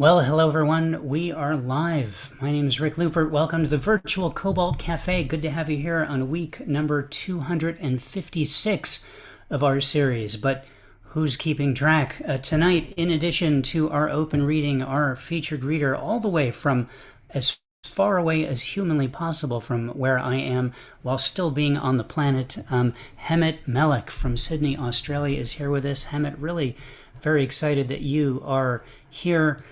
Well, hello everyone. We are live. My name is Rick Lupert. Welcome to the virtual Cobalt Cafe. Good to have you here on week number 256 of our series. But who's keeping track? Tonight, in addition to our open reading, our featured reader, all the way from as far away as humanly possible from where I am, while still being on the planet, Hemat Malak from Sydney, Australia, is here with us. Hemat, really very excited that you are here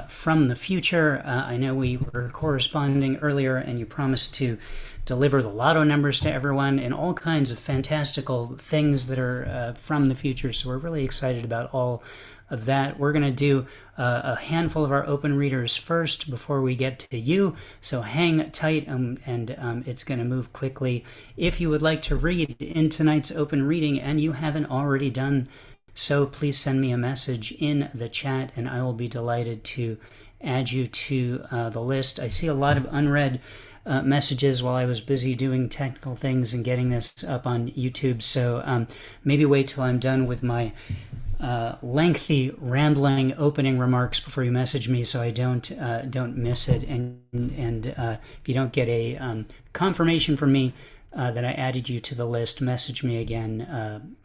from the future. I know we were corresponding earlier and you promised to deliver the lotto numbers to everyone and all kinds of fantastical things that are from the future. So we're really excited about all of that. We're going to do a handful of our open readers first before we get to you. So hang tight and it's going to move quickly. If you would like to read in tonight's open reading and you haven't already done so, please send me a message in the chat and I will be delighted to add you to the list. I see a lot of unread messages while I was busy doing technical things and getting this up on YouTube. So maybe wait till I'm done with my lengthy, rambling opening remarks before you message me, so I don't miss it. And if you don't get a confirmation from me that I added you to the list, message me again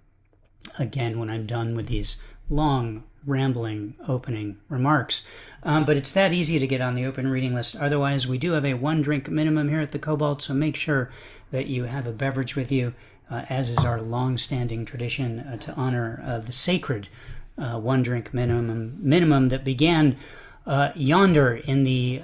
when I'm done with these long, rambling opening remarks. But it's that easy to get on the open reading list. Otherwise, we do have a one-drink minimum here at the Cobalt, so make sure that you have a beverage with you, as is our long-standing tradition to honor the sacred one-drink minimum that began yonder in the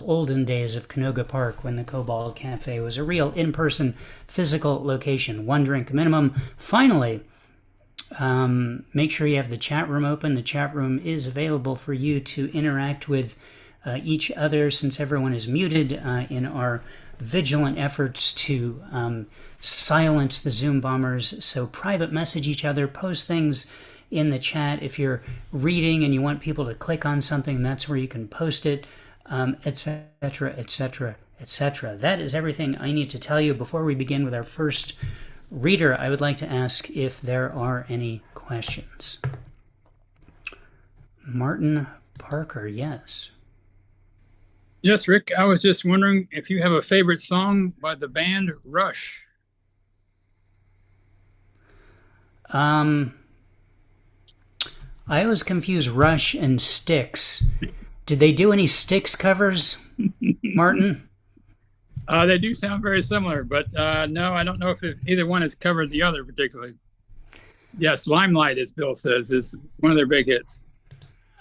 olden days of Canoga Park, when the Cobalt Cafe was a real in-person physical location. One drink minimum. Finally, make sure you have the chat room open. The chat room is available for you to interact with each other, since everyone is muted in our vigilant efforts to silence the Zoom bombers. So private message each other, post things in the chat. If you're reading and you want people to click on something, that's where you can post it, etc., etc., etc. That is everything I need to tell you. Before we begin with our first reader, I would like to ask if there are any questions. Martin Parker, yes. Yes, Rick, I was just wondering if you have a favorite song by the band Rush. I always confuse Rush and Styx. Did they do any Styx covers, Martin? They do sound very similar, but no, I don't know if either one has covered the other particularly. Yes, Limelight, as Bill says, is one of their big hits.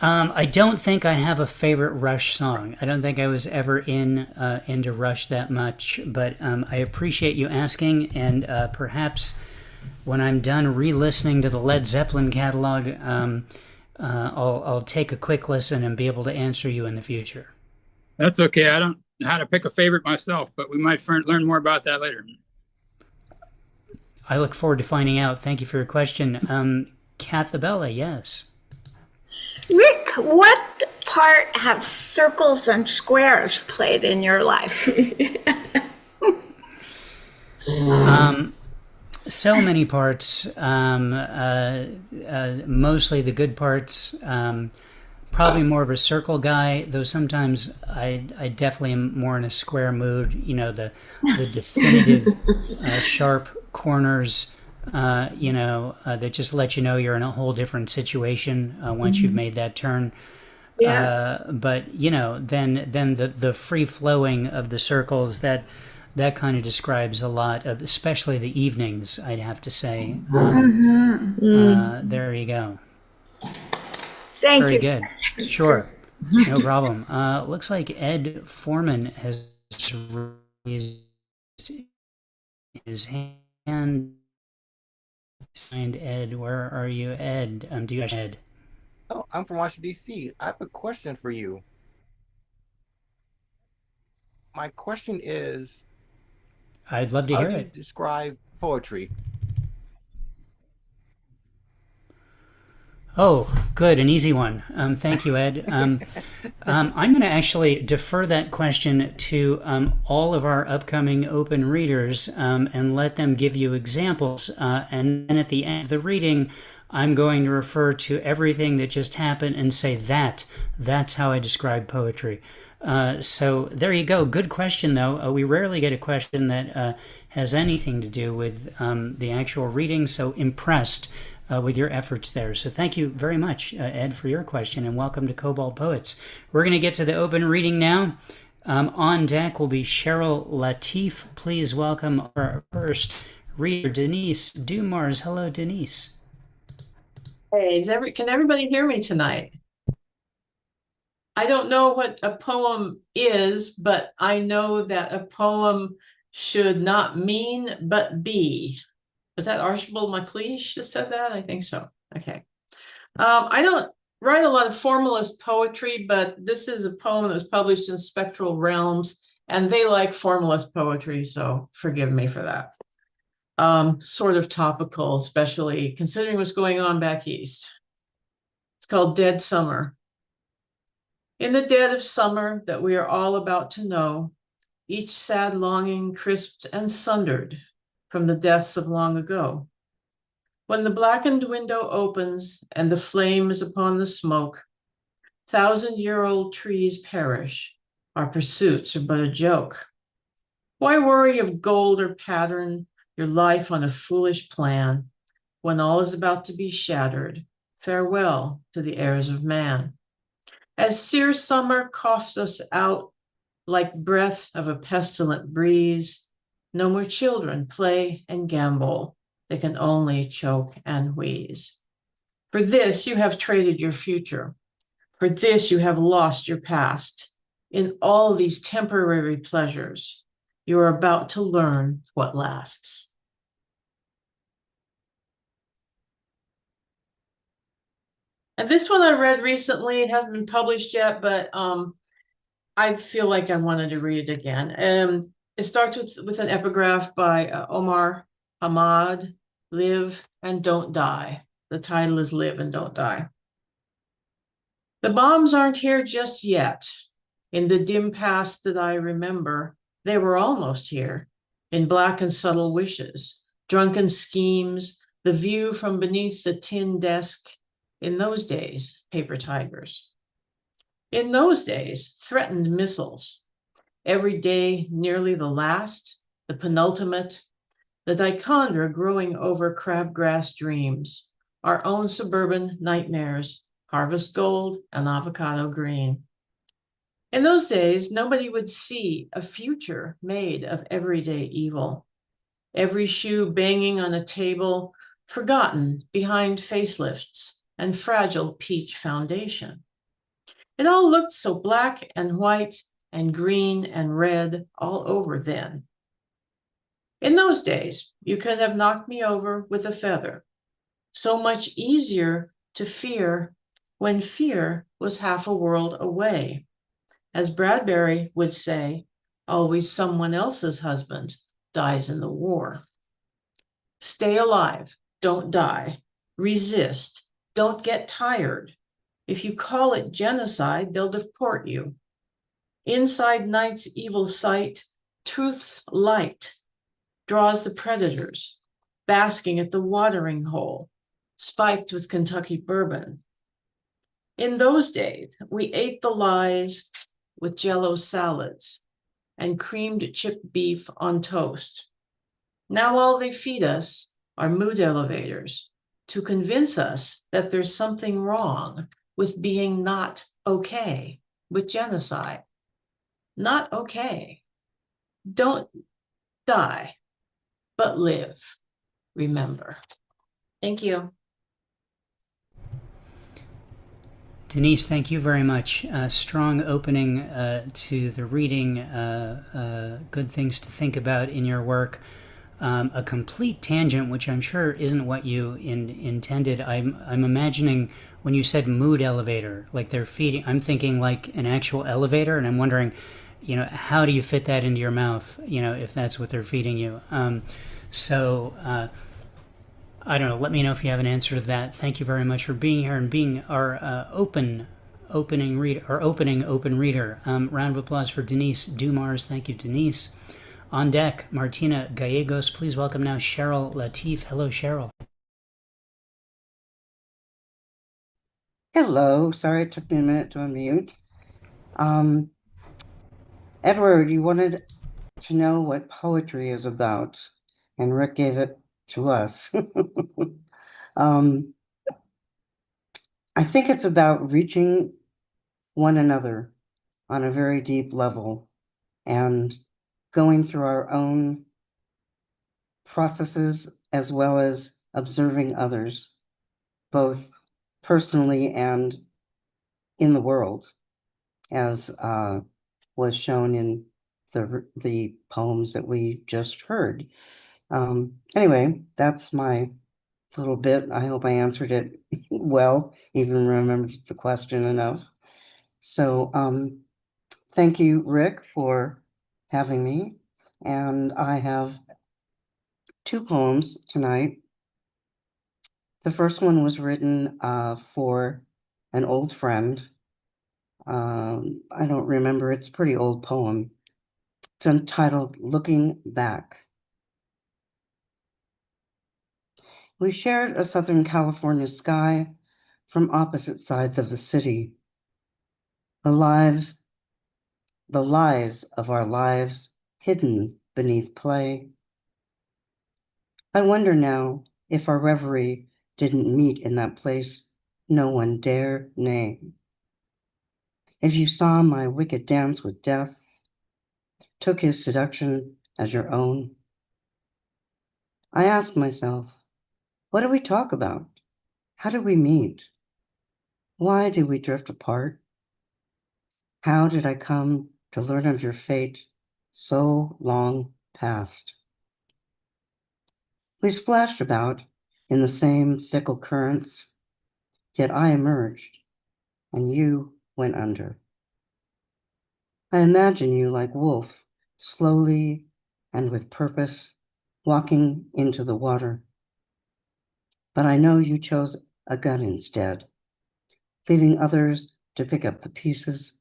I don't think I have a favorite Rush song. I don't think I was ever into Rush that much, but I appreciate you asking, and perhaps when I'm done re-listening to the Led Zeppelin catalog, I'll take a quick listen and be able to answer you in the future. That's okay. I don't know how to pick a favorite myself, but we might learn more about that later. I look forward to finding out. Thank you for your question. Cathabella, yes. Rick, what part have circles and squares played in your life? So many parts, mostly the good parts. Probably more of a circle guy, though sometimes I definitely am more in a square mood. You know, the definitive sharp corners, that just let you know you're in a whole different situation once you've made that turn. Yeah. But then the free flowing of the circles, that kind of describes a lot of, especially the evenings, I'd have to say. There you go. Thank Very you. good. Sure. No problem. Looks like Ed Foreman has raised his hand. Signed Ed. Where are you, Ed? Do you have Ed? Oh, I'm from Washington, D.C. I have a question for you. My question is, I'd love to hear how do you it. describe poetry? Oh, good. An easy one. Thank you, Ed. I'm going to actually defer that question to all of our upcoming open readers and let them give you examples. And then at the end of the reading, I'm going to refer to everything that just happened and say that's how I describe poetry. So there you go. Good question, though. We rarely get a question that has anything to do with the actual reading, so impressed with your efforts there. So thank you very much, Ed, for your question, and welcome to Cobalt Poets. We're going to get to the open reading now. On deck will be Cheryl Latif. Please welcome our first reader, Denise Dumars. Hello, Denise. Hey, can everybody hear me tonight? I don't know what a poem is, but I know that a poem should not mean but be. Was that Archibald MacLeish that said that? I think so. Okay. I don't write a lot of formalist poetry, but this is a poem that was published in Spectral Realms, and they like formalist poetry, so forgive me for that. Sort of topical, especially considering what's going on back east. It's called Dead Summer. In the dead of summer that we are all about to know, each sad longing crisped and sundered from the deaths of long ago. When the blackened window opens and the flame is upon the smoke, 1,000-year-old trees perish, our pursuits are but a joke. Why worry of gold or pattern your life on a foolish plan, when all is about to be shattered? Farewell to the heirs of man. As sere summer coughs us out like breath of a pestilent breeze, no more children play and gambol, they can only choke and wheeze. For this you have traded your future, for this you have lost your past. In all these temporary pleasures, you are about to learn what lasts. And this one I read recently. It hasn't been published yet, but I feel like I wanted to read it again. It starts with an epigraph by Omar Hamad, Live and Don't Die. The title is Live and Don't Die. The bombs aren't here just yet. In the dim past that I remember, they were almost here, in black and subtle wishes, drunken schemes, the view from beneath the tin desk. In those days, paper tigers. In those days, threatened missiles. Every day, nearly the last, the penultimate, the dichondra growing over crabgrass dreams, our own suburban nightmares, harvest gold and avocado green. In those days, nobody would see a future made of everyday evil. Every shoe banging on a table, forgotten behind facelifts and fragile peach foundation. It all looked so black and white and green and red all over then. In those days, you could have knocked me over with a feather. So much easier to fear when fear was half a world away. As Bradbury would say, always someone else's husband dies in the war. Stay alive, don't die, resist, don't get tired. If you call it genocide, they'll deport you. Inside night's evil sight, truth's light draws the predators, basking at the watering hole, spiked with Kentucky bourbon. In those days, we ate the lies with Jell-O salads and creamed chipped beef on toast. Now all they feed us are mood elevators to convince us that there's something wrong with being not okay with genocide. Not okay. Don't die, but live. Remember. Thank you. Denise, thank you very much. Strong opening to the reading. Good things to think about in your work. A complete tangent, which I'm sure isn't what you intended. I'm imagining when you said mood elevator, like they're feeding. I'm thinking like an actual elevator, and I'm wondering, how do you fit that into your mouth? If that's what they're feeding you. I don't know. Let me know if you have an answer to that. Thank you very much for being here and being our opening open reader. Round of applause for Denise Dumars. Thank you, Denise. On deck, Martina Gallegos. Please welcome now Cheryl Latif. Hello, Cheryl. Hello. Sorry it took me a minute to unmute. Edward, you wanted to know what poetry is about, and Rick gave it to us. I think it's about reaching one another on a very deep level and going through our own processes as well as observing others, both personally and in the world, as was shown in the poems that we just heard. Anyway, that's my little bit. I hope I answered it well, even remembered the question enough. So thank you, Rick, for having me. And I have two poems tonight. The first one was written for an old friend. I don't remember, it's a pretty old poem. It's entitled Looking Back. We shared a Southern California sky from opposite sides of the city. The lives of our lives hidden beneath play. I wonder now if our reverie didn't meet in that place no one dare name. If you saw my wicked dance with death, took his seduction as your own, I ask myself, what do we talk about? How did we meet? Why did we drift apart? How did I come to learn of your fate so long past? We splashed about in the same fickle currents, yet I emerged and you went under. I imagine you like wolf, slowly and with purpose, walking into the water. But I know you chose a gun instead, leaving others to pick up the pieces.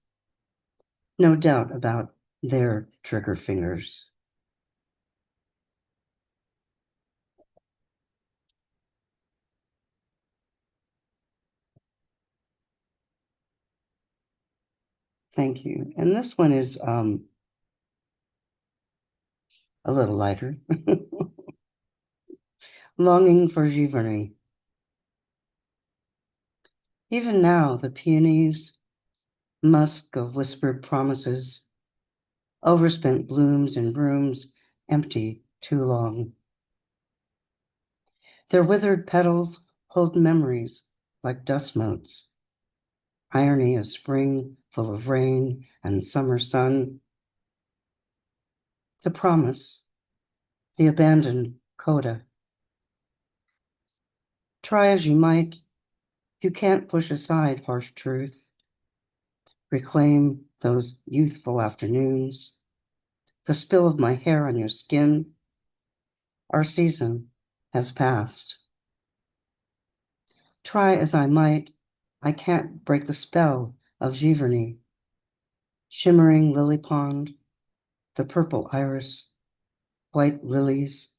No doubt about their trigger fingers. Thank you. And this one is a little lighter. Longing for Giverny. Even now, the peonies, musk of whispered promises, overspent blooms in rooms empty too long. Their withered petals hold memories like dust motes, irony of spring full of rain and summer sun. The promise, the abandoned coda. Try as you might, you can't push aside harsh truth. Reclaim those youthful afternoons, the spill of my hair on your skin. Our season has passed. Try as I might, I can't break the spell of Giverny. Shimmering lily pond, the purple iris, white lilies,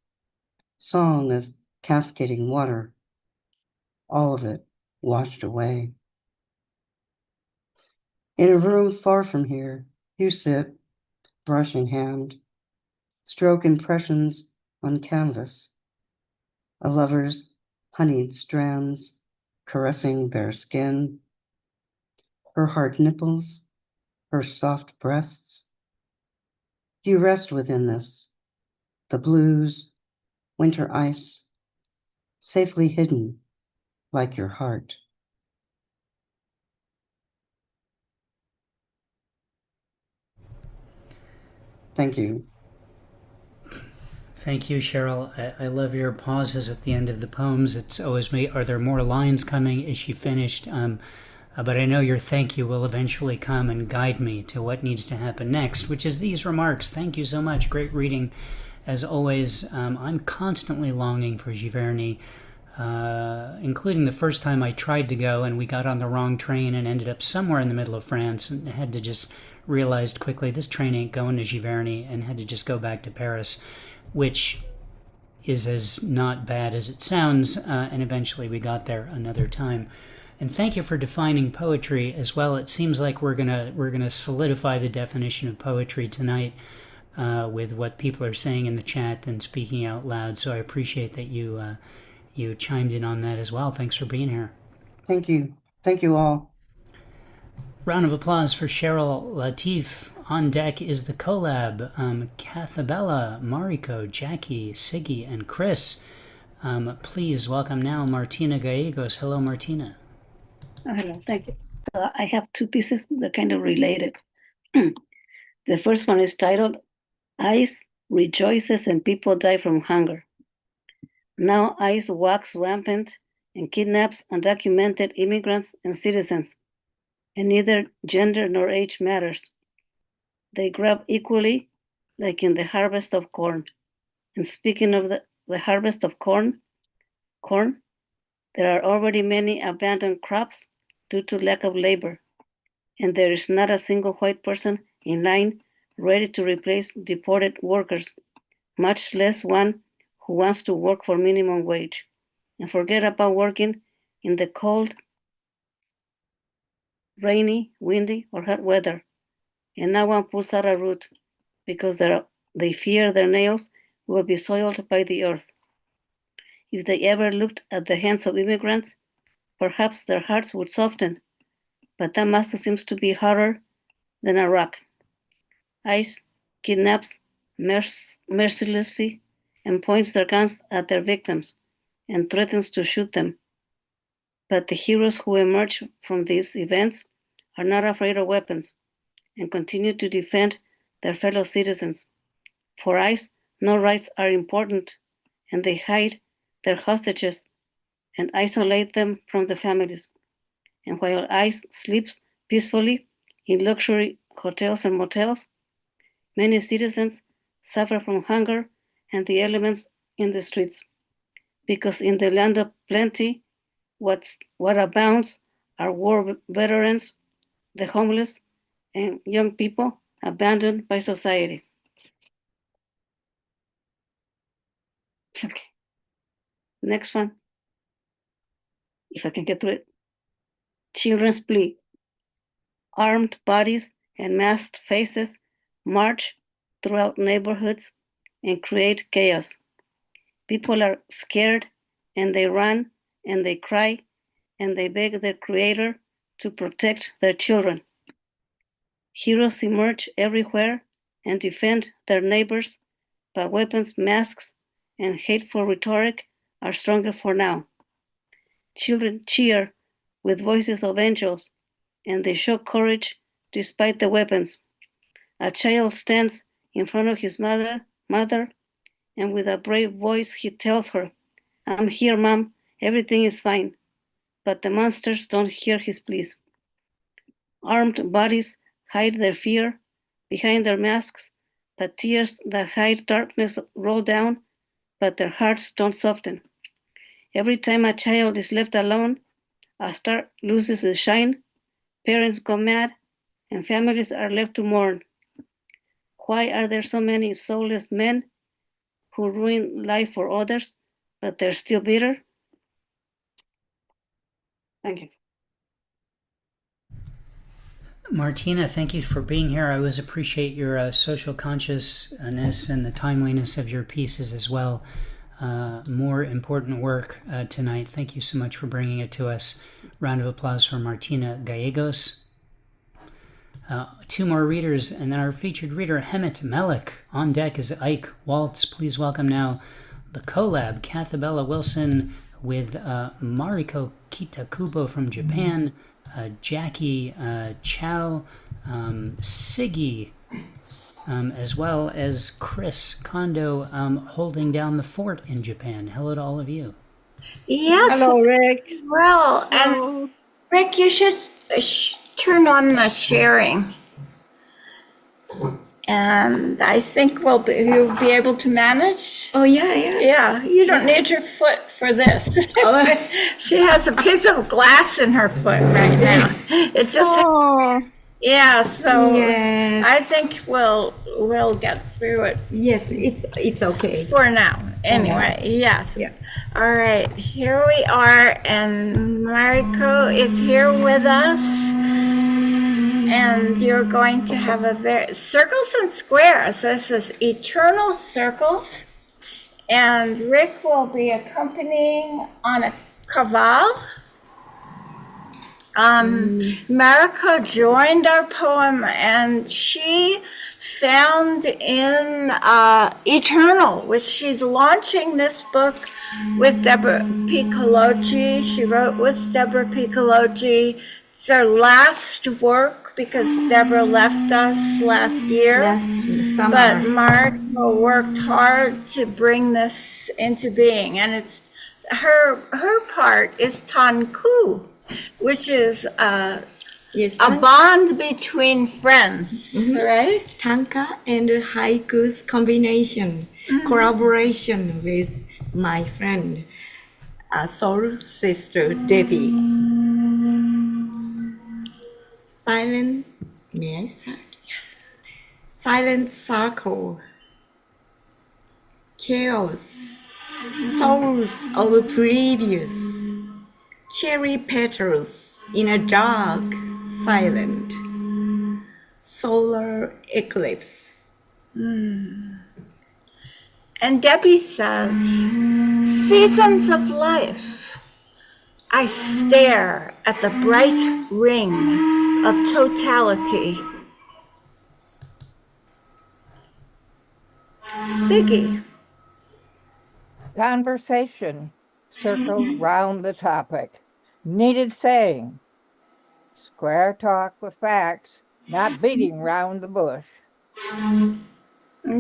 song of cascading water, all of it washed away. In a room far from here, you sit, brush in hand, stroke impressions on canvas, a lover's honeyed strands, caressing bare skin, her hard nipples, her soft breasts. You rest within this, the blues, winter ice, safely hidden like your heart. Thank you. Thank you, Cheryl. I love your pauses at the end of the poems. It's always me. Are there more lines coming? Is she finished? But I know your thank you will eventually come and guide me to what needs to happen next, which is these remarks. Thank you so much. Great reading. As always, I'm constantly longing for Giverny, including the first time I tried to go and we got on the wrong train and ended up somewhere in the middle of France and had to just realized quickly this train ain't going to Giverny and had to just go back to Paris, which is as not bad as it sounds, and eventually we got there another time. And thank you for defining poetry as well. It seems like we're gonna solidify the definition of poetry tonight with what people are saying in the chat and speaking out loud. So I appreciate that you chimed in on that as well. Thanks for being here. Thank you. Thank you all. Round of applause for Cheryl Latif. On deck is the collab. Cathabella, Mariko, Jackie, Siggy, and Chris. Please welcome now Martina Gallegos. Hello, Martina. Hello, thank you. I have two pieces that are kind of related. The first one is titled ICE Rejoices and People Die from Hunger. Now ICE walks rampant and kidnaps undocumented immigrants and citizens, and neither gender nor age matters. They grab equally, like in the harvest of corn. And speaking of the harvest of corn, there are already many abandoned crops due to lack of labor, and there is not a single white person in line ready to replace deported workers, much less one who wants to work for minimum wage. And forget about working in the cold, rainy, windy, or hot weather. And no one pulls out a root because they fear their nails will be soiled by the earth. If they ever looked at the hands of immigrants, perhaps their hearts would soften, but that muscle seems to be harder than a rock. ICE kidnaps mercilessly and points their guns at their victims and threatens to shoot them. But the heroes who emerge from these events are not afraid of weapons and continue to defend their fellow citizens. For ICE, no rights are important, and they hide their hostages and isolate them from the families. And while ICE sleeps peacefully in luxury hotels and motels, many citizens suffer from hunger and the elements in the streets. Because in the land of plenty, what abounds are war veterans, the homeless, and young people abandoned by society. Okay. Next one, if I can get to it. Children's plea. Armed bodies and masked faces march throughout neighborhoods and create chaos. People are scared and they run and they cry and they beg their creator to protect their children. Heroes emerge everywhere and defend their neighbors, but weapons, masks, and hateful rhetoric are stronger for now. Children cheer with voices of angels, and they show courage despite the weapons. A child stands in front of his mother, and with a brave voice he tells her, "I'm here, Mom, everything is fine." But the monsters don't hear his pleas. Armed bodies hide their fear behind their masks, but tears that hide darkness roll down, but their hearts don't soften. Every time a child is left alone, a star loses its shine, parents go mad, and families are left to mourn. Why are there so many soulless men who ruin life for others, but they're still bitter? Thank you. Martina, thank you for being here. I always appreciate your social consciousness and the timeliness of your pieces as well. More important work tonight. Thank you so much for bringing it to us. Round of applause for Martina Gallegos. Two more readers, and then our featured reader, Hemat Malak. On deck is Ike Waltz. Please welcome now the collab, Cathabella Wilson with Mariko Kitakubo from Japan, Jackie Chow, Siggy, as well as Chris Kondo holding down the fort in Japan. Hello to all of you. Yes. Hello, Rick. Well, and Hello. Rick, you should turn on the sharing. And I think you'll be able to manage. Oh, yeah. Yeah, you don't need your foot for this. She has a piece of glass in her foot right now. It just, Oh, Yeah, so Yes. I think we'll get through it Yes, it's okay. for now. Anyway, yeah. Yeah. All right, here we are, and Mariko is here with us, and you're going to have a very circles and squares. This is eternal circles, and Rick will be accompanying on a Cobalt. Marika joined our poem, and she found in Eternal, which she's launching this book with Deborah Piccologi. She wrote with Deborah Piccologi. It's her last work because Deborah left us last year. Last summer. But Marika worked hard to bring this into being, and it's her part is Tanku, which is Yes, a bond between friends, right? tanka and haiku's combination, collaboration with my friend, soul sister Debbie. Silent, may I start? Yes. Silent circle, chaos, souls of previous, cherry petals in a dark, silent, solar eclipse. And Debbie says, seasons of life. I stare at the bright ring of totality. Siggy. Conversation, circle round the topic. Needed saying. Square talk with facts, not beating round the bush.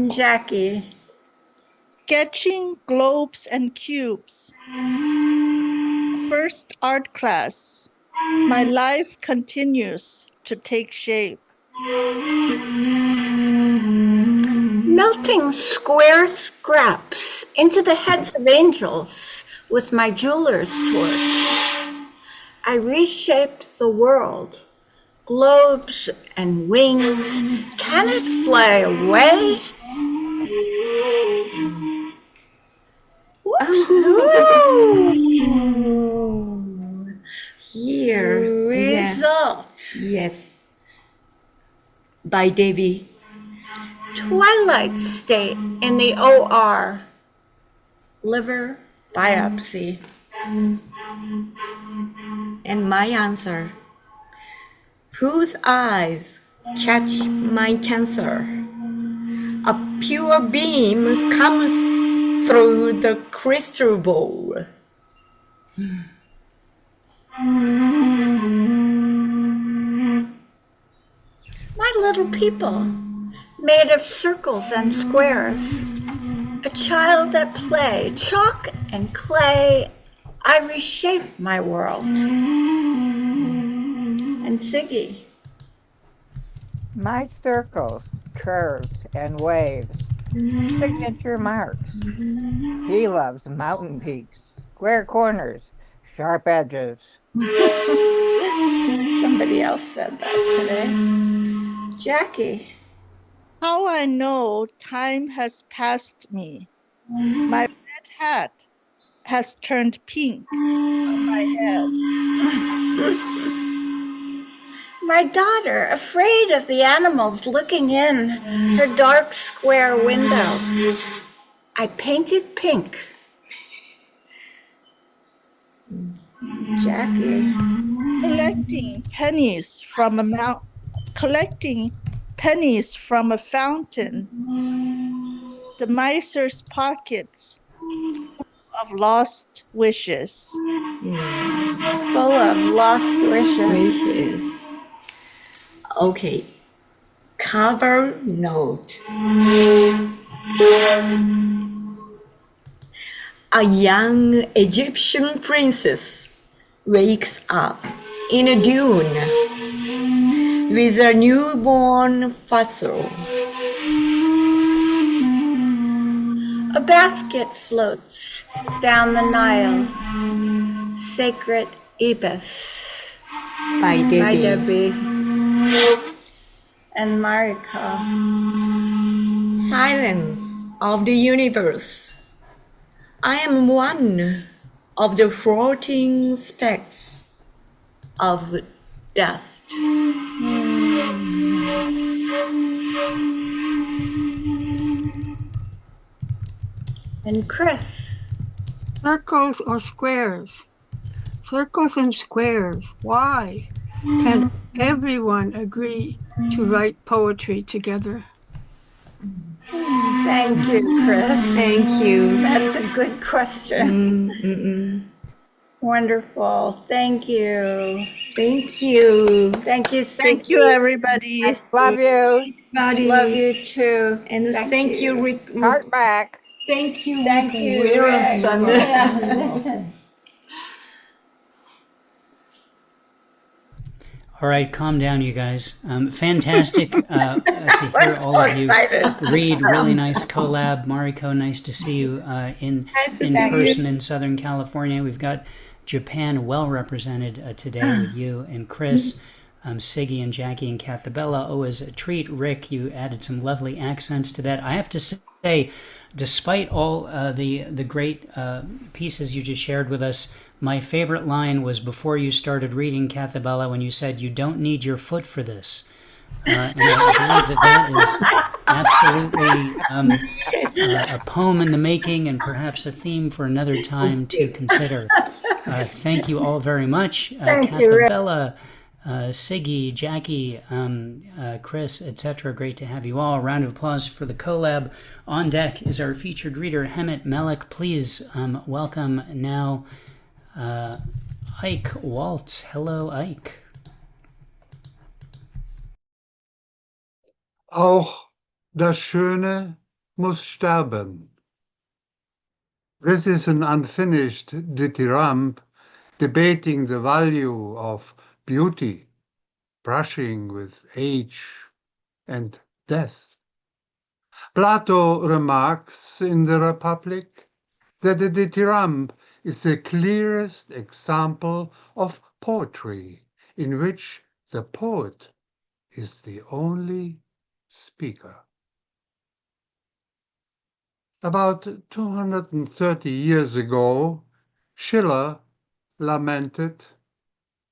Jackie. Sketching globes and cubes. First art class. My life continues to take shape. Melting square scraps into the heads of angels with my jeweler's torch. I reshaped the world. Globes and wings. Can it fly away? Here, Result. yes, by Debbie. Twilight state in the OR. Liver biopsy. And my answer, whose eyes catch my cancer? A pure beam comes through the crystal ball. My little people, made of circles and squares. A child at play, chalk and clay, I reshape my world. And Siggy. My circles, curves, and waves. Signature marks. He loves mountain peaks, square corners, sharp edges. Somebody else said that today. Jackie. How I know time has passed me. My red hat has turned pink on my head. My daughter, afraid of the animals looking in her dark square window. I painted pink. Jackie. Collecting pennies from a fountain. The miser's pockets of lost wishes. Full of lost wishes. Okay, cover note. A young Egyptian princess wakes up in a dune with a newborn fossil. A basket floats down the Nile. Sacred Ibis. By By Debbie. Debbie. And Marika. Silence of the universe. I am one of the floating specks of dust. And Chris. Circles or squares? Circles and squares. Why can everyone agree to write poetry together? Thank you, Chris. Thank you. That's a good question. Wonderful. Thank you. Thank you. Thank you, Thank you, Siggy. everybody. Love you. Buddy. Love you too. And thank you, Rick. Heart back. Thank you, Thank Rick you, Wilson. Rick. Yeah. All right, calm down, you guys. Fantastic to hear all of you read. Really nice collab. Mariko, nice to see you in person in Southern California. We've got Japan well represented today with you and Chris, Siggy and Jackie and Cathabella. Always a treat. Rick, you added some lovely accents to that. I have to say, despite all the great pieces you just shared with us, my favorite line was before you started reading, Cathabella, when you said, "You don't need your foot for this." And I believe that is absolutely a poem in the making and perhaps a theme for another time to consider. Thank you all very much. Cathabella, Siggy, Jackie, Chris, etc. Great to have you all. A round of applause for the collab. On deck is our featured reader, Hemat Malak. Please welcome now Ike Waltz. Hello, Ike. Auch das Schöne muss sterben. This is an unfinished dithyramb debating the value of beauty, brushing with age and death. Plato remarks in the Republic that the dithyramb is the clearest example of poetry in which the poet is the only speaker. About 230 years ago, Schiller lamented,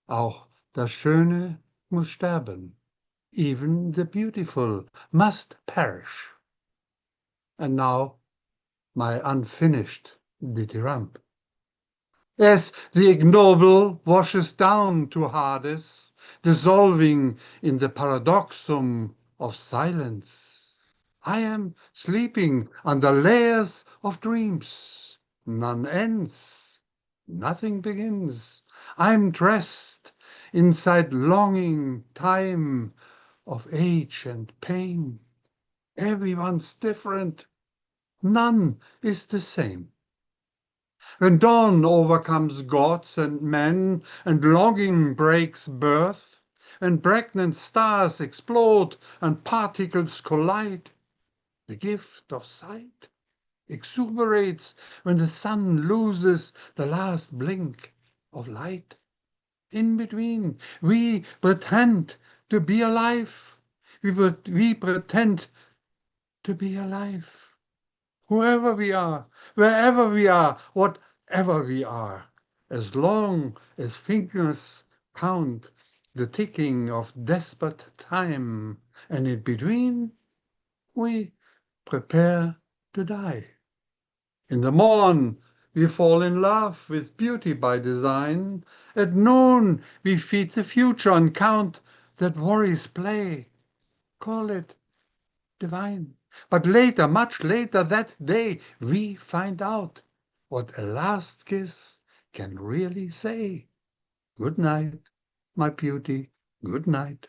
auch das Schöne muss sterben, even the beautiful must perish. And now, my unfinished dithyramb. As the ignoble washes down to Hades, dissolving in the paradoxum of silence, I am sleeping under layers of dreams. None ends, nothing begins. I'm dressed inside longing time of age and pain. Everyone's different, none is the same. When dawn overcomes gods and men, and longing breaks birth, and pregnant stars explode and particles collide, the gift of sight exuberates when the sun loses the last blink of light. In between, we pretend to be alive. We pretend to be alive. Whoever we are, wherever we are, whatever we are, as long as fingers count the ticking of desperate time, and in between, we prepare to die. In the morn, we fall in love with beauty by design. At noon, we feed the future and count that worries play. Call it divine. But later, much later that day, we find out what a last kiss can really say. Good night, my beauty, good night.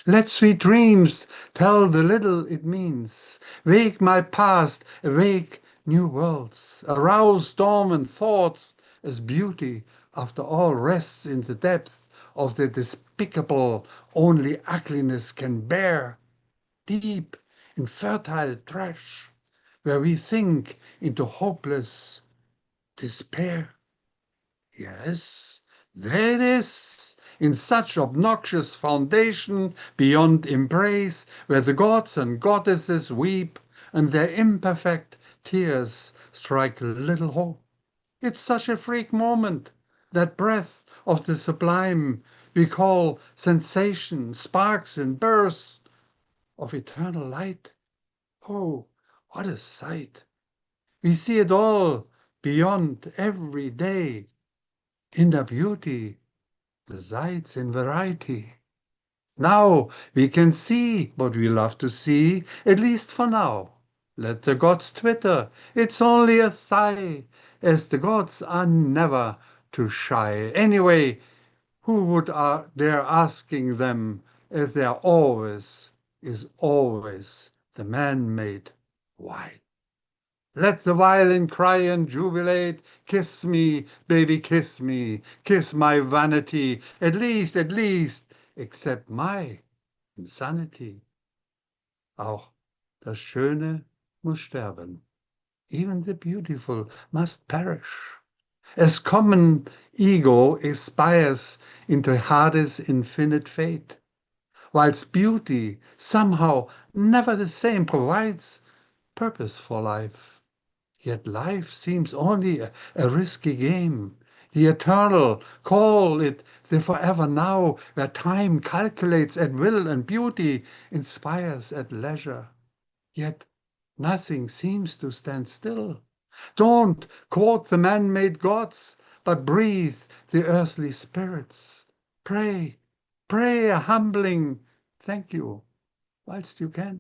Let sweet dreams tell the little it means. Wake my past, awake new worlds. Arouse dormant thoughts as beauty, after all, rests in the depth of the despicable only ugliness can bear. Deep in fertile trash, where we think into hopeless despair. Yes, there it is, in such obnoxious foundation beyond embrace, where the gods and goddesses weep, and their imperfect tears strike little hope. It's such a freak moment, that breath of the sublime we call sensation, sparks and bursts of eternal light. Oh, what a sight! We see it all beyond every day, in the beauty, the sights in variety. Now we can see what we love to see, at least for now. Let the gods twitter, it's only a sigh, as the gods are never too shy. Anyway, who would dare asking them, as there always is always the man-made why? Let the violin cry and jubilate, kiss me, baby, kiss me, kiss my vanity, at least, accept my insanity. Auch das Schöne muss sterben. Even the beautiful must perish. As common ego expires into Hades' infinite fate, whilst beauty somehow never the same provides purpose for life. Yet life seems only a risky game. The eternal, call it the forever now, where time calculates at will and beauty inspires at leisure. Yet nothing seems to stand still. Don't quote the man-made gods, but breathe the earthly spirits. Pray a humbling thank you, whilst you can.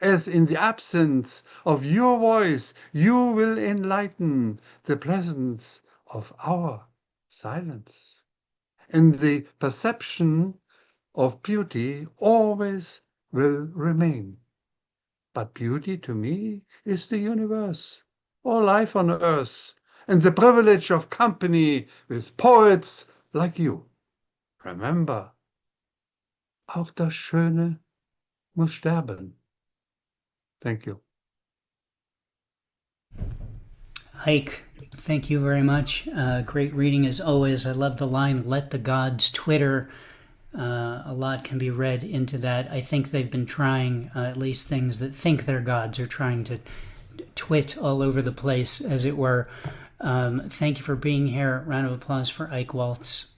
As in the absence of your voice, you will enlighten the presence of our silence. And the perception of beauty always will remain. But beauty to me is the universe, all life on earth, and the privilege of company with poets like you. Remember, auch das Schöne muss sterben. Thank you. Ike, thank you very much. Great reading as always. I love the line, let the gods twitter. A lot can be read into that. I think they've been trying, at least things that think they're gods are trying to twit all over the place, as it were. Thank you for being here. Round of applause for Ike Waltz.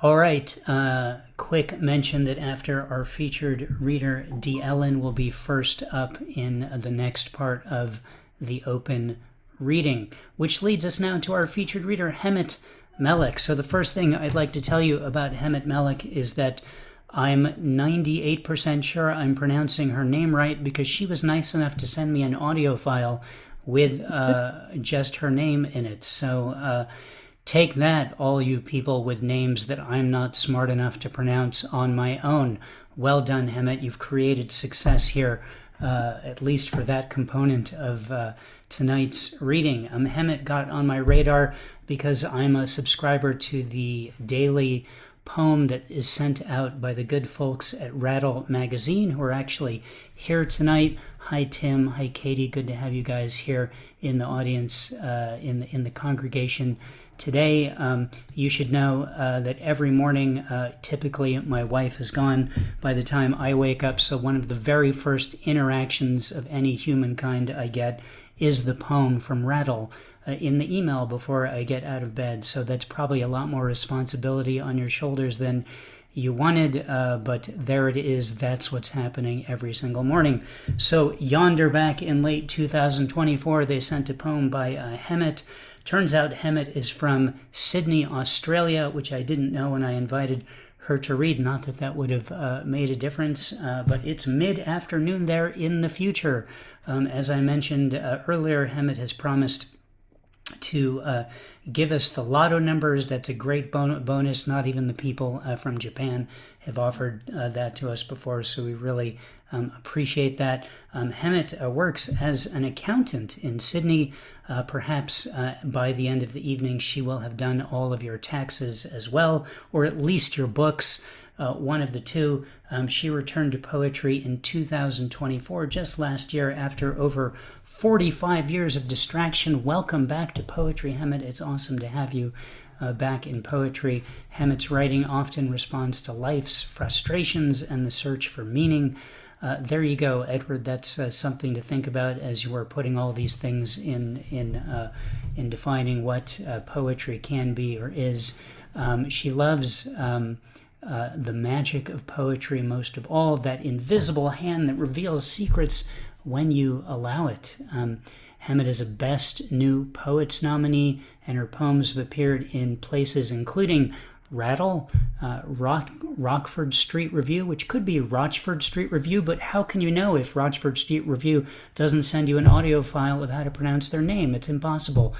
All right, quick mention that after our featured reader, D. Ellen, will be first up in the next part of the open reading, which leads us now to our featured reader, Hemat Malak. So the first thing I'd like to tell you about Hemat Malak is that I'm 98% sure I'm pronouncing her name right, because she was nice enough to send me an audio file with just her name in it. So take that, all you people with names that I'm not smart enough to pronounce on my own. Well done, Hemat. You've created success here, at least for that component of tonight's reading. Hemat got on my radar because I'm a subscriber to the daily poem that is sent out by the good folks at Rattle Magazine, who are actually here tonight. Hi, Tim. Hi, Katie. Good to have you guys here in the audience, in the congregation today. You should know that every morning, typically my wife is gone by the time I wake up, so one of the very first interactions of any humankind I get is the poem from Rattle in the email before I get out of bed. So that's probably a lot more responsibility on your shoulders than you wanted, but there it is. That's what's happening every single morning. So yonder, back in late 2024, they sent a poem by Hemat. Turns out Hemat is from Sydney, Australia, which I didn't know when I invited her to read. Not that that would have made a difference, but it's mid-afternoon there in the future. As I mentioned earlier, Hemat has promised to give us the lotto numbers. That's a great bonus. Not even the people from Japan have offered that to us before, so we really appreciate that. Hemat works as an accountant in Sydney. Perhaps by the end of the evening she will have done all of your taxes as well, or at least your books, one of the two. She returned to poetry in 2024, just last year, after over 45 years of distraction. Welcome back to poetry, Hemat. It's awesome to have you back in poetry. Hemat's writing often responds to life's frustrations and the search for meaning. There you go, Edward. That's something to think about as you are putting all these things in defining what poetry can be or is. She loves the magic of poetry most of all, that invisible hand that reveals secrets when you allow it. Hemat is a Best New Poets nominee, and her poems have appeared in places including Rattle, Rockford Street Review, which could be Rochford Street Review, but how can you know if Rochford Street Review doesn't send you an audio file of how to pronounce their name? It's impossible.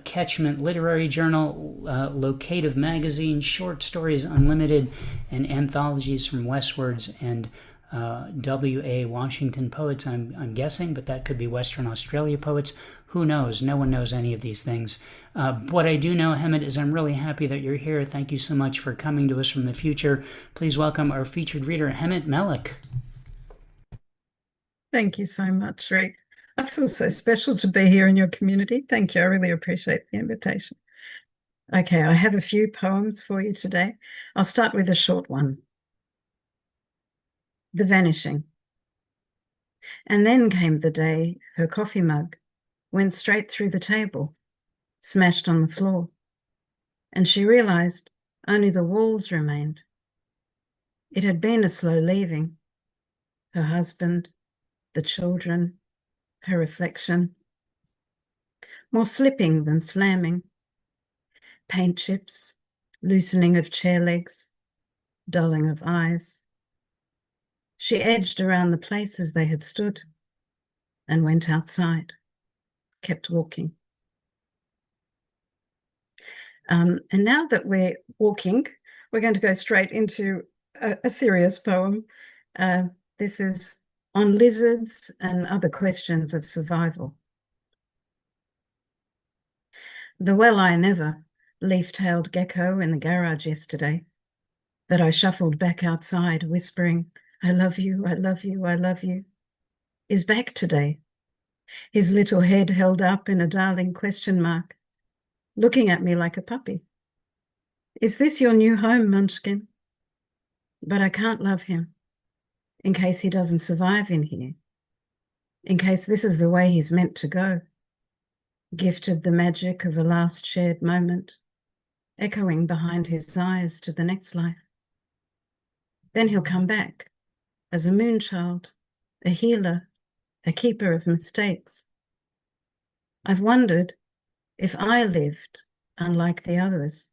Catchment Literary Journal, Locative Magazine, Short Stories Unlimited, and Anthologies from Westwards and W.A. Washington Poets, I'm guessing, but that could be Western Australia Poets. Who knows? No one knows any of these things. What I do know, Hemat, is I'm really happy that you're here. Thank you so much for coming to us from the future. Please welcome our featured reader, Hemat Malak. Thank you so much, Rick. I feel so special to be here in your community. Thank you. I really appreciate the invitation. Okay, I have a few poems for you today. I'll start with a short one. The Vanishing. And then came the day her coffee mug went straight through the table, smashed on the floor, and she realized only the walls remained. It had been a slow leaving. Her husband, the children, her reflection. More slipping than slamming. Paint chips, loosening of chair legs, dulling of eyes. She edged around the places they had stood and went outside, kept walking. And now that we're walking, we're going to go straight into a serious poem. This is on lizards and other questions of survival. The well-I never leaf-tailed gecko in the garage yesterday, that I shuffled back outside whispering, I love you, I love you, I love you, is back today, his little head held up in a darling question mark, looking at me like a puppy. Is this your new home, Munchkin? But I can't love him, in case he doesn't survive in here, in case this is the way he's meant to go, gifted the magic of a last shared moment, echoing behind his eyes to the next life. Then he'll come back as a moonchild, a healer, a keeper of mistakes. I've wondered if I lived unlike the others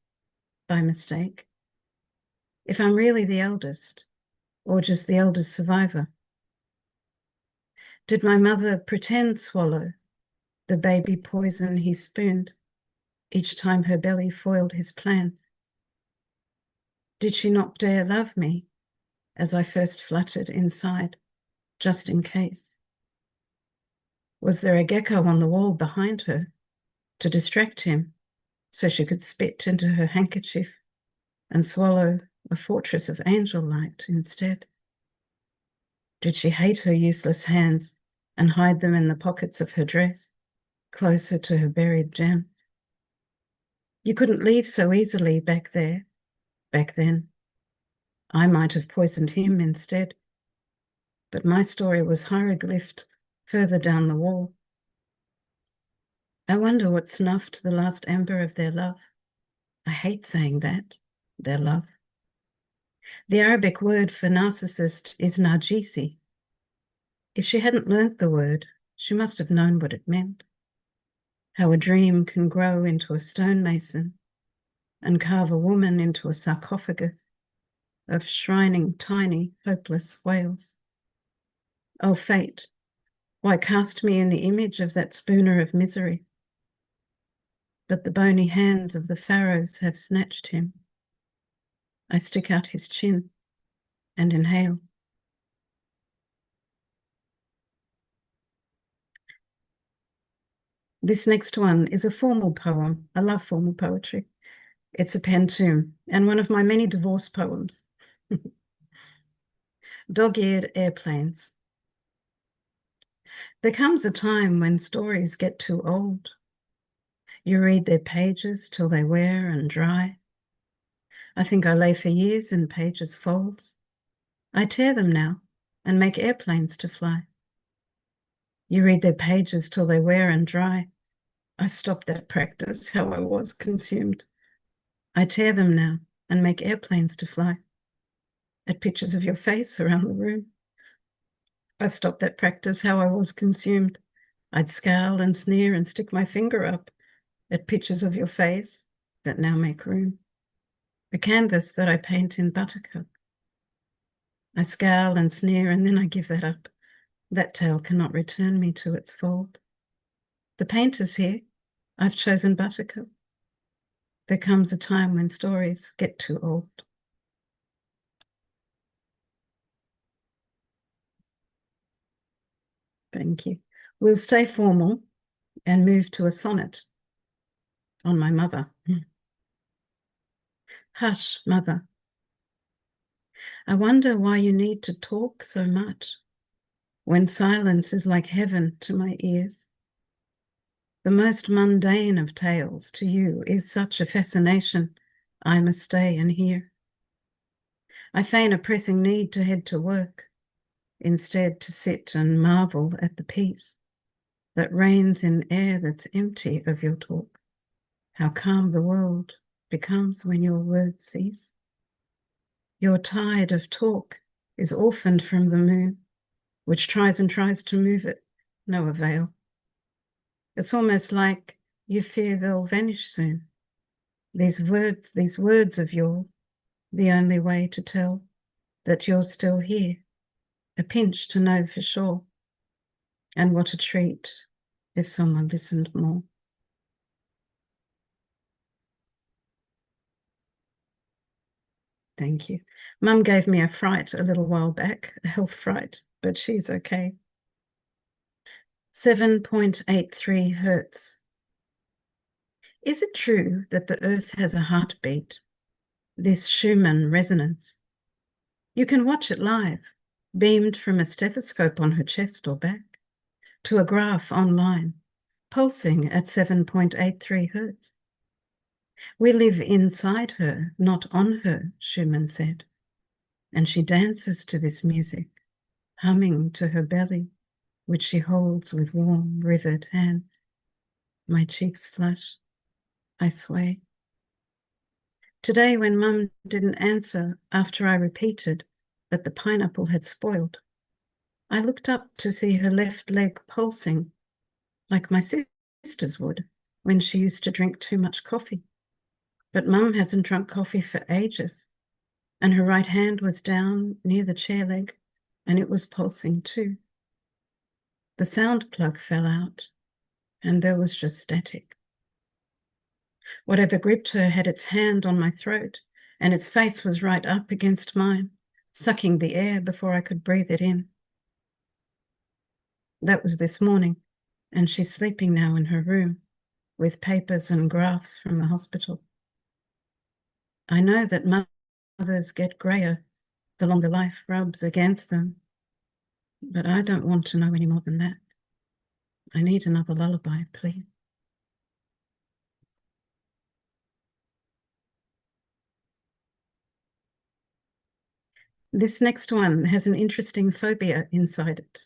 by mistake, if I'm really the eldest or just the eldest survivor. Did my mother pretend swallow the baby poison he spooned each time her belly foiled his plans? Did she not dare love me as I first fluttered inside, just in case? Was there a gecko on the wall behind her to distract him so she could spit into her handkerchief and swallow a fortress of angel light instead? Did she hate her useless hands and hide them in the pockets of her dress, closer to her buried gems? You couldn't leave so easily back there, back then. I might have poisoned him instead, but my story was hieroglyphed further down the wall. I wonder what snuffed the last ember of their love. I hate saying that, their love. The Arabic word for narcissist is narjisi. If she hadn't learnt the word, she must have known what it meant. How a dream can grow into a stonemason and carve a woman into a sarcophagus of shrining tiny, hopeless whales. Oh, fate, why cast me in the image of that spooner of misery? But the bony hands of the pharaohs have snatched him. I stick out his chin and inhale. This next one is a formal poem. I love formal poetry. It's a pen tomb and one of my many divorce poems. Dog-eared airplanes. There comes a time when stories get too old. You read their pages till they wear and dry. I think I lay for years in pages' folds. I tear them now and make airplanes to fly. You read their pages till they wear and dry. I've stopped that practice, how I was consumed. I tear them now and make airplanes to fly. At pictures of your face around the room. I've stopped that practice, how I was consumed. I'd scowl and sneer and stick my finger up at pictures of your face that now make room. The canvas that I paint in buttercup. I scowl and sneer and then I give that up. That tale cannot return me to its fold. The painter's here. I've chosen buttercup. There comes a time when stories get too old. Thank you. We'll stay formal and move to a sonnet on my mother. Hush, mother. I wonder why you need to talk so much when silence is like heaven to my ears. The most mundane of tales to you is such a fascination I must stay and hear. I feign a pressing need to head to work, instead to sit and marvel at the peace that reigns in air that's empty of your talk. How calm the world becomes when your words cease. Your tide of talk is orphaned from the moon, which tries and tries to move it, no avail. It's almost like you fear they'll vanish soon. These words of yours, the only way to tell that you're still here, a pinch to know for sure. And what a treat if someone listened more. Thank you. Mum gave me a fright a little while back, a health fright, but she's okay. 7.83 hertz. Is it true that the earth has a heartbeat, this Schumann resonance? You can watch it live, beamed from a stethoscope on her chest or back, to a graph online, pulsing at 7.83 hertz. We live inside her, not on her, Schumann said, and she dances to this music, humming to her belly, which she holds with warm, rivered hands. My cheeks flush. I sway. Today, when Mum didn't answer after I repeated that the pineapple had spoiled, I looked up to see her left leg pulsing like my sister's would when she used to drink too much coffee. But Mum hasn't drunk coffee for ages, and her right hand was down near the chair leg, and it was pulsing too. The sound plug fell out, and there was just static. Whatever gripped her had its hand on my throat, and its face was right up against mine, sucking the air before I could breathe it in. That was this morning, and she's sleeping now in her room with papers and graphs from the hospital. I know that mothers get grayer the longer life rubs against them, but I don't want to know any more than that. I need another lullaby, please. This next one has an interesting phobia inside it.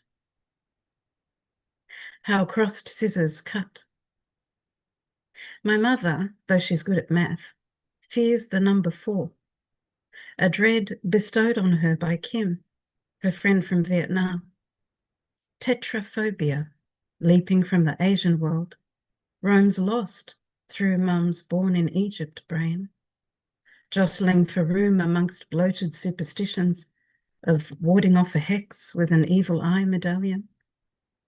How crossed scissors cut. My mother, though she's good at math, fears the number 4, a dread bestowed on her by Kim, her friend from Vietnam. Tetraphobia, leaping from the Asian world, roams lost through Mum's born in Egypt brain, jostling for room amongst bloated superstitions of warding off a hex with an evil eye medallion,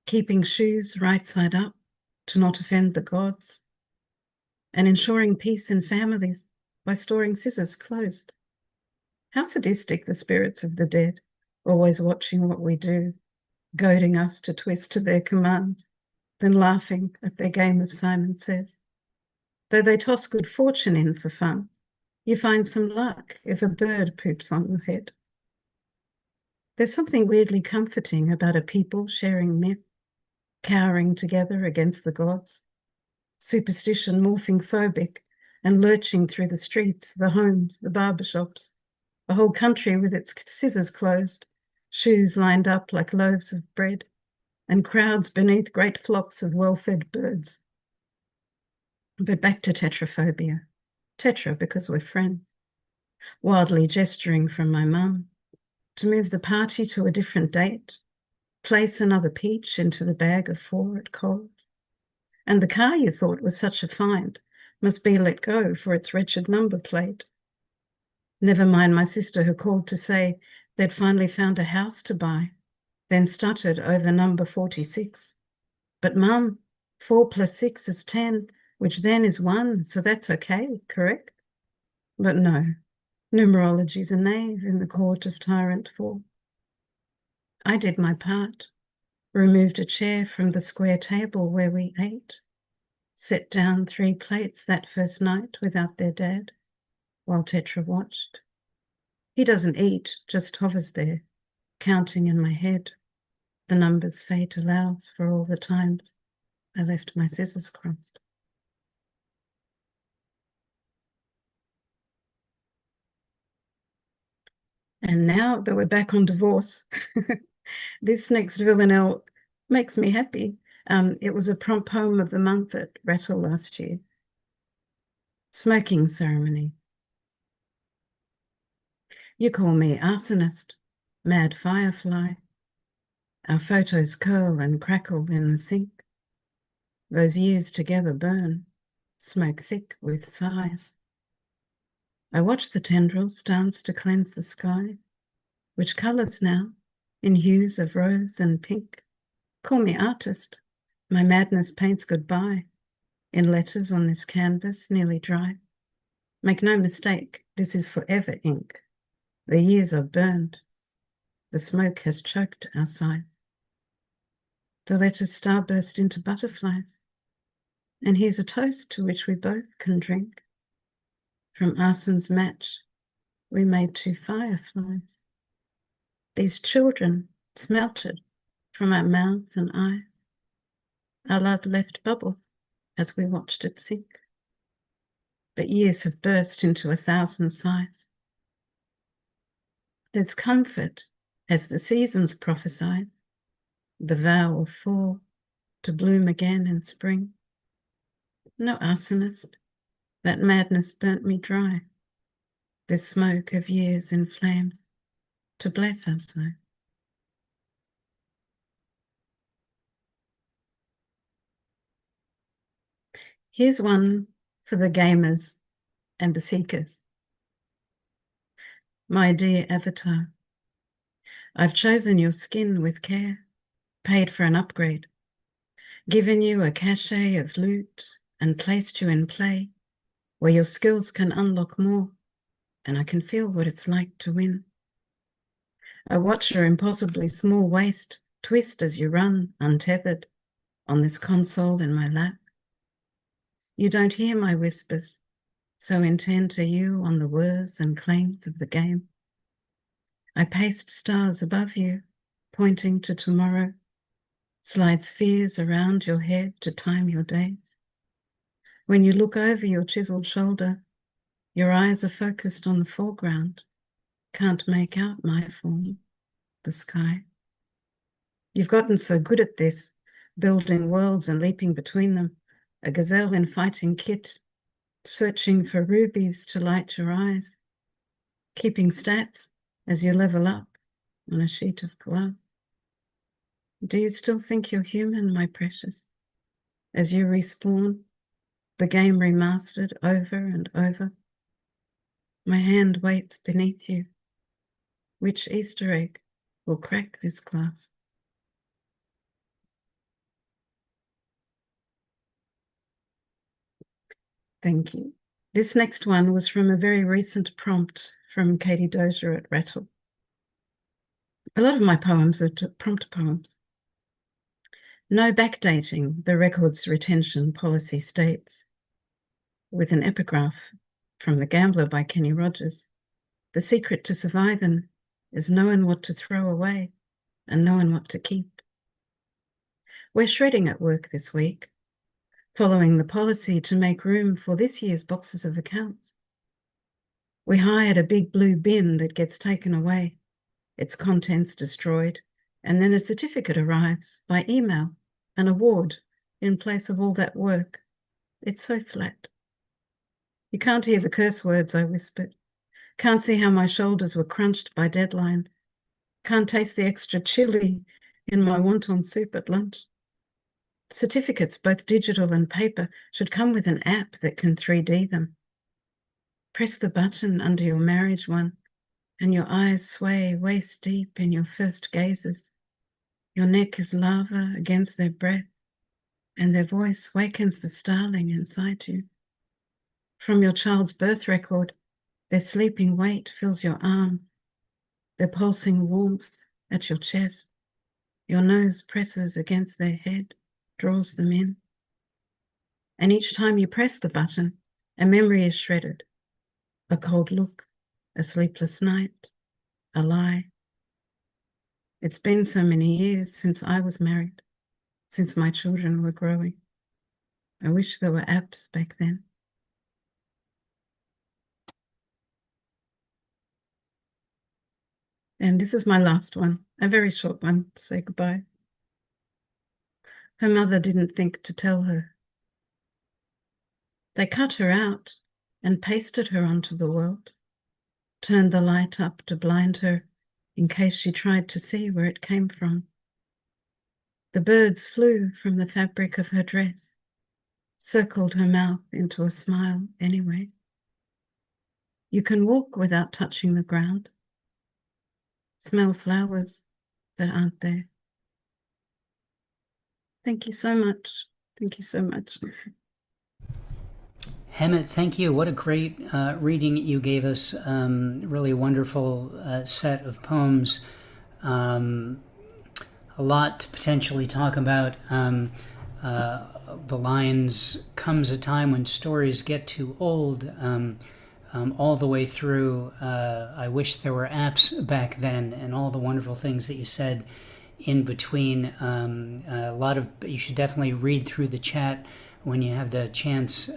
keeping shoes right side up to not offend the gods, and ensuring peace in families by storing scissors closed. How sadistic the spirits of the dead, always watching what we do, goading us to twist to their commands, then laughing at their game of Simon Says. Though they toss good fortune in for fun, you find some luck if a bird poops on your head. There's something weirdly comforting about a people sharing myth, cowering together against the gods, superstition morphing phobic and lurching through the streets, the homes, the barber shops, the whole country with its scissors closed, shoes lined up like loaves of bread, and crowds beneath great flocks of well-fed birds. But back to tetraphobia. Tetra because we're friends. Wildly gesturing from my mum to move the party to a different date, place another peach into the bag of 4 at Coles. And the car you thought was such a find must be let go for its wretched number plate. Never mind my sister who called to say they'd finally found a house to buy, then stuttered over number 46. But Mum, 4 + 6 is 10, which then is 1, so that's okay, correct? But no, numerology's a knave in the court of Tyrant 4. I did my part, removed a chair from the square table where we ate, set down 3 plates that first night without their dad, while Tetra watched. He doesn't eat, just hovers there, counting in my head the numbers fate allows for all the times I left my scissors crossed. And now that we're back on divorce, this next villanelle makes me happy. It was a prompt poem of the month at Rattle last year. Smoking ceremony. You call me arsonist, mad firefly. Our photos curl and crackle in the sink. Those years together burn, smoke thick with sighs. I watch the tendrils dance to cleanse the sky, which colours now in hues of rose and pink. Call me artist, my madness paints goodbye in letters on this canvas nearly dry. Make no mistake, this is forever ink. The years are burned. The smoke has choked our sides. The letters starburst into butterflies. And here's a toast to which we both can drink. From arson's match, we made 2 fireflies. These children smelted from our mouths and eyes. Our love left bubbles as we watched it sink. But years have burst into 1,000 sighs. There's comfort as the seasons prophesied, the vow of fall to bloom again in spring. No arsonist, that madness burnt me dry. This smoke of years in flames to bless us so. Here's one for the gamers and the seekers. My dear avatar, I've chosen your skin with care, paid for an upgrade, given you a cachet of loot and placed you in play where your skills can unlock more and I can feel what it's like to win. I watch your impossibly small waist twist as you run untethered on this console in my lap. You don't hear my whispers, so intent are you on the whirs and claims of the game. I paste stars above you, pointing to tomorrow, slide spheres around your head to time your days. When you look over your chiseled shoulder, your eyes are focused on the foreground, can't make out my form, the sky. You've gotten so good at this, building worlds and leaping between them, a gazelle in fighting kit, searching for rubies to light your eyes, keeping stats as you level up on a sheet of glass. Do you still think you're human, my precious? As you respawn, the game remastered over and over. My hand waits beneath you. Which Easter egg will crack this glass? Thank you. This next one was from a very recent prompt from Katie Dozier at Rattle. A lot of my poems are prompt poems. No backdating, the record's retention policy states. With an epigraph from The Gambler by Kenny Rogers. The secret to surviving is knowing what to throw away and knowing what to keep. We're shredding at work this week. following the policy to make room for this year's boxes of accounts. We hired a big blue bin that gets taken away, its contents destroyed, and then a certificate arrives by email, an award in place of all that work. It's so flat. You can't hear the curse words I whispered. Can't see how my shoulders were crunched by deadlines. Can't taste the extra chili in my wonton soup at lunch. Certificates, both digital and paper, should come with an app that can 3D them. Press the button under your marriage one, and your eyes sway waist deep in your first gazes. Your neck is lava against their breath, and their voice wakens the starling inside you. From your child's birth record, their sleeping weight fills your arm, their pulsing warmth at your chest. Your nose presses against their head, draws them in. And each time you press the button, a memory is shredded. A cold look, a sleepless night, a lie. It's been so many years since I was married, since my children were growing. I wish there were apps back then. And this is my last one, a very short one to say goodbye. Her mother didn't think to tell her. They cut her out and pasted her onto the world, turned the light up to blind her in case she tried to see where it came from. The birds flew from the fabric of her dress, circled her mouth into a smile anyway. You can walk without touching the ground, smell flowers that aren't there. Thank you so much. Thank you so much. Hemat, thank you. What a great reading you gave us. Really wonderful set of poems. A lot to potentially talk about. The lines, comes a time when stories get too old, all the way through. I wish there were apps back then, and all the wonderful things that you said in between. You should definitely read through the chat when you have the chance,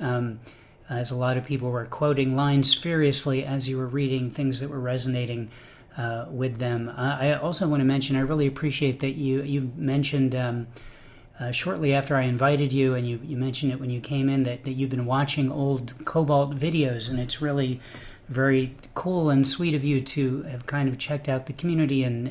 as a lot of people were quoting lines furiously as you were reading, things that were resonating with them. I also want to mention, I really appreciate that you mentioned shortly after I invited you, and you mentioned it when you came in, that you've been watching old Cobalt videos, and it's really very cool and sweet of you to have kind of checked out the community, and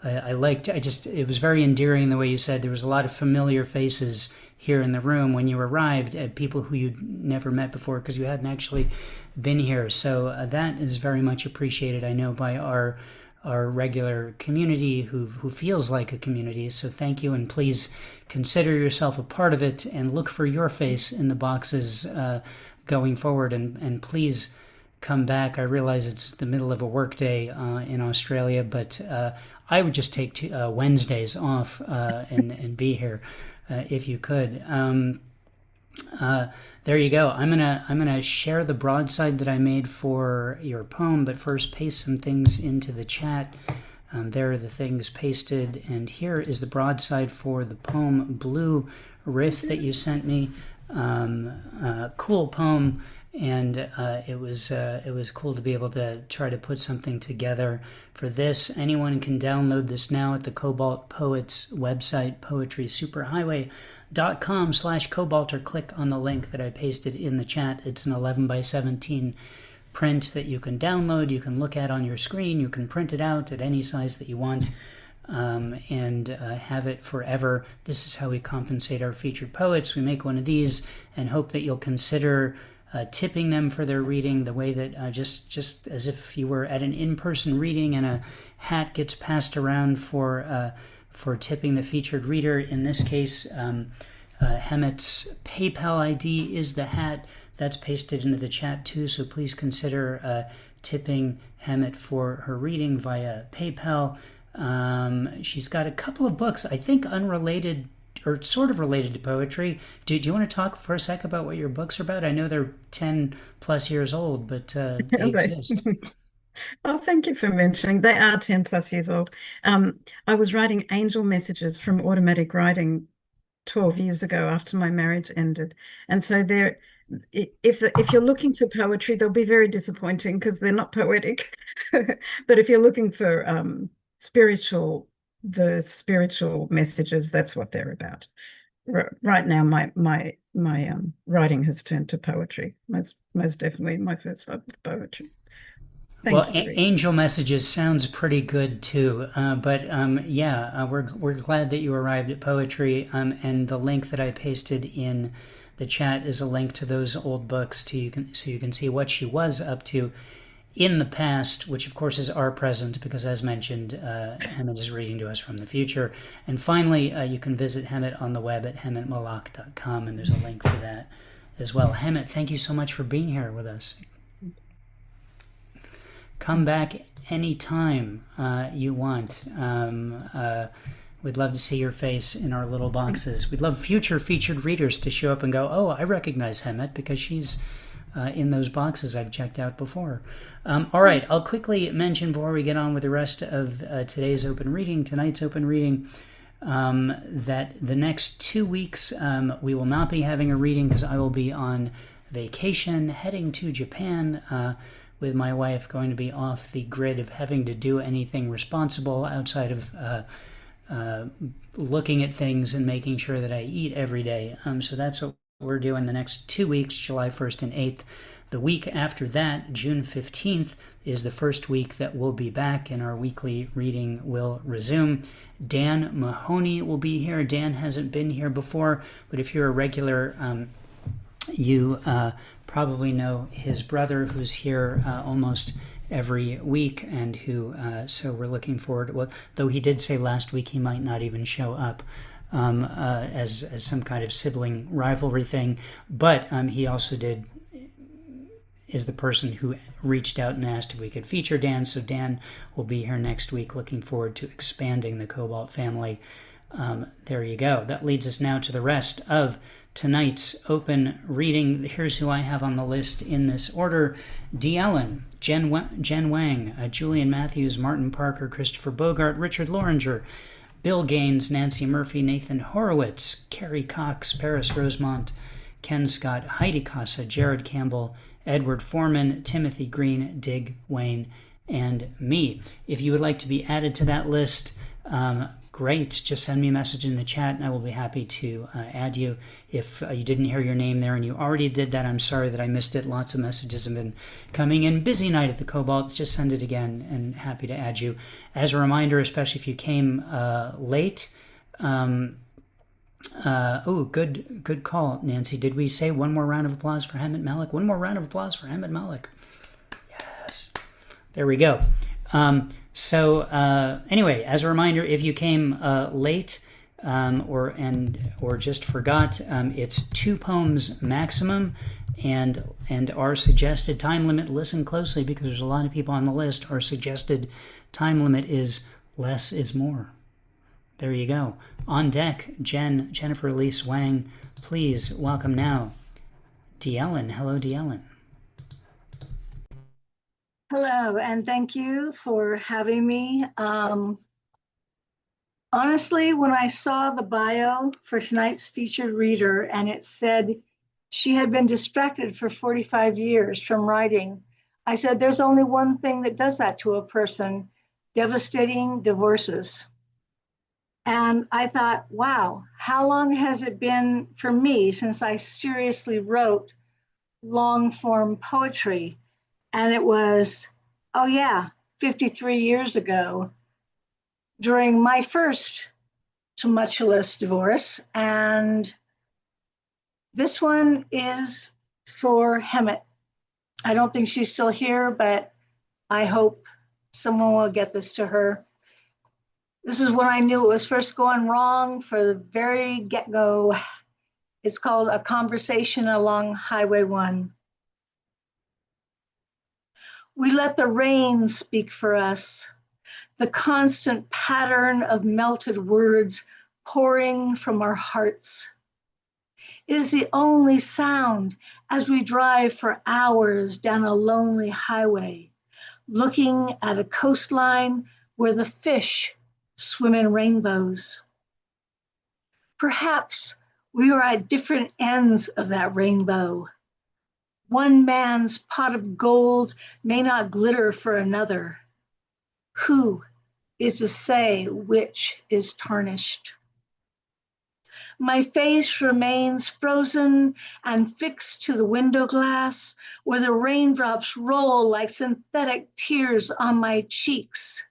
it was very endearing the way you said there was a lot of familiar faces here in the room when you arrived, at people who you'd never met before because you hadn't actually been here. So that is very much appreciated, I know, by our regular community who feels like a community. So thank you, and please consider yourself a part of it and look for your face in the boxes going forward, and please come back. I realize it's the middle of a workday in Australia, but I would just take Wednesdays off and be here if you could. There you go. I'm gonna share the broadside that I made for your poem, but first paste some things into the chat. There are the things pasted, and here is the broadside for the poem Blue Riff that you sent me. Cool poem, and it was cool to be able to try to put something together for this. Anyone can download this now at the Cobalt Poets website, poetrysuperhighway.com/Cobalt, or click on the link that I pasted in the chat. It's an 11:17 print that you can download, you can look at on your screen, you can print it out at any size that you want, and have it forever. This is how we compensate our featured poets. We make one of these and hope that you'll consider tipping them for their reading, the way that just as if you were at an in-person reading and a hat gets passed around for tipping the featured reader. In this case, Hemat's PayPal ID is the hat. That's pasted into the chat too, so please consider tipping Hemat for her reading via PayPal. She's got a couple of books, I think unrelated or sort of related to poetry. Do you want to talk for a sec about what your books are about? I know they're 10 plus years old, but they exist. Oh, thank you for mentioning. They are 10 plus years old. I was writing angel messages from automatic writing 12 years ago after my marriage ended. And so if you're looking for poetry, they'll be very disappointing because they're not poetic. But if you're looking for the spiritual messages, that's what they're about. Right now, my writing has turned to poetry. Most definitely my first love of poetry. Thank you. Angel Messages sounds pretty good too. We're glad that you arrived at poetry. And the link that I pasted in the chat is a link to those old books so you can see what she was up to in the past, which of course is our present, because as mentioned, Hemat is reading to us from the future. And finally, you can visit Hemat on the web at hematmalak.com, and there's a link for that as well. Hemat, thank you so much for being here with us. Come back anytime you want. We'd love to see your face in our little boxes. We'd love future featured readers to show up and go, oh, I recognize Hemat because she's in those boxes I've checked out before. All right, I'll quickly mention before we get on with the rest of tonight's open reading, that the next 2 weeks we will not be having a reading because I will be on vacation heading to Japan with my wife, going to be off the grid of having to do anything responsible outside of looking at things and making sure that I eat every day. So that's what we're doing the next 2 weeks, July 1st and 8th. The week after that, June 15th, is the first week that we'll be back and our weekly reading will resume. Dan Mahoney will be here. Dan hasn't been here before, but if you're a regular, you probably know his brother who's here almost every week and who, so we're looking forward to, well, though he did say last week he might not even show up. As some kind of sibling rivalry thing, but he also is the person who reached out and asked if we could feature Dan, so Dan will be here next week. Looking forward to expanding the Cobalt family. There you go. That leads us now to the rest of tonight's open reading. Here's who I have on the list in this order. Dee Ellen, Jen Wang, Julian Matthews, Martin Parker, Christopher Bogart, Richard Loringer, Bill Gaines, Nancy Murphy, Nathan Horowitz, Carrie Cox, Paris Rosemont, Ken Scott, Heidi Casa, Jared Campbell, Edward Foreman, Timothy Green, Dig Wayne, and me. If you would like to be added to that list, great. Just send me a message in the chat and I will be happy to add you. If you didn't hear your name there and you already did that, I'm sorry that I missed it. Lots of messages have been coming in. Busy night at the Cobalt. Just send it again and happy to add you. As a reminder, especially if you came late, good call, Nancy. Did we say one more round of applause for Hemat Malak? One more round of applause for Hemat Malak. Yes. There we go. Anyway, as a reminder, if you came late or just forgot, it's 2 poems maximum, and our suggested time limit. Listen closely because there's a lot of people on the list. Our suggested time limit is less is more. There you go. On deck, Jennifer Elise Wang. Please welcome now Dee Ellen. Hello, Dee Ellen. Hello, and thank you for having me. Honestly, when I saw the bio for tonight's featured reader and it said she had been distracted for 45 years from writing, I said, there's only one thing that does that to a person: devastating divorces. And I thought, wow, how long has it been for me since I seriously wrote long form poetry? And it was, 53 years ago during my first tumultuous divorce. And this one is for Hemat. I don't think she's still here, but I hope someone will get this to her. This is when I knew it was first going wrong for the very get-go. It's called A Conversation Along Highway 1. We let the rain speak for us, the constant pattern of melted words pouring from our hearts. It is the only sound as we drive for hours down a lonely highway, looking at a coastline where the fish swim in rainbows. Perhaps we are at different ends of that rainbow. One man's pot of gold may not glitter for another. Who is to say which is tarnished? My face remains frozen and fixed to the window glass, where the raindrops roll like synthetic tears on my cheeks.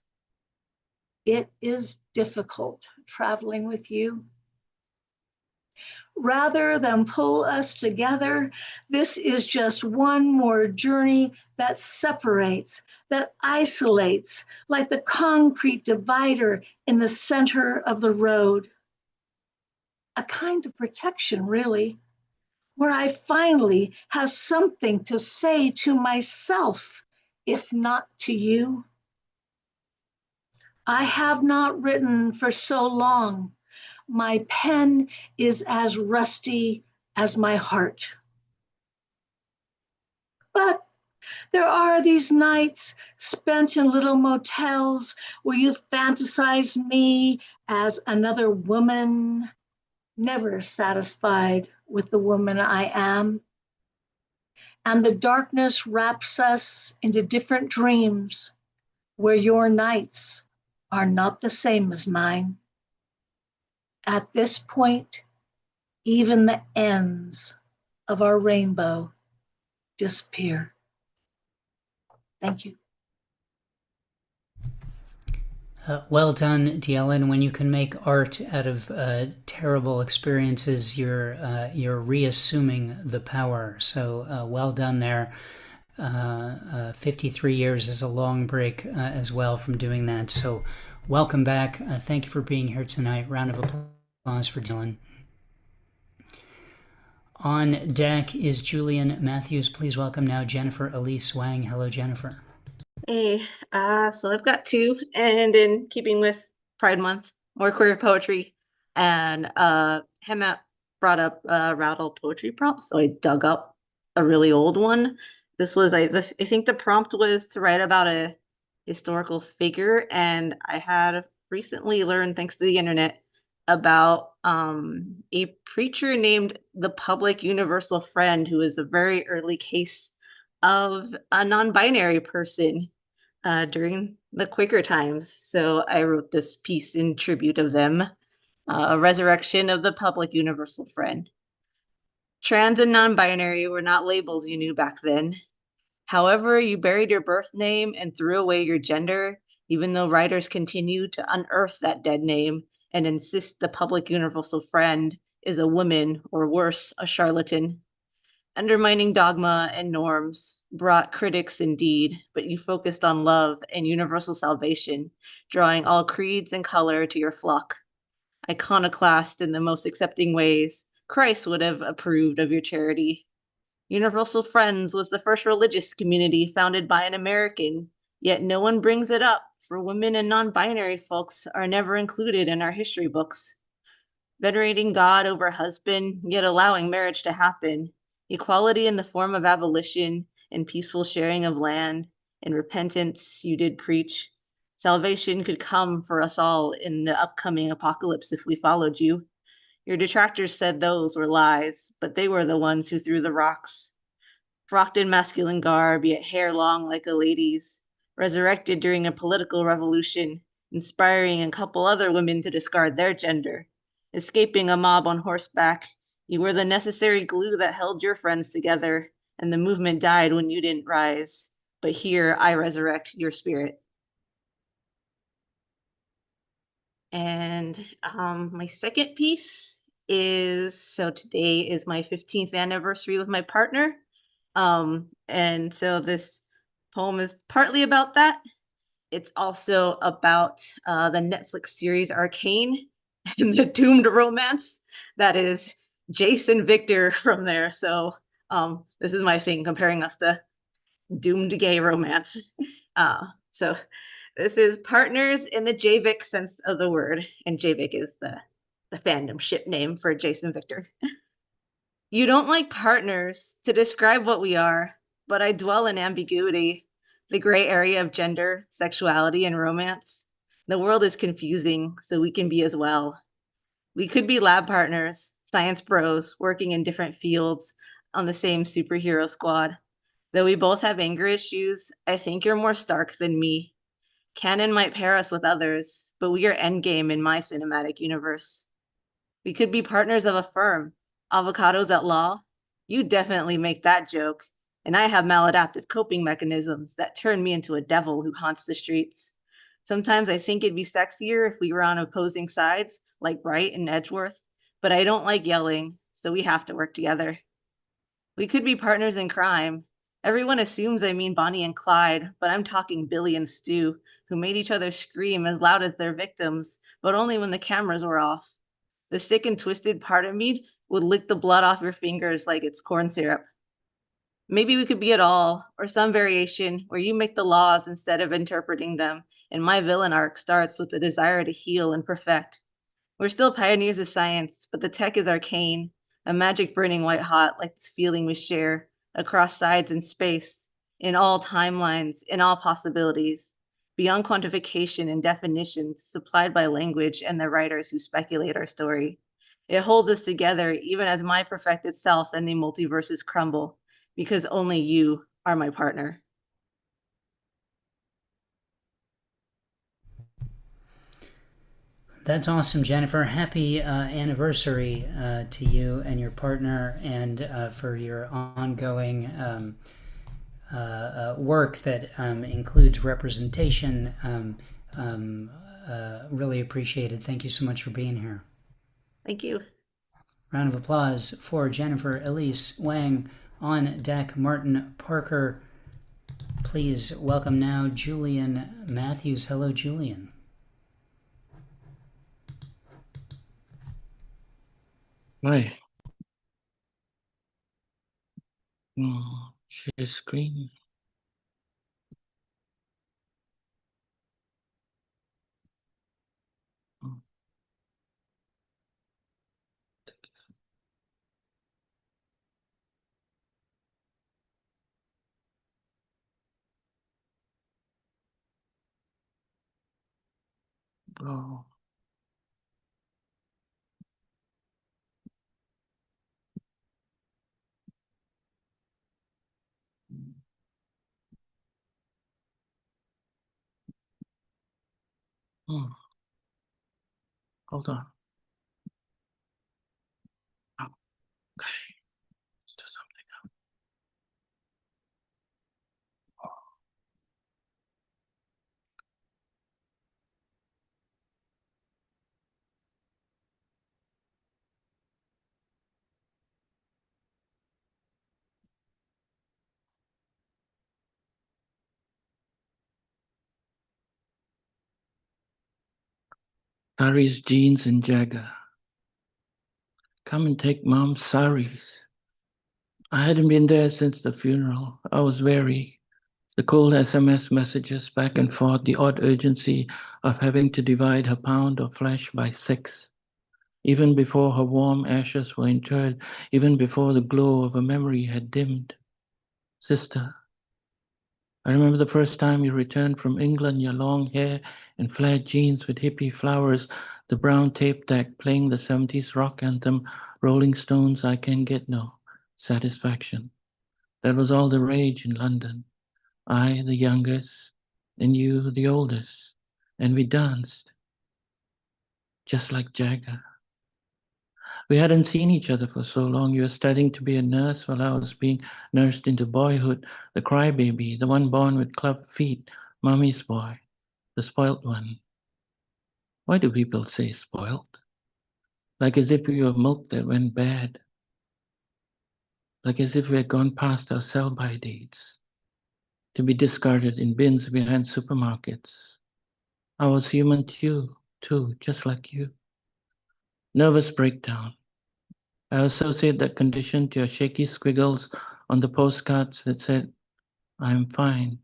It is difficult traveling with you. Rather than pull us together, this is just one more journey that separates, that isolates, like the concrete divider in the center of the road. A kind of protection, really, where I finally have something to say to myself, if not to you. I have not written for so long. My pen is as rusty as my heart. But there are these nights spent in little motels where you fantasize me as another woman, never satisfied with the woman I am. And the darkness wraps us into different dreams where your nights are not the same as mine. At this point, even the ends of our rainbow disappear. Thank you. Well done, DLN. When you can make art out of terrible experiences, you're reassuming the power. So well done there. 53 years is a long break as well from doing that. So welcome back. Thank you for being here tonight. Round of applause for Dylan. On deck is Julian Matthews. Please welcome now Jennifer Elise Wang. Hello, Jennifer. Hey, so I've got two, and in keeping with Pride Month, more queer poetry, and Hemat brought up Rattle poetry prompts, so I dug up a really old one. This was, I think the prompt was to write about a historical figure, and I had recently learned, thanks to the internet, about a preacher named the Public Universal Friend, who is a very early case of a non-binary person during the Quaker times. So I wrote this piece in tribute of them, a resurrection of the Public Universal Friend. Trans and non-binary were not labels you knew back then. However, you buried your birth name and threw away your gender, even though writers continue to unearth that dead name and insist the Public Universal Friend is a woman, or worse, a charlatan. Undermining dogma and norms brought critics indeed, but you focused on love and universal salvation, drawing all creeds and color to your flock. Iconoclast in the most accepting ways, Christ would have approved of your charity. Universal Friends was the first religious community founded by an American, yet no one brings it up, for women and non-binary folks are never included in our history books. Venerating God over husband, yet allowing marriage to happen. Equality in the form of abolition and peaceful sharing of land and repentance you did preach. Salvation could come for us all in the upcoming apocalypse if we followed you. Your detractors said those were lies, but they were the ones who threw the rocks. Frocked in masculine garb, yet hair long like a lady's. Resurrected during a political revolution, inspiring a couple other women to discard their gender. Escaping a mob on horseback, you were the necessary glue that held your friends together, and the movement died when you didn't rise. But here I resurrect your spirit. And my second piece is, so today is my 15th anniversary with my partner. And so this poem is partly about that. It's also about the Netflix series Arcane and the doomed romance that is Jason Victor from there. So this is my thing, comparing us to doomed gay romance. So this is partners in the JVIC sense of the word, and JVIC is the fandom ship name for Jason Victor. You don't like partners to describe what we are, but I dwell in ambiguity, the gray area of gender, sexuality, and romance. The world is confusing, so we can be as well. We could be lab partners, science bros, working in different fields on the same superhero squad. Though we both have anger issues, I think you're more Stark than me. Canon might pair us with others, but we are endgame in my cinematic universe. We could be partners of a firm. Avocados at law? You definitely make that joke. And I have maladaptive coping mechanisms that turn me into a devil who haunts the streets. Sometimes I think it'd be sexier if we were on opposing sides, like Bright and Edgeworth, but I don't like yelling, so we have to work together. We could be partners in crime. Everyone assumes I mean Bonnie and Clyde, but I'm talking Billy and Stu, who made each other scream as loud as their victims, but only when the cameras were off. The sick and twisted part of me would lick the blood off your fingers like it's corn syrup. Maybe we could be it all, or some variation where you make the laws instead of interpreting them, and my villain arc starts with the desire to heal and perfect. We're still pioneers of science, but the tech is arcane, a magic burning white hot like this feeling we share across sides in space, in all timelines, in all possibilities, beyond quantification and definitions supplied by language and the writers who speculate our story. It holds us together even as my perfected self and the multiverses crumble, because only you are my partner. That's awesome, Jennifer. Happy anniversary to you and your partner, and for your ongoing work that includes representation. Really appreciated. Thank you so much for being here. Thank you. Round of applause for Jennifer Elise Wang on deck. Martin Parker. Please welcome now Julian Matthews. Hello, Julian. Hi. Oh, share screen. Oh. Oh. Oh. Hold on. Oh, okay. Let's do something else. Oh. Saris, jeans, and Jagger. Come and take Mom's saris. I hadn't been there since the funeral. I was wary. The cold SMS messages back and forth, the odd urgency of having to divide her pound of flesh by 6. Even before her warm ashes were interred, even before the glow of a memory had dimmed. Sister, I remember the first time you returned from England, your long hair and flared jeans with hippie flowers, the brown tape deck playing the 70s rock anthem, Rolling Stones, I Can Get No Satisfaction. That was all the rage in London. I, the youngest, and you, the oldest. And we danced, just like Jagger. We hadn't seen each other for so long. You were studying to be a nurse while I was being nursed into boyhood, the crybaby, the one born with club feet, mommy's boy, the spoilt one. Why do people say spoilt? Like as if we were milk that went bad. Like as if we had gone past our sell-by dates, to be discarded in bins behind supermarkets. I was human too, just like you. Nervous breakdown. I associate that condition to your shaky squiggles on the postcards that said, I'm fine.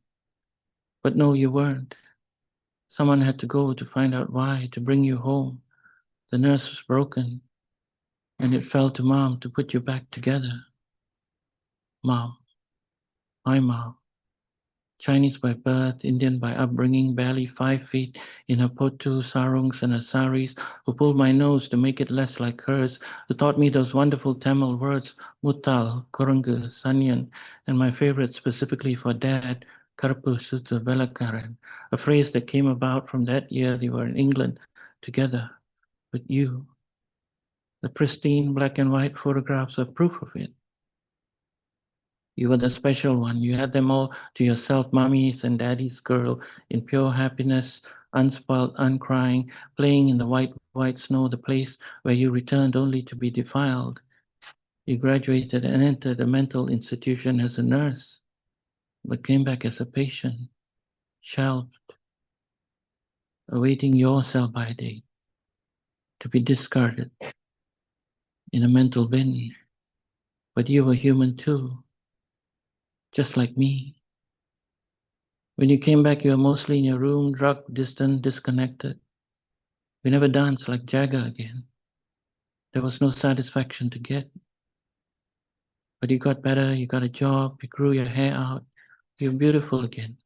But no, you weren't. Someone had to go to find out why, to bring you home. The nurse was broken, and it fell to Mom to put you back together. Mom, my mom. Chinese by birth, Indian by upbringing, barely 5 feet in her potu, sarongs, and her saris, who pulled my nose to make it less like hers, who taught me those wonderful Tamil words, mutal, kurungu, sanyan, and my favorite specifically for dad, karpu sutta velakaran, a phrase that came about from that year they were in England together with you. The pristine black and white photographs are proof of it. You were the special one. You had them all to yourself, mommy's and daddy's girl, in pure happiness, unspoiled, uncrying, playing in the white, white snow, the place where you returned only to be defiled. You graduated and entered a mental institution as a nurse, but came back as a patient, shelved, awaiting your sell-by date, to be discarded in a mental bin. But you were human too, just like me. When you came back, you were mostly in your room, drugged, distant, disconnected. We never danced like Jagger again. There was no satisfaction to get. But you got better, you got a job, you grew your hair out, you're beautiful again.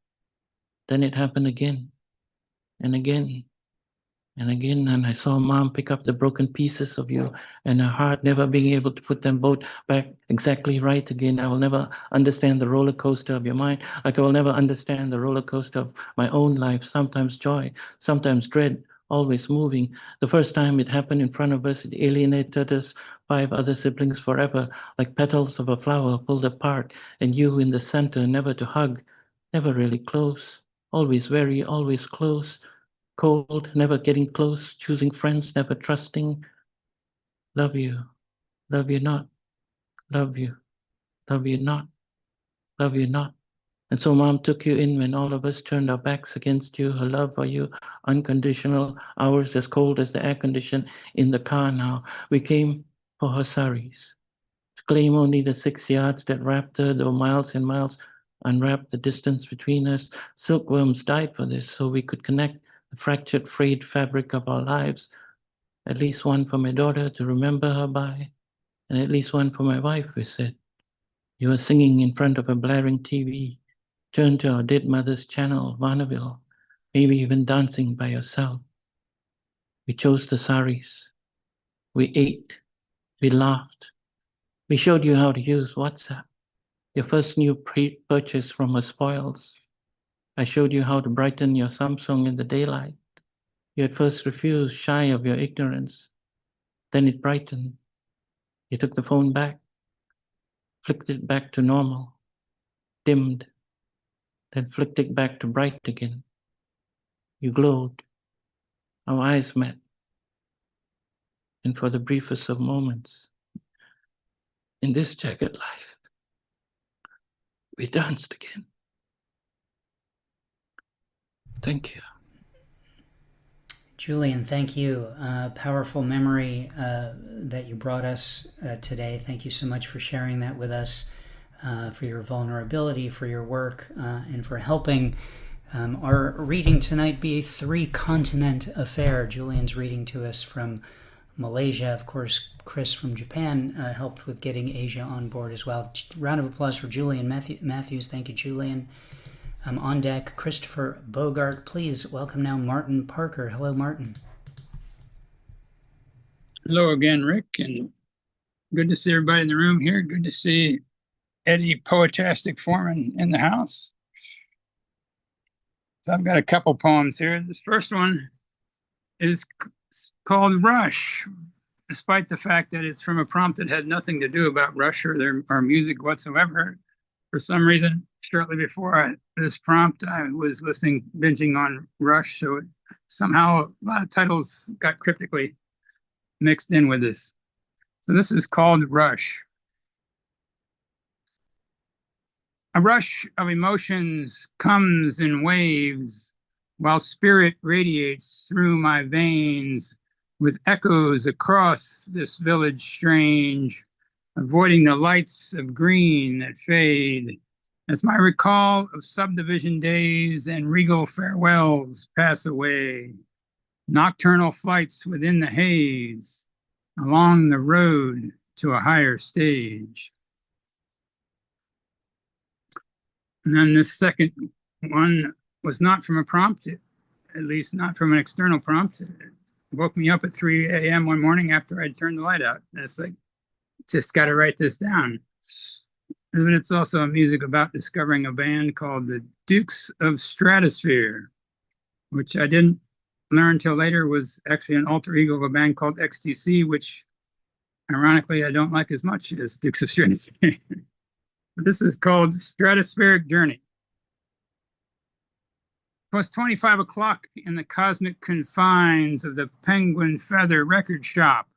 Then it happened again, and again, and again, and I saw Mom pick up the broken pieces of you and her heart, never being able to put them both back exactly right again. I will never understand the roller coaster of your mind, like I will never understand the roller coaster of my own life. Sometimes joy, sometimes dread, always moving. The first time it happened in front of us, it alienated us, 5 other siblings forever, like petals of a flower pulled apart, and you in the center, never to hug, never really close, always very, always close. Cold, never getting close, choosing friends, never trusting. Love you not, love you not, love you not. And so Mom took you in when all of us turned our backs against you, her love for you, unconditional, ours as cold as the air condition in the car now. We came for her saris, to claim only the 6 yards that wrapped her, though miles and miles unwrapped the distance between us. Silkworms died for this, so we could connect the fractured, frayed fabric of our lives. At least one for my daughter to remember her by, and at least one for my wife, we said. You were singing in front of a blaring TV, turned to our dead mother's channel, Varnaville, maybe even dancing by yourself. We chose the saris. We ate. We laughed. We showed you how to use WhatsApp, your first new purchase from her spoils. I showed you how to brighten your Samsung in the daylight. You at first refused, shy of your ignorance. Then it brightened. You took the phone back, flicked it back to normal, dimmed, then flicked it back to bright again. You glowed. Our eyes met. And for the briefest of moments, in this jagged life, we danced again. Thank you. Julian, thank you. Powerful memory that you brought us today. Thank you so much for sharing that with us, for your vulnerability, for your work, and for helping our reading tonight be a 3-continent affair. Julian's reading to us from Malaysia. Of course, Chris from Japan helped with getting Asia on board as well. Round of applause for Julian Matthews. Thank you, Julian. On deck, Christopher Bogart. Please welcome now Martin Parker. Hello, Martin. Hello again, Rick, and good to see everybody in the room here. Good to see Eddie Poetastic Foreman in the house. So I've got a couple poems here. This first one is called Rush, despite the fact that it's from a prompt that had nothing to do about Rush or music whatsoever. For some reason, shortly before this prompt, I was binging on Rush, so somehow a lot of titles got cryptically mixed in with this. So this is called Rush. A rush of emotions comes in waves, while spirit radiates through my veins with echoes across this village strange, avoiding the lights of green that fade, as my recall of subdivision days and regal farewells pass away. Nocturnal flights within the haze, along the road to a higher stage. And then this second One was not from a prompt, at least not from an external prompt. It woke me up at 3 a.m. one morning after I'd turned the light out. And it's like, just got to write this down. And it's also a music about discovering a band called the Dukes of Stratosphere, which I didn't learn until later was actually an alter ego of a band called XTC, which ironically I don't like as much as Dukes of Stratosphere. But this is called Stratospheric Journey. It was 25 o'clock in the cosmic confines of the Penguin Feather Record Shop,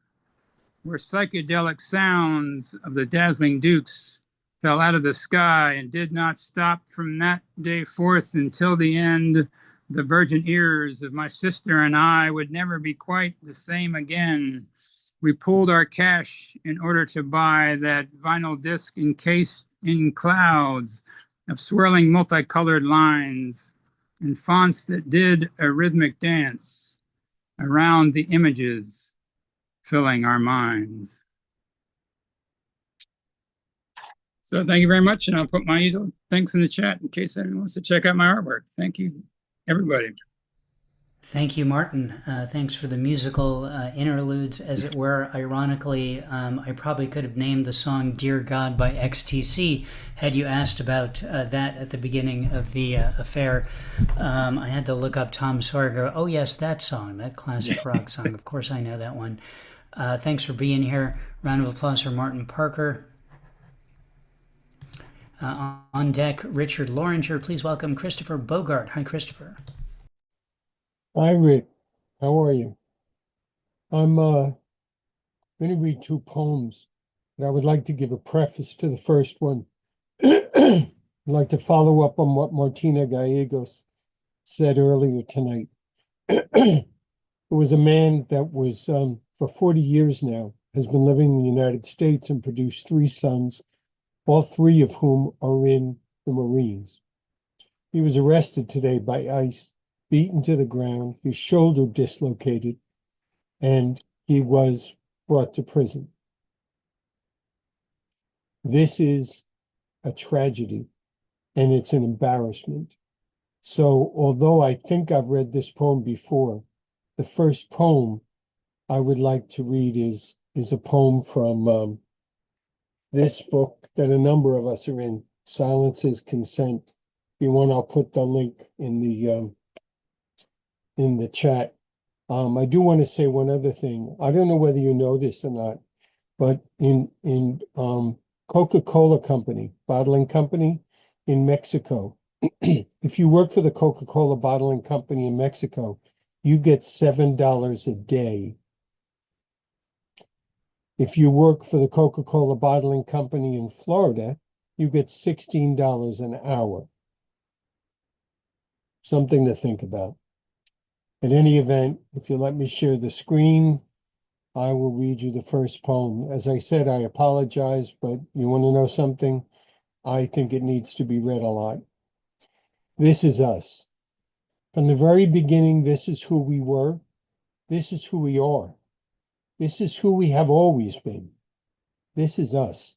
where psychedelic sounds of the dazzling Dukes fell out of the sky and did not stop from that day forth until the end. The virgin ears of my sister and I would never be quite the same again. We pooled our cash in order to buy that vinyl disc encased in clouds of swirling multicolored lines and fonts that did a rhythmic dance around the images filling our minds. So thank you very much, and I'll put my usual thanks in the chat in case anyone wants to check out my artwork. Thank you, everybody. Thank you, Martin. Thanks for the musical interludes, as it were. Ironically, I probably could have named the song Dear God by XTC had you asked about that at the beginning of the affair. I had to look up Tom Sawyer. Oh, yes, that song, that classic rock song. Of course, I know that one. Thanks for being here. Round of applause for Martin Parker. On deck, Richard Loringer. Please welcome Christopher Bogart. Hi, Christopher. Hi, Rick. How are you? I'm going to read two poems, but I would like to give a preface to the first one. I'd like to follow up on what Martina Gallegos said earlier tonight. It was a man that was, for 40 years now, has been living in the United States and produced three sons, all three of whom are in the Marines. He was arrested today by ICE, beaten to the ground, his shoulder dislocated, and he was brought to prison. This is a tragedy, and it's an embarrassment. So, although I think I've read this poem before, the first poem I would like to read is a poem from this book that a number of us are in, Silence is Consent. If you want, I'll put the link in the chat. I do want to say one other thing. I don't know whether you know this or not, but in Coca-Cola Company, bottling company in Mexico, if you work for the Coca-Cola bottling company in Mexico, you get $7 a day. If you work for the Coca-Cola bottling company in Florida, you get $16 an hour. Something to think about. In any event, if you let me share the screen, I will read you the first poem. As I said, I apologize, but you want to know something? I think it needs to be read a lot. This is us. From the very beginning, this is who we were. This is who we are. This is who we have always been. This is us.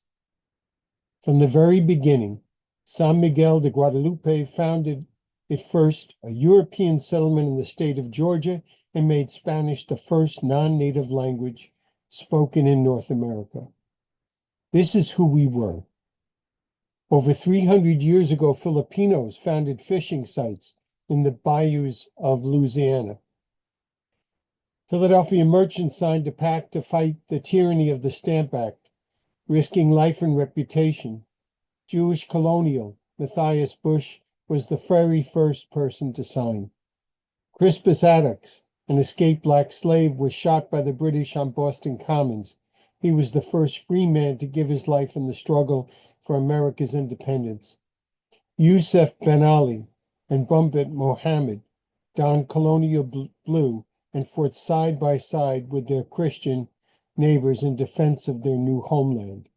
From the very beginning, San Miguel de Guadalupe founded it first a European settlement in the state of Georgia and made Spanish the first non-native language spoken in North America. This is who we were. Over 300 years ago, Filipinos founded fishing sites in the bayous of Louisiana. Philadelphia merchants signed a pact to fight the tyranny of the Stamp Act, risking life and reputation. Jewish colonial Matthias Bush was the very first person to sign. Crispus Attucks, an escaped black slave, was shot by the British on Boston Commons. He was the first free man to give his life in the struggle for America's independence. Yusuf Ben Ali and Bumpet Mohammed donned colonial blue and fought side by side with their Christian neighbors in defense of their new homeland.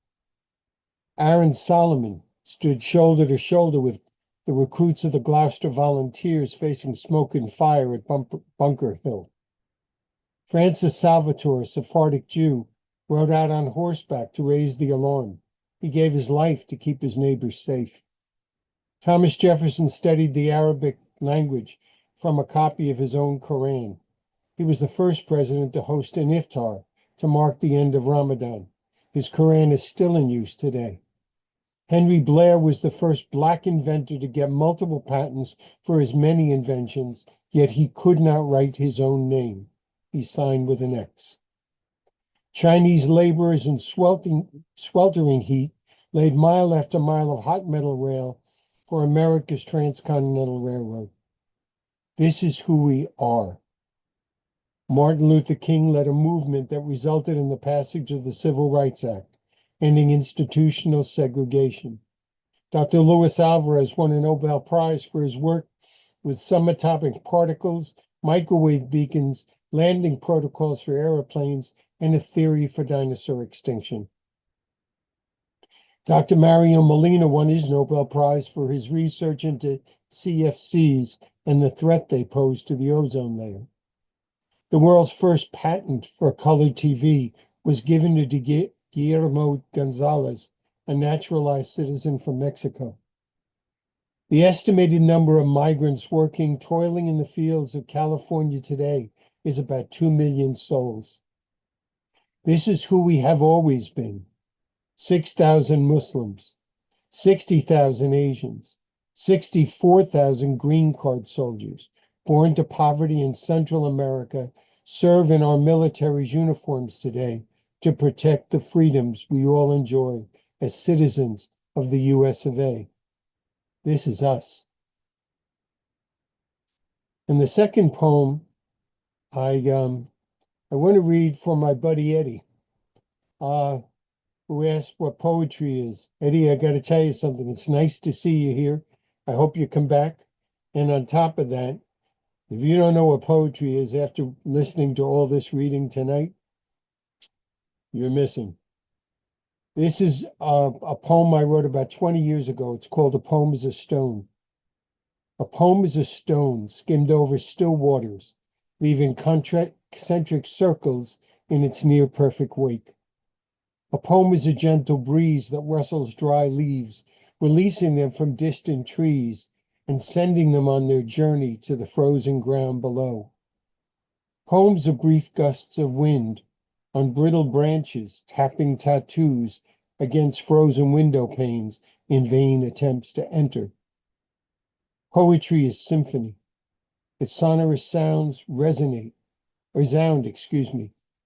Aaron Solomon stood shoulder to shoulder with the recruits of the Gloucester Volunteers facing smoke and fire at Bunker Hill. Francis Salvatore, a Sephardic Jew, rode out on horseback to raise the alarm. He gave his life to keep his neighbors safe. Thomas Jefferson studied the Arabic language from a copy of his own Quran. He was the first president to host an iftar to mark the end of Ramadan. His Quran is still in use today. Henry Blair was the first Black inventor to get multiple patents for his many inventions, yet he could not write his own name. He signed with an X. Chinese laborers in sweltering heat laid mile after mile of hot metal rail for America's transcontinental railroad. This is who we are. Martin Luther King led a movement that resulted in the passage of the Civil Rights Act, ending institutional segregation. Dr. Luis Alvarez won a Nobel Prize for his work with subatomic particles, microwave beacons, landing protocols for airplanes, and a theory for dinosaur extinction. Dr. Mario Molina won his Nobel Prize for his research into CFCs and the threat they pose to the ozone layer. The world's first patent for color TV was given to Guillermo Gonzalez, a naturalized citizen from Mexico. The estimated number of migrants toiling in the fields of California today is about 2 million souls. This is who we have always been. 6,000 Muslims, 60,000 Asians, 64,000 green card soldiers born to poverty in Central America serve in our military's uniforms today to protect the freedoms we all enjoy as citizens of the US of A. This is us. And the second poem I want to read for my buddy Eddie, who asked what poetry is. Eddie, I got to tell you something. It's nice to see you here. I hope you come back. And on top of that, if you don't know what poetry is after listening to all this reading tonight, you're missing. This is a poem I wrote about 20 years ago. It's called A Poem is a Stone. A poem is a stone skimmed over still waters, leaving concentric circles in its near-perfect wake. A poem is a gentle breeze that rustles dry leaves, releasing them from distant trees and sending them on their journey to the frozen ground below. Poems are brief gusts of wind on brittle branches, tapping tattoos against frozen window panes in vain attempts to enter. Poetry is symphony. Its sonorous sounds resound,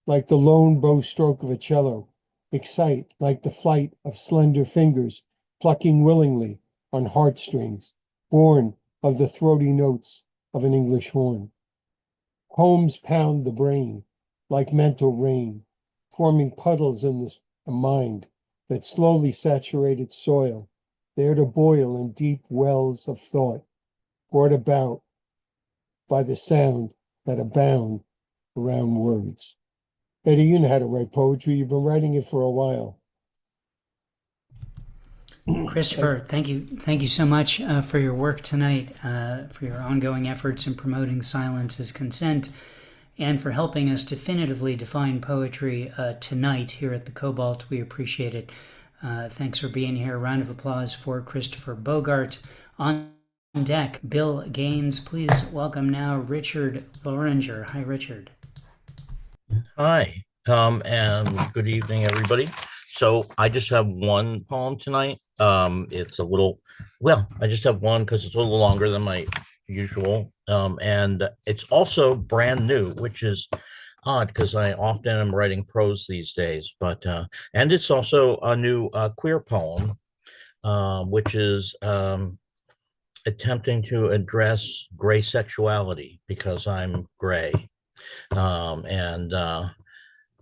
like the lone bow stroke of a cello, excite like the flight of slender fingers plucking willingly on heartstrings, born of the throaty notes of an English horn. Poems pound the brain like mental rain, forming puddles in the mind that slowly saturate its soil, there to boil in deep wells of thought, brought about by the sound that abound around words. Eddie, you know how to write poetry. You've been writing it for a while. Christopher, thank you so much for your work tonight, for your ongoing efforts in promoting silence as consent, and for helping us definitively define poetry tonight here at the Cobalt. We appreciate it. Thanks for being here. A round of applause for Christopher Bogart. On deck, Bill Gaines. Please welcome now Richard Loringer. Hi, Richard. Hi, and good evening, everybody. So I just have one poem tonight. It's a little, well, I just have one because it's a little longer than my usual. And it's also brand new, which is odd because I often am writing prose these days, but, and it's also a new queer poem, which is attempting to address gray sexuality because I'm gray,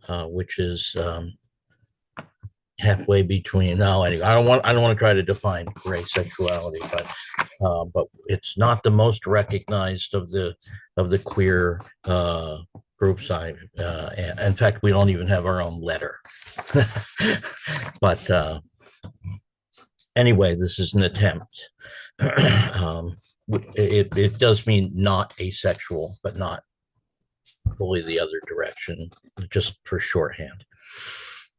which is halfway between. No, anyway, I don't want to try to define gray sexuality, but it's not the most recognized of the queer groups. In fact, we don't even have our own letter. But anyway, this is an attempt. It does mean not asexual, but not fully the other direction, just for shorthand.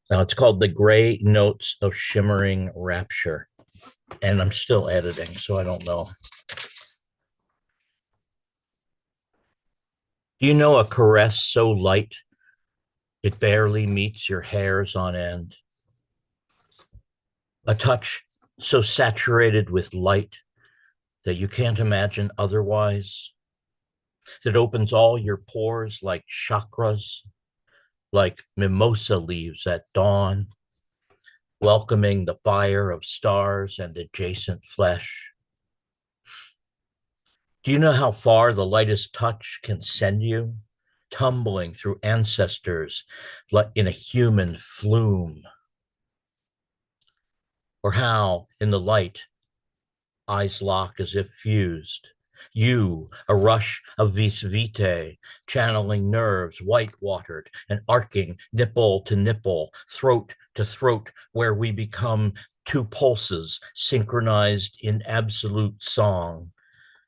Now it's called The Gray Notes of Shimmering Rapture. and I'm still editing, so I don't know. Do you know a caress so light it barely meets your hairs on end? A touch so saturated with light that you can't imagine otherwise, that opens all your pores like chakras, like mimosa leaves at dawn, welcoming the fire of stars and adjacent flesh. Do you know how far the lightest touch can send you, tumbling through ancestors like in a human flume? Or how, in the light, eyes locked as if fused, you, a rush of vis vitae, channeling nerves white-watered and arcing nipple to nipple, throat to throat, where we become two pulses synchronized in absolute song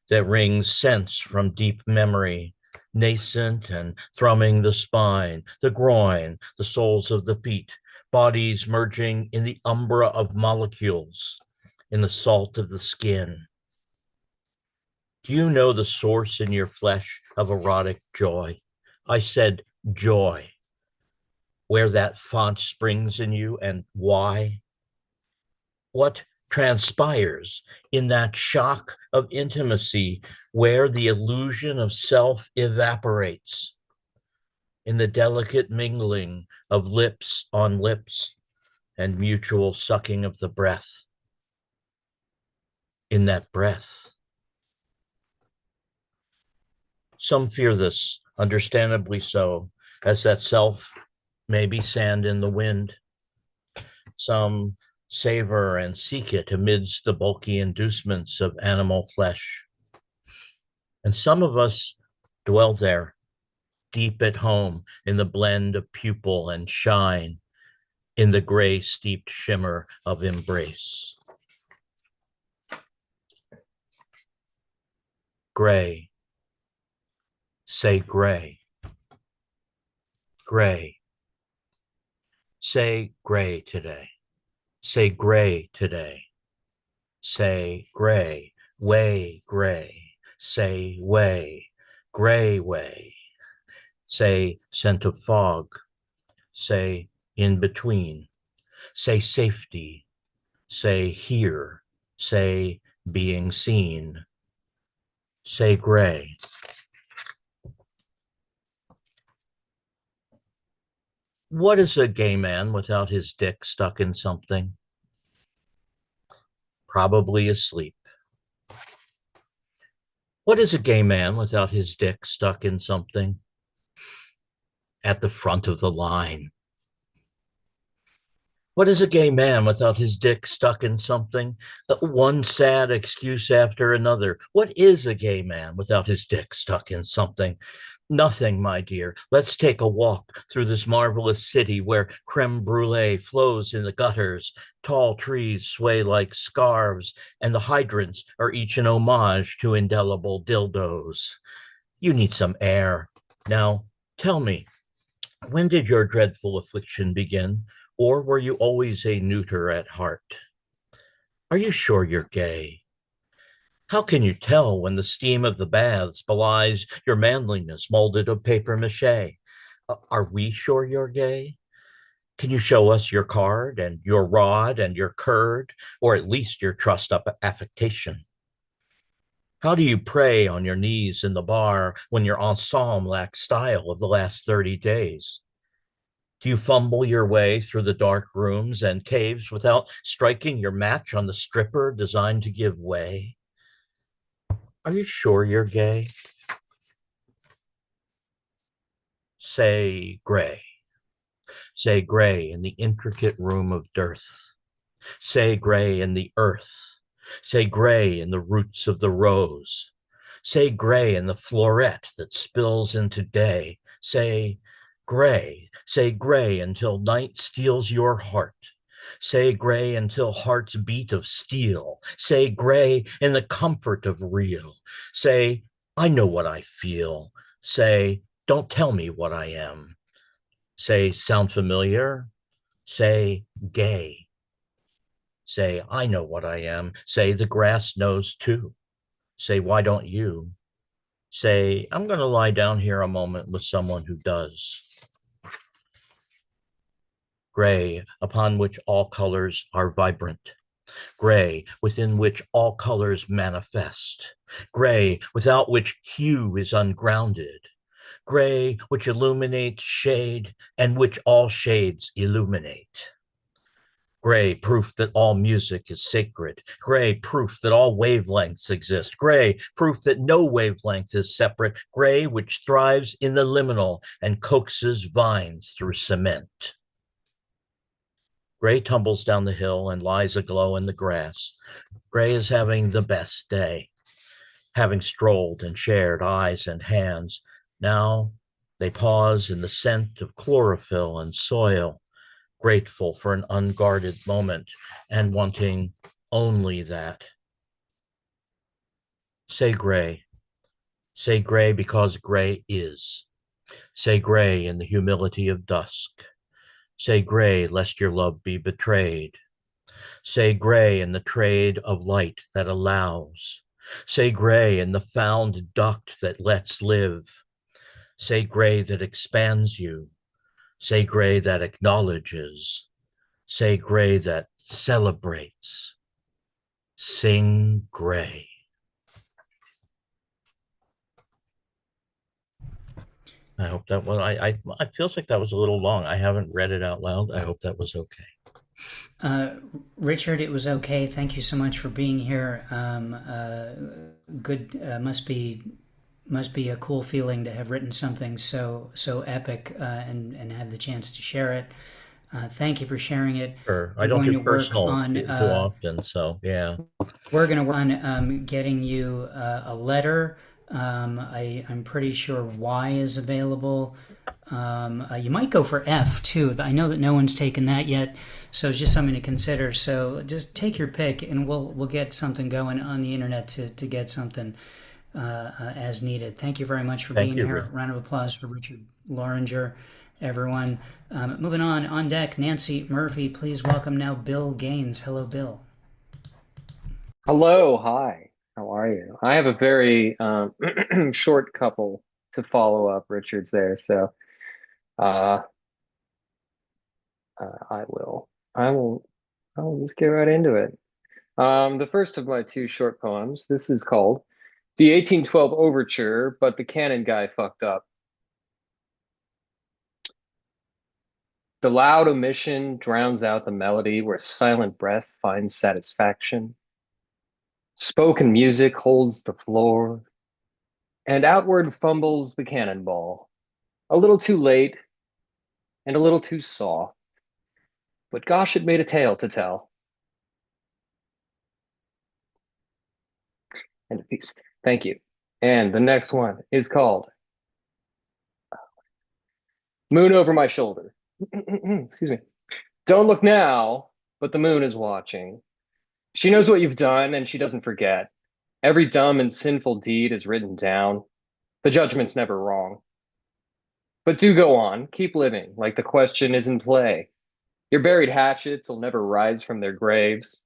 that rings sense from deep memory, nascent and thrumming the spine, the groin, the soles of the feet, bodies merging in the umbra of molecules, in the salt of the skin. Do you know the source in your flesh of erotic joy? I said joy. Where that font springs in you and why? What transpires in that shock of intimacy where the illusion of self evaporates, in the delicate mingling of lips on lips and mutual sucking of the breath, in that breath. Some fear this, understandably so, as that self may be sand in the wind. Some savor and seek it amidst the bulky inducements of animal flesh. And some of us dwell there, deep at home in the blend of pupil and shine, in the gray steeped shimmer of embrace. Gray. Say gray. Gray. Say gray today. Say gray today. Say gray. Way gray. Say way. Gray way. Say scent of fog. Say in between. Say safety. Say here. Say being seen. Say gray. What is a gay man without his dick stuck in something? Probably asleep. What is a gay man without his dick stuck in something? At the front of the line. What is a gay man without his dick stuck in something? One sad excuse after another. What is a gay man without his dick stuck in something? Nothing, my dear. Let's take a walk through this marvelous city where creme brulee flows in the gutters, tall trees sway like scarves, and the hydrants are each an homage to indelible dildos. You need some air. Now, tell me, when did your dreadful affliction begin? Or were you always a neuter at heart? Are you sure you're gay? How can you tell when the steam of the baths belies your manliness molded of paper mache? Are we sure you're gay? Can you show us your card and your rod and your curd, or at least your trussed up affectation? How do you pray on your knees in the bar when your ensemble lacks style of the last 30 days? Do you fumble your way through the dark rooms and caves without striking your match on the stripper designed to give way? Are you sure you're gay? Say gray. Say gray in the intricate room of dearth. Say gray in the earth. Say gray in the roots of the rose. Say gray in the floret that spills into day. Say gray until night steals your heart. Say gray until hearts beat of steel. Say gray in the comfort of real. Say, I know what I feel. Say, don't tell me what I am. Say, sound familiar? Say, gay. Say, I know what I am. Say, the grass knows too. Say, why don't you? Say, I'm going to lie down here a moment with someone who does. Gray, upon which all colors are vibrant. Gray, within which all colors manifest. Gray, without which hue is ungrounded. Gray, which illuminates shade and which all shades illuminate. Gray, proof that all music is sacred. Gray, proof that all wavelengths exist. Gray, proof that no wavelength is separate. Gray, which thrives in the liminal and coaxes vines through cement. Gray tumbles down the hill and lies aglow in the grass. Gray is having the best day, having strolled and shared eyes and hands. Now they pause in the scent of chlorophyll and soil, grateful for an unguarded moment and wanting only that. Say gray. Say gray because gray is. Say gray in the humility of dusk. Say gray lest your love be betrayed. Say gray in the trade of light that allows. Say gray in the found duct that lets live. Say gray that expands you. Say gray that acknowledges. Say gray that celebrates. Sing gray. I hope that was, I feels like that was a little long. I haven't read it out loud. I hope that was okay. Richard, it was okay. Thank you so much for being here. Must be a cool feeling to have written something so epic and have the chance to share it. Thank you for sharing it. Sure. I don't do personal too often, so yeah. We're going to work on getting you a letter. I'm pretty sure Y is available. You might go for F too. I know that no one's taken that yet, so it's just something to consider. So just take your pick, and we'll get something going on the internet to get something as needed. Thank you very much for being here. Rick. Round of applause for Richard Loringer, everyone. Moving on deck, Nancy Murphy. Please welcome now Bill Gaines. Hello, Bill. Hello, hi. How are you? I have a very short couple to follow up Richard's there, so I will just get right into it. The first of my two short poems. This is called The 1812 Overture, but the canon guy fucked up. The loud omission drowns out the melody where silent breath finds satisfaction. Spoken music holds the floor, and outward fumbles the cannonball. A little too late, and a little too soft. But gosh, it made a tale to tell. And a piece. Thank you. And the next one is called Moon Over My Shoulder. Excuse me. Don't look now, but the moon is watching. She knows what you've done, and she doesn't forget. Every dumb and sinful deed is written down. The judgment's never wrong. But do go on, keep living, like the question is in play. Your buried hatchets will never rise from their graves.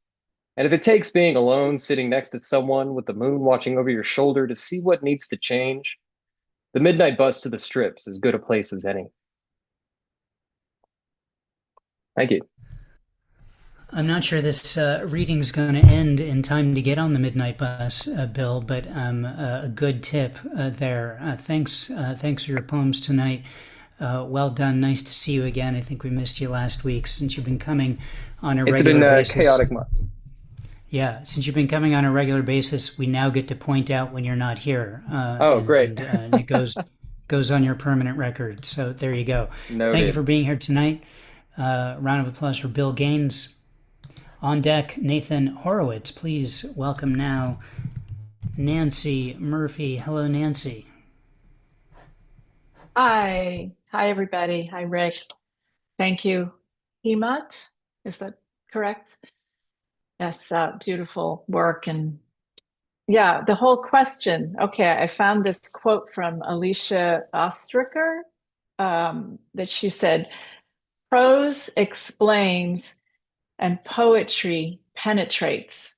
And if it takes being alone, sitting next to someone with the moon watching over your shoulder to see what needs to change, the midnight bus to the strips is as good a place as any. Thank you. I'm not sure this reading's going to end in time to get on the midnight bus, Bill, but a good tip there. Thanks for your poems tonight. Well done. Nice to see you again. I think we missed you last week since you've been coming on a regular basis. It's been a chaotic month. Yeah, since you've been coming on a regular basis, we now get to point out when you're not here. Great. And it goes on your permanent record. So there you go. Noted. Thank you for being here tonight. Round of applause for Bill Gaines. On deck, Nathan Horowitz. Please welcome now Nancy Murphy. Hello, Nancy. Hi. Hi, everybody. Hi, Rick. Thank you. Hemat, is that correct? That's beautiful work. And yeah, the whole question. Okay, I found this quote from Alicia Ostriker that she said, prose explains and poetry penetrates.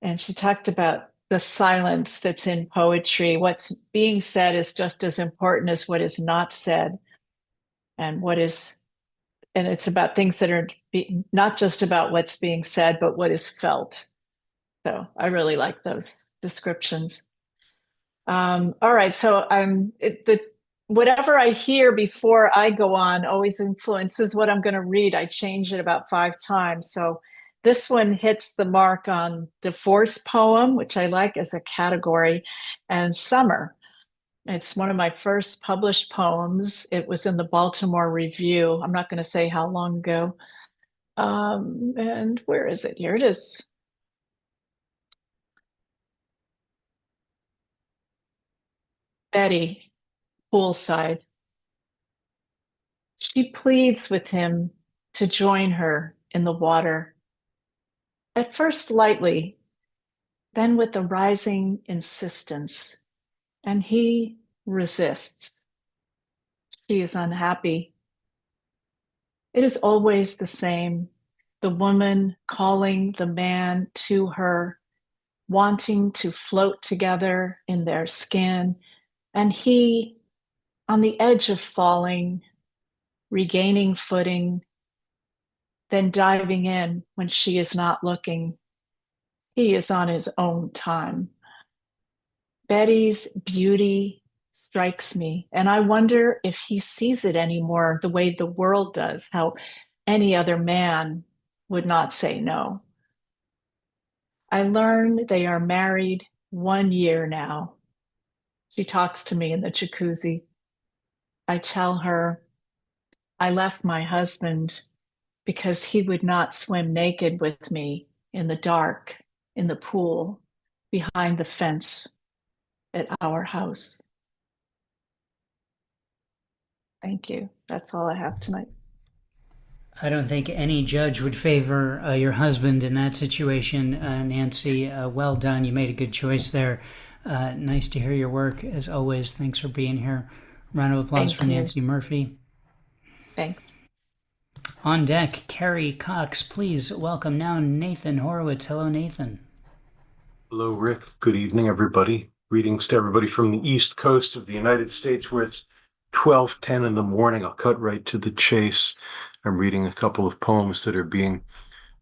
And she talked about the silence that's in poetry. What's being said is just as important as what is not said. And it's about things that are not just about what's being said, but what is felt. So I really like those descriptions. All right, so whatever I hear before I go on always influences what I'm going to read. I change it about 5 times. So this one hits the mark on divorce poem, which I like as a category, and summer. It's one of my first published poems. It was in the Baltimore Review. I'm not going to say how long ago. And where is it? Here it is. Betty, poolside. She pleads with him to join her in the water. At first lightly, then with a rising insistence, and he resists. She is unhappy. It is always the same, the woman calling the man to her, wanting to float together in their skin, and he on the edge of falling, regaining footing, then diving in when she is not looking. He is on his own time. Betty's beauty strikes me, and I wonder if he sees it anymore the way the world does, how any other man would not say no. I learn they are married 1 year now. She talks to me in the jacuzzi. I tell her I left my husband because he would not swim naked with me in the dark, in the pool, behind the fence at our house. Thank you. That's all I have tonight. I don't think any judge would favor your husband in that situation, Nancy. Well done. You made a good choice there. Nice to hear your work, as always. Thanks for being here. Round of applause for Nancy Murphy. Thanks. On deck, Carrie Cox. Please welcome now Nathan Horowitz. Hello, Nathan. Hello, Rick. Good evening, everybody. Greetings to everybody from the East Coast of the United States, where it's 12:10 in the morning. I'll cut right to the chase. I'm reading a couple of poems that are being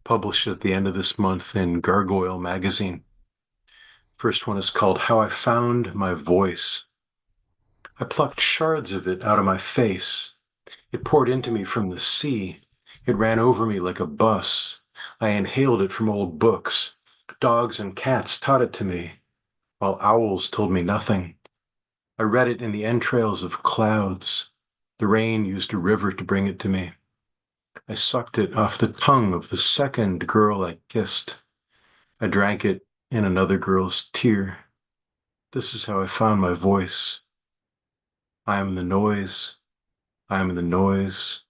published at the end of this month in Gargoyle magazine. First one is called How I Found My Voice. I plucked shards of it out of my face. It poured into me from the sea. It ran over me like a bus. I inhaled it from old books. Dogs and cats taught it to me, while owls told me nothing. I read it in the entrails of clouds. The rain used a river to bring it to me. I sucked it off the tongue of the second girl I kissed. I drank it in another girl's tear. This is how I found my voice. I am the noise. I am the noise.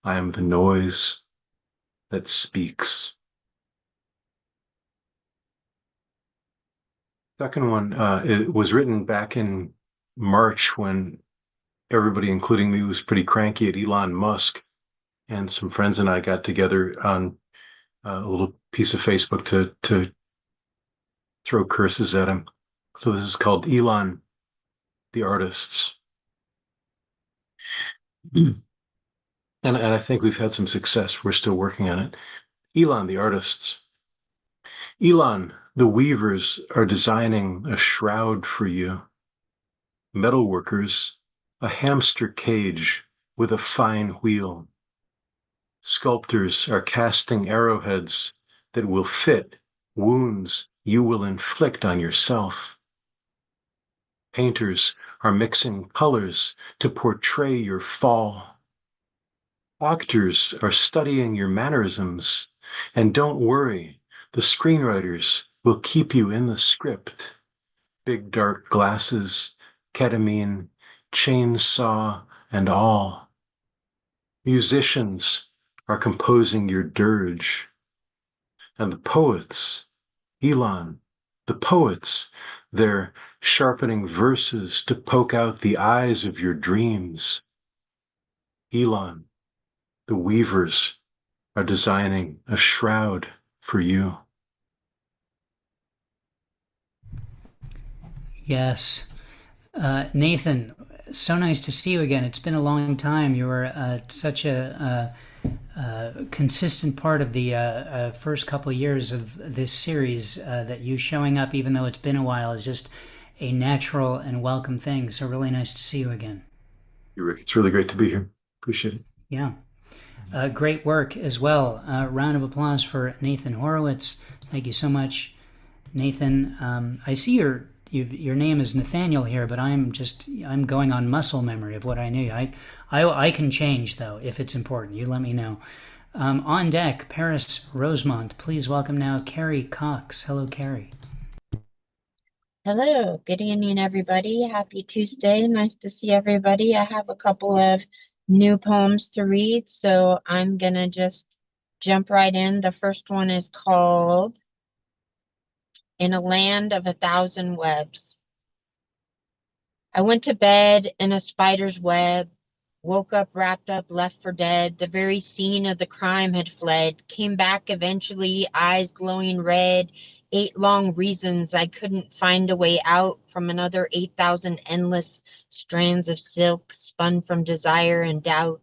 I am the noise that speaks. Second one, it was written back in March when everybody, including me, was pretty cranky at Elon Musk. And some friends and I got together on a little piece of Facebook to throw curses at him. So this is called Elon the Artists. And I think we've had some success. We're still working on it. Elon the Artists. Elon, the weavers are designing a shroud for you. Metalworkers, a hamster cage with a fine wheel. Sculptors are casting arrowheads that will fit wounds you will inflict on yourself. Painters are mixing colors to portray your fall. Actors are studying your mannerisms, and don't worry, the screenwriters will keep you in the script. Big dark glasses, ketamine, chainsaw, and all. Musicians are composing your dirge. And the poets, Elon, the poets, they're sharpening verses to poke out the eyes of your dreams. Elon, the weavers are designing a shroud for you. Yes. Nathan, so nice to see you again. It's been a long time. You were such a consistent part of the first couple of years of this series, that you showing up, even though it's been a while, is just a natural and welcome thing. So really nice to see you again. You, Rick. It's really great to be here. Appreciate it. Yeah. Great work as well. Round of applause for Nathan Horowitz. Thank you so much, Nathan. I see your name is Nathaniel here, but I'm going on muscle memory of what I knew. I can change though if it's important. You let me know. On deck, Paris Rosemont. Please welcome now Carrie Cox. Hello, Carrie. Hello, good evening, everybody. Happy Tuesday. Nice to see everybody. I have a couple of new poems to read, so I'm gonna just jump right in. The first one is called In a Land of 1,000 Webs. I went to bed in a spider's web, woke up wrapped up, left for dead. The very scene of the crime had fled, came back eventually, eyes glowing red. 8 long reasons I couldn't find a way out from another 8,000 endless strands of silk spun from desire and doubt.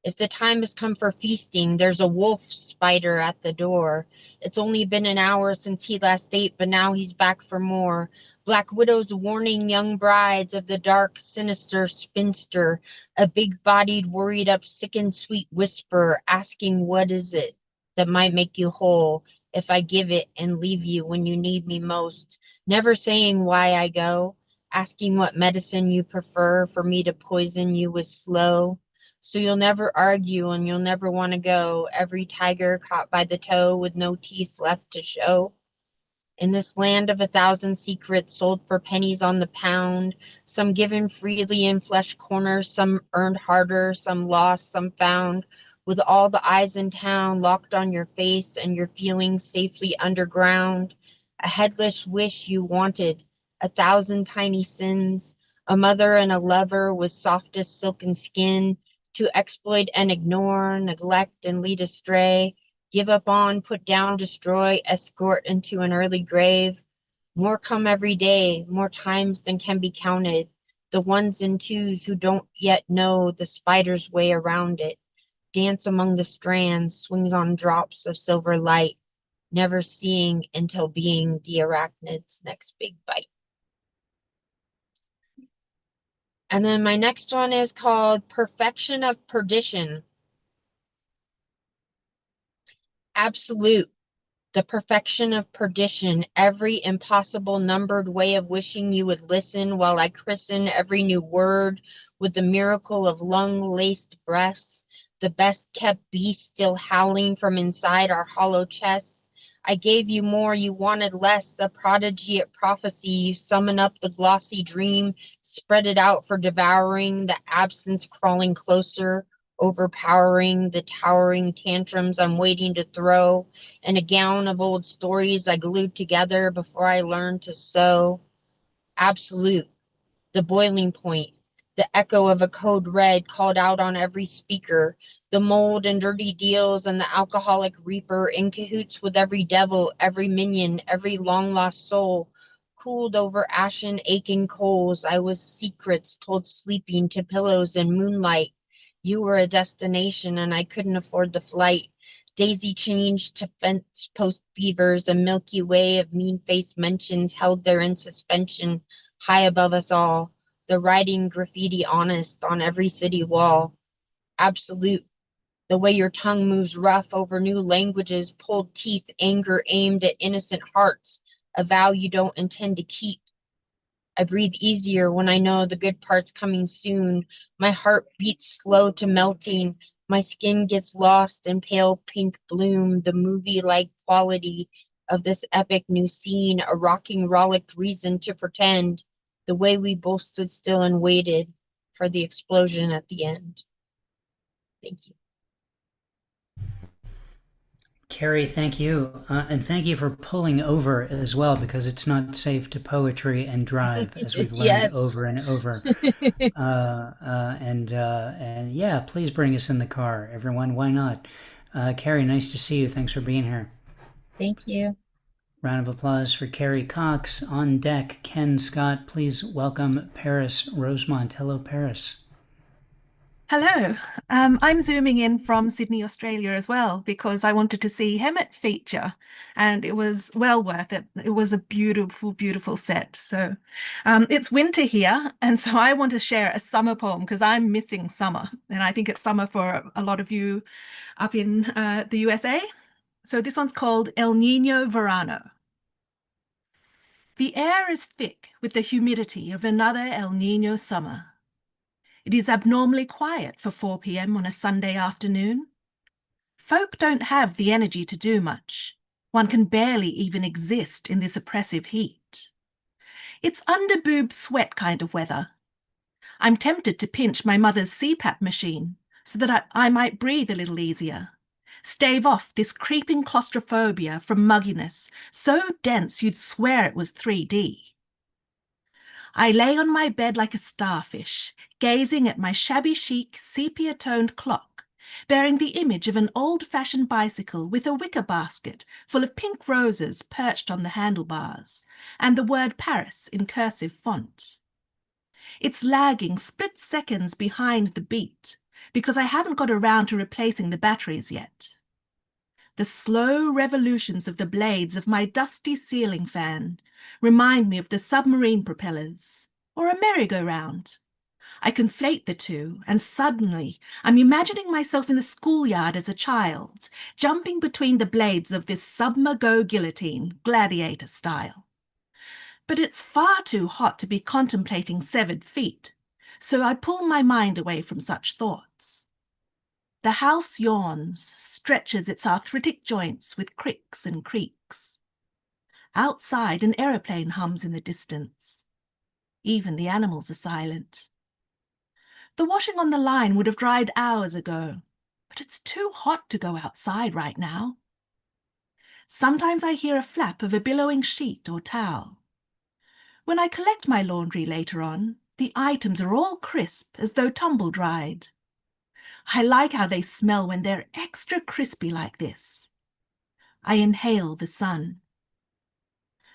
If the time has come for feasting, there's a wolf spider at the door. It's only been an hour since he last ate, but now he's back for more. Black widows warning young brides of the dark, sinister spinster, a big-bodied, worried-up, sick and sweet whisper, asking what is it that might make you whole if I give it and leave you when you need me most. Never saying why I go, asking what medicine you prefer for me to poison you with slow. So you'll never argue and you'll never want to go. Every tiger caught by the toe with no teeth left to show. In this land of 1,000 secrets sold for pennies on the pound, some given freely in flesh corners, some earned harder, some lost, some found, with all the eyes in town locked on your face and your feelings safely underground. A headless wish you wanted, 1,000 tiny sins, a mother and a lover with softest silken skin, to exploit and ignore, neglect and lead astray, give up on, put down, destroy, escort into an early grave. More come every day, more times than can be counted. The ones and twos who don't yet know the spider's way around it. Dance among the strands, swings on drops of silver light, never seeing until being the arachnid's next big bite. And then my next one is called Perfection of Perdition. Absolute, the perfection of perdition, every impossible numbered way of wishing you would listen while I christen every new word with the miracle of lung-laced breaths, the best-kept beast still howling from inside our hollow chests. I gave you more, you wanted less, a prodigy at prophecy. You summon up the glossy dream, spread it out for devouring, the absence crawling closer, overpowering the towering tantrums I'm waiting to throw, and a gown of old stories I glued together before I learned to sew. Absolute, the boiling point, the echo of a code red called out on every speaker, the mold and dirty deals and the alcoholic reaper in cahoots with every devil, every minion, every long-lost soul, cooled over ashen, aching coals. I was secrets told sleeping to pillows and moonlight. You were a destination and I couldn't afford the flight. Daisy changed to fence post fevers, a Milky Way of mean-faced mentions held there in suspension, high above us all, the writing graffiti honest on every city wall. Absolute, the way your tongue moves rough over new languages, pulled teeth, anger aimed at innocent hearts, a vow you don't intend to keep. I breathe easier when I know the good part's coming soon. My heart beats slow to melting. My skin gets lost in pale pink bloom, the movie-like quality of this epic new scene, a rocking rollicked reason to pretend, the way we both stood still and waited for the explosion at the end. Thank you. Carrie, thank you. And thank you for pulling over as well, because it's not safe to poetry and drive, as we've learned Yes. over and over. And yeah, please bring us in the car, everyone. Why not? Carrie, nice to see you. Thanks for being here. Thank you. Round of applause for Carrie Cox. On deck, Ken Scott. Please welcome Paris Rosemont. Hello, Paris. Hello. I'm zooming in from Sydney, Australia as well, because I wanted to see Hemat feature, and it was well worth it. It was a beautiful, beautiful set. So it's winter here, and so I want to share a summer poem because I'm missing summer, and I think it's summer for a lot of you up in the USA. So this one's called El Niño Verano. The air is thick with the humidity of another El Niño summer. It is abnormally quiet for 4 p.m. on a Sunday afternoon. Folk don't have the energy to do much. One can barely even exist in this oppressive heat. It's under-boob sweat kind of weather. I'm tempted to pinch my mother's CPAP machine so that I might breathe a little easier. Stave off this creeping claustrophobia from mugginess so dense you'd swear it was 3D. I lay on my bed like a starfish, gazing at my shabby chic, sepia-toned clock, bearing the image of an old-fashioned bicycle with a wicker basket full of pink roses perched on the handlebars, and the word Paris in cursive font. It's lagging split seconds behind the beat, because I haven't got around to replacing the batteries yet. The slow revolutions of the blades of my dusty ceiling fan remind me of the submarine propellers, or a merry-go-round. I conflate the two, and suddenly I'm imagining myself in the schoolyard as a child, jumping between the blades of this submergo guillotine, gladiator style. But it's far too hot to be contemplating severed feet, so I pull my mind away from such thoughts. The house yawns, stretches its arthritic joints with cricks and creaks. Outside, an aeroplane hums in the distance. Even the animals are silent. The washing on the line would have dried hours ago, but it's too hot to go outside right now. Sometimes I hear a flap of a billowing sheet or towel. When I collect my laundry later on, the items are all crisp as though tumble-dried. I like how they smell when they're extra crispy like this. I inhale the sun.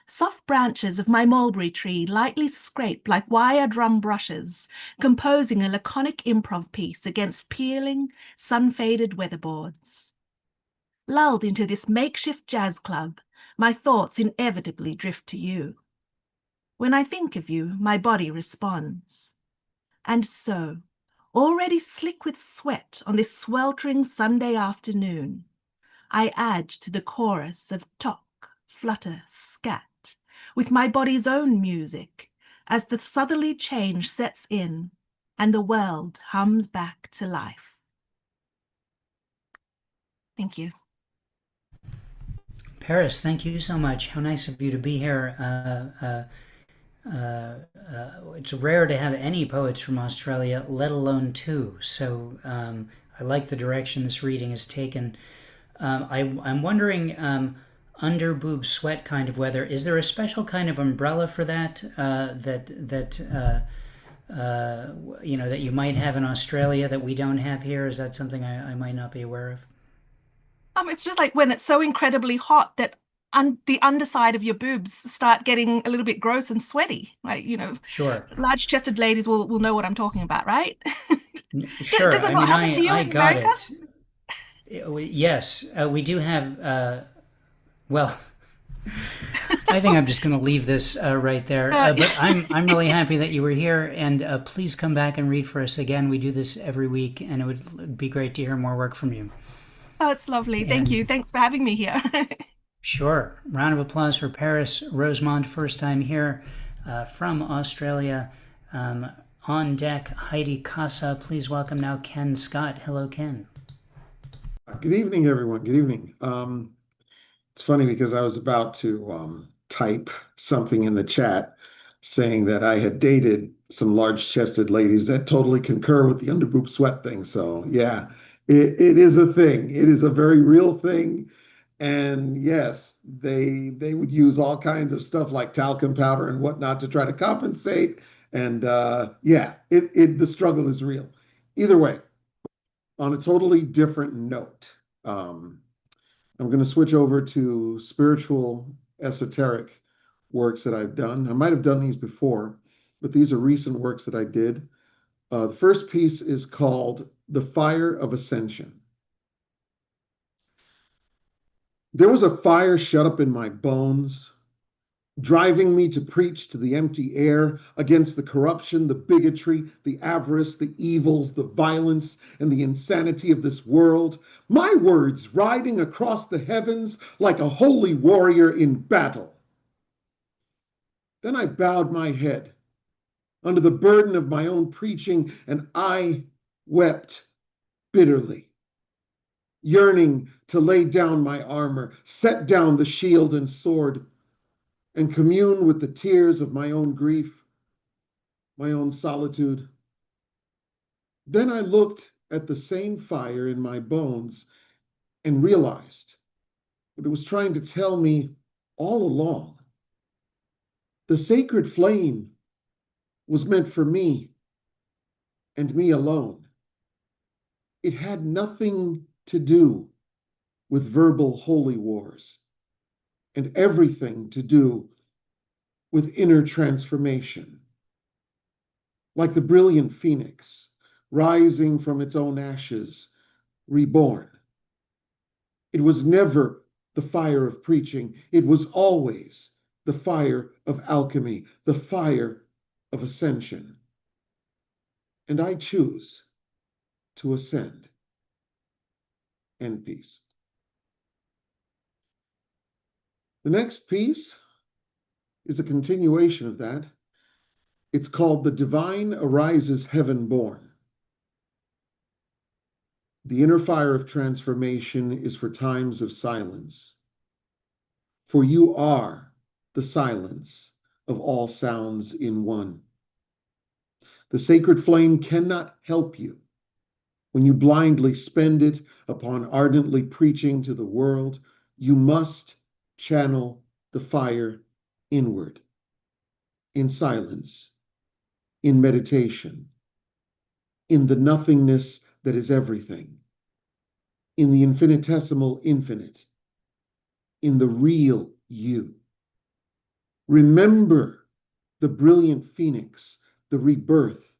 Soft branches of my mulberry tree lightly scrape like wire drum brushes, composing a laconic improv piece against peeling, sun-faded weatherboards. Lulled into this makeshift jazz club, my thoughts inevitably drift to you. When I think of you, my body responds. And so, already slick with sweat on this sweltering Sunday afternoon, I add to the chorus of talk, flutter, scat, with my body's own music, as the southerly change sets in and the world hums back to life. Thank you. Paris, thank you so much. How nice of you to be here. It's rare to have any poets from Australia, let alone two. So I like the direction this reading has taken. I'm wondering, under boob sweat kind of weather, is there a special kind of umbrella for that that you might have in Australia that we don't have here? Is that something I might not be aware of? It's just like when it's so incredibly hot that the underside of your boobs start getting a little bit gross and sweaty. Like, Sure. Large-chested ladies will know what I'm talking about, right? Sure. Does it not happen to you in got America? Yes, we do have. Well, I think I'm just going to leave this right there. But I'm really happy that you were here, and please come back and read for us again. We do this every week, and it would be great to hear more work from you. Oh, it's lovely. Thank you. Thanks for having me here. Sure. Round of applause for Paris Rosemont, first time here from Australia. On deck, Heidi Casa. Please welcome now Ken Scott. Hello, Ken. Good evening, everyone. Good evening. It's funny because I was about to type something in the chat saying that I had dated some large-chested ladies that totally concur with the underboob sweat thing. So yeah, it is a thing. It is a very real thing. And yes, they would use all kinds of stuff like talcum powder and whatnot to try to compensate. And yeah, the struggle is real. Either way, on a totally different note, I'm going to switch over to spiritual, esoteric works that I've done. I might have done these before, but these are recent works that I did. The first piece is called The Fire of Ascension. There was a fire shut up in my bones, driving me to preach to the empty air against the corruption, the bigotry, the avarice, the evils, the violence, and the insanity of this world. My words riding across the heavens like a holy warrior in battle. Then I bowed my head under the burden of my own preaching, and I wept bitterly, yearning to lay down my armor, set down the shield and sword, and commune with the tears of my own grief, my own solitude. Then I looked at the same fire in my bones and realized what it was trying to tell me all along. The sacred flame was meant for me and me alone. It had nothing to do with verbal holy wars and everything to do with inner transformation. Like the brilliant phoenix rising from its own ashes, reborn. It was never the fire of preaching. It was always the fire of alchemy, the fire of ascension. And I choose to ascend. End piece. The next piece is a continuation of that. It's called The Divine Arises Heaven Born. The inner fire of transformation is for times of silence. For you are the silence of all sounds in one. The sacred flame cannot help you when you blindly spend it upon ardently preaching to the world. You must channel the fire inward, in silence, in meditation, in the nothingness that is everything, in the infinitesimal infinite, in the real you. Remember the brilliant phoenix, the rebirth,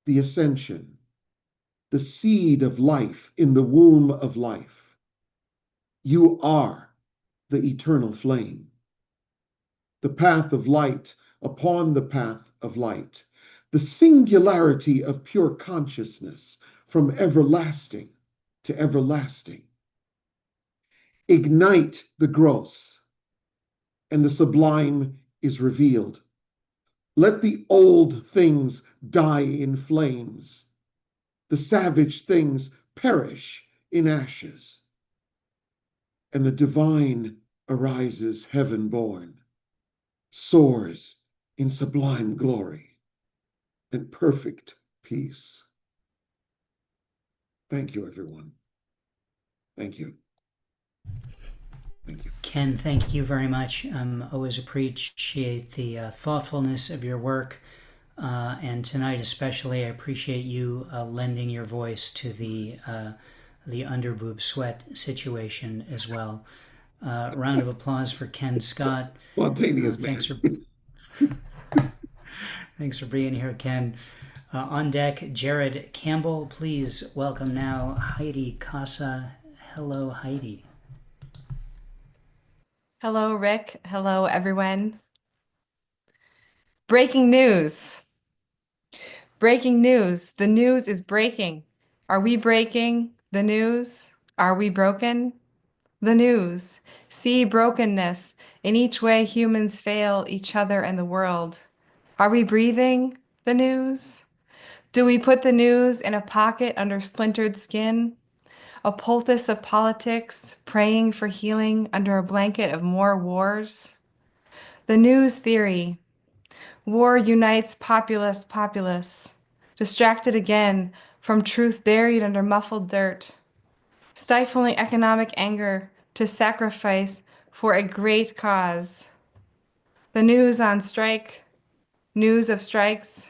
the ascension, the seed of life in the womb of life. You are the eternal flame, the path of light upon the path of light, the singularity of pure consciousness from everlasting to everlasting. Ignite the gross, and the sublime is revealed. Let the old things die in flames, the savage things perish in ashes, and the divine arises heaven born, soars in sublime glory and perfect peace. Thank you, everyone. Thank you. Thank you. Ken, thank you very much. Always appreciate the thoughtfulness of your work. And tonight especially, I appreciate you lending your voice to the underboob sweat situation as well. Round of applause for Ken Scott. Spontaneous, thanks for being here, Ken. On deck, Jared Campbell. Please welcome now Heidi Casa. Hello, Heidi. Hello, Rick. Hello, everyone. Breaking news. Breaking news. The news is breaking. Are we breaking the news? Are we broken? The news. See brokenness in each way humans fail each other and the world. Are we breathing the news? Do we put the news in a pocket under splintered skin? A poultice of politics, praying for healing under a blanket of more wars? The news theory. War unites populace, distracted again from truth buried under muffled dirt, stifling economic anger to sacrifice for a great cause. The news on strike, news of strikes,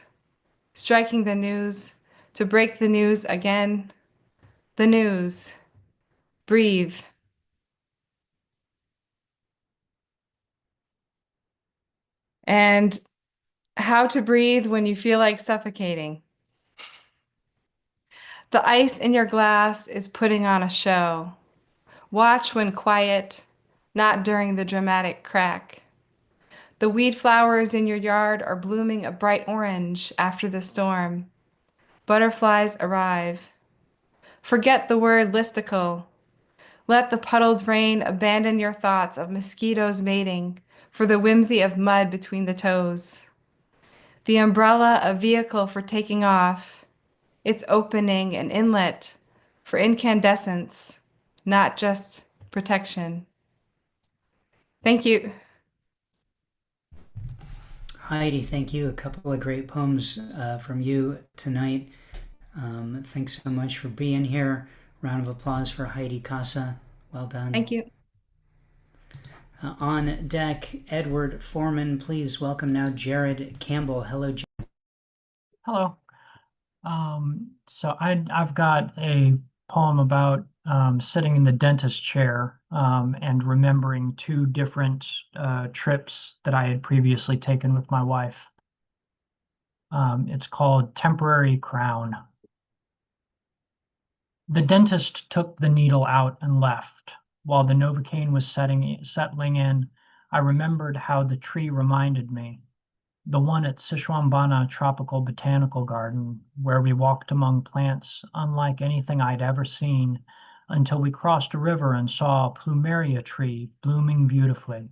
striking the news to break the news again. The news. breathe. And how to breathe when you feel like suffocating. The ice in your glass is putting on a show. Watch when quiet, not during the dramatic crack. The weed flowers in your yard are blooming a bright orange after the storm. Butterflies arrive. Forget the word listicle. Let the puddled rain abandon your thoughts of mosquitoes mating for the whimsy of mud between the toes. The umbrella a vehicle for taking off, its opening an inlet for incandescence, not just protection. Thank you. Heidi, thank you. A couple of great poems from you tonight. Thanks so much for being here. Round of applause for Heidi Casa. Well done. Thank you. On deck, Edward Foreman. Please welcome now Jared Campbell. Hello, Jared. Hello. So I've got a poem about sitting in the dentist chair and remembering two different trips that I had previously taken with my wife. It's called Temporary Crown. The dentist took the needle out and left. While the Novocaine was settling in, I remembered how the tree reminded me. The one at Sichuanbana Tropical Botanical Garden, where we walked among plants unlike anything I'd ever seen, until we crossed a river and saw a plumeria tree blooming beautifully.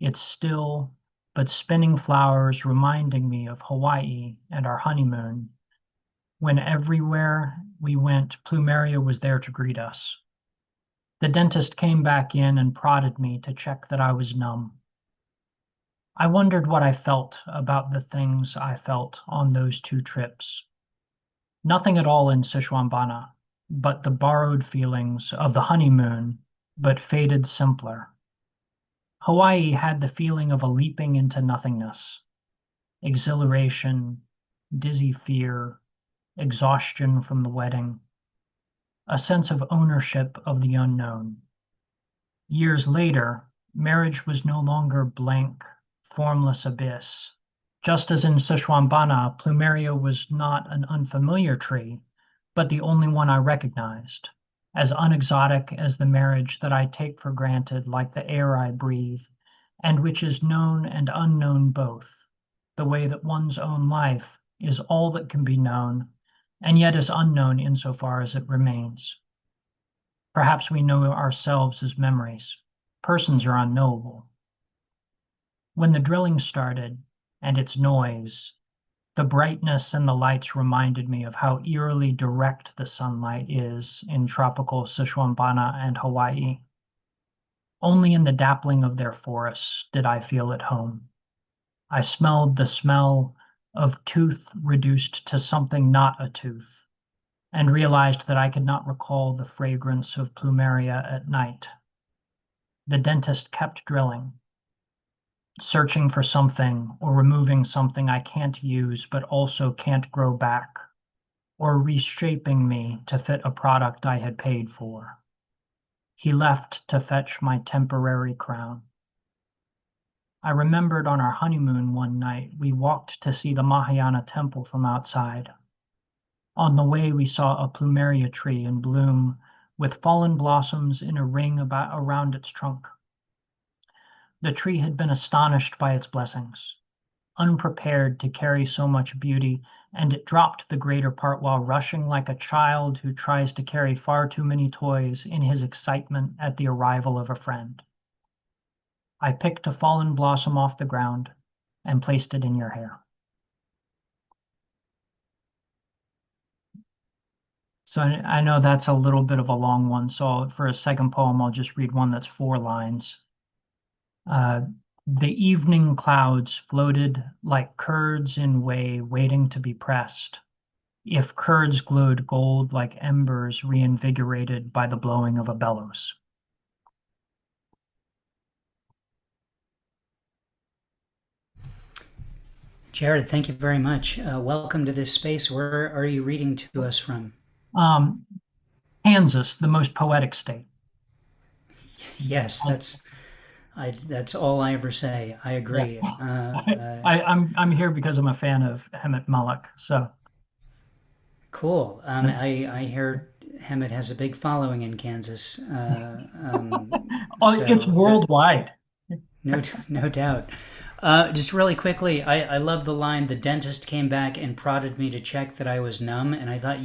Its still but spinning flowers reminding me of Hawaii and our honeymoon, when everywhere we went, plumeria was there to greet us. The dentist came back in and prodded me to check that I was numb. I wondered what I felt about the things I felt on those two trips. Nothing at all in Sichuanbana, but the borrowed feelings of the honeymoon, but faded simpler. Hawaii had the feeling of a leaping into nothingness, exhilaration, dizzy fear, exhaustion from the wedding, a sense of ownership of the unknown. Years later, marriage was no longer blank, formless abyss. Just as in Sichuanbana, plumeria was not an unfamiliar tree, but the only one I recognized, as unexotic as the marriage that I take for granted like the air I breathe, and which is known and unknown both, the way that one's own life is all that can be known, and yet is unknown insofar as it remains. Perhaps we know ourselves as memories. Persons are unknowable. When the drilling started, and its noise, the brightness and the lights reminded me of how eerily direct the sunlight is in tropical Sichuanbana and Hawaii. Only in the dappling of their forests did I feel at home. I smelled the smell of tooth reduced to something not a tooth, and realized that I could not recall the fragrance of plumeria at night. The dentist kept drilling, searching for something or removing something I can't use but also can't grow back, or reshaping me to fit a product I had paid for. He left to fetch my temporary crown. I remembered on our honeymoon one night we walked to see the Mahayana temple from outside. On the way we saw a plumeria tree in bloom with fallen blossoms in a ring around its trunk. The tree had been astonished by its blessings, unprepared to carry so much beauty, and it dropped the greater part while rushing like a child who tries to carry far too many toys in his excitement at the arrival of a friend. I picked a fallen blossom off the ground and placed it in your hair. So I know that's a little bit of a long one, so for a second poem, I'll just read one that's 4 lines. The evening clouds floated like curds in whey waiting to be pressed, if curds glowed gold like embers reinvigorated by the blowing of a bellows. Jared, thank you very much. Welcome to this space. Where are you reading to us from? Kansas, the most poetic state. Yes, that's all I ever say. I agree. I'm here because I'm a fan of Hemat Malak. So cool. I hear Hemet has a big following in Kansas. it's worldwide. No doubt. Just really quickly, I love the line, "The dentist came back and prodded me to check that I was numb," and I thought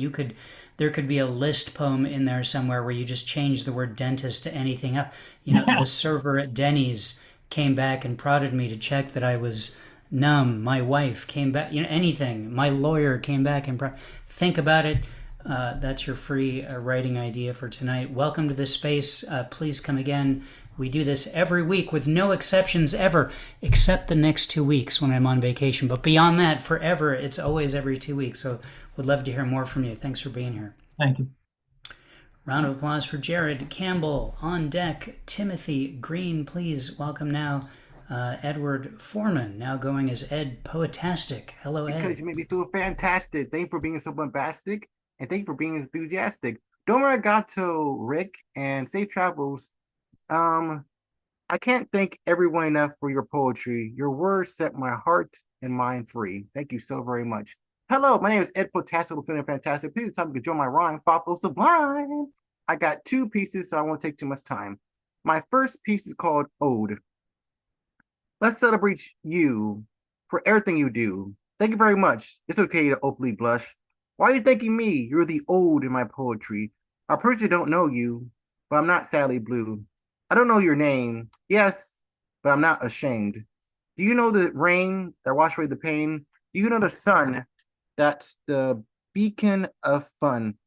there could be a list poem in there somewhere where you just change the word dentist to anything else. The server at Denny's came back and prodded me to check that I was numb. My wife came back, anything. My lawyer came back and think about it. That's your free writing idea for tonight. Welcome to this space. Please come again. We do this every week with no exceptions ever, except the next 2 weeks when I'm on vacation. But beyond that, forever, it's always every 2 weeks. So would love to hear more from you. Thanks for being here. Thank you. Round of applause for Jared Campbell on deck. Timothy Green, please welcome now. Edward Foreman, now going as Ed Poetastic. Hello, Ed. Because you make me feel fantastic. Thank you for being so bombastic, and thank you for being enthusiastic. Domo arigato, Rick, and safe travels. I can't thank everyone enough for your poetry. Your words set my heart and mind free. Thank you so very much. Hello, my name is Ed Potastic, feeling fantastic. Please tell me to join my rhyme, Foplo Sublime. I got 2 pieces, so I won't take too much time. My first piece is called Ode. Let's celebrate you for everything you do. Thank you very much. It's okay to openly blush. Why are you thanking me? You're the ode in my poetry. I personally don't know you, but I'm not sadly blue. I don't know your name, yes, but I'm not ashamed. Do you know the rain that washed away the pain? Do you know the sun that's the beacon of fun?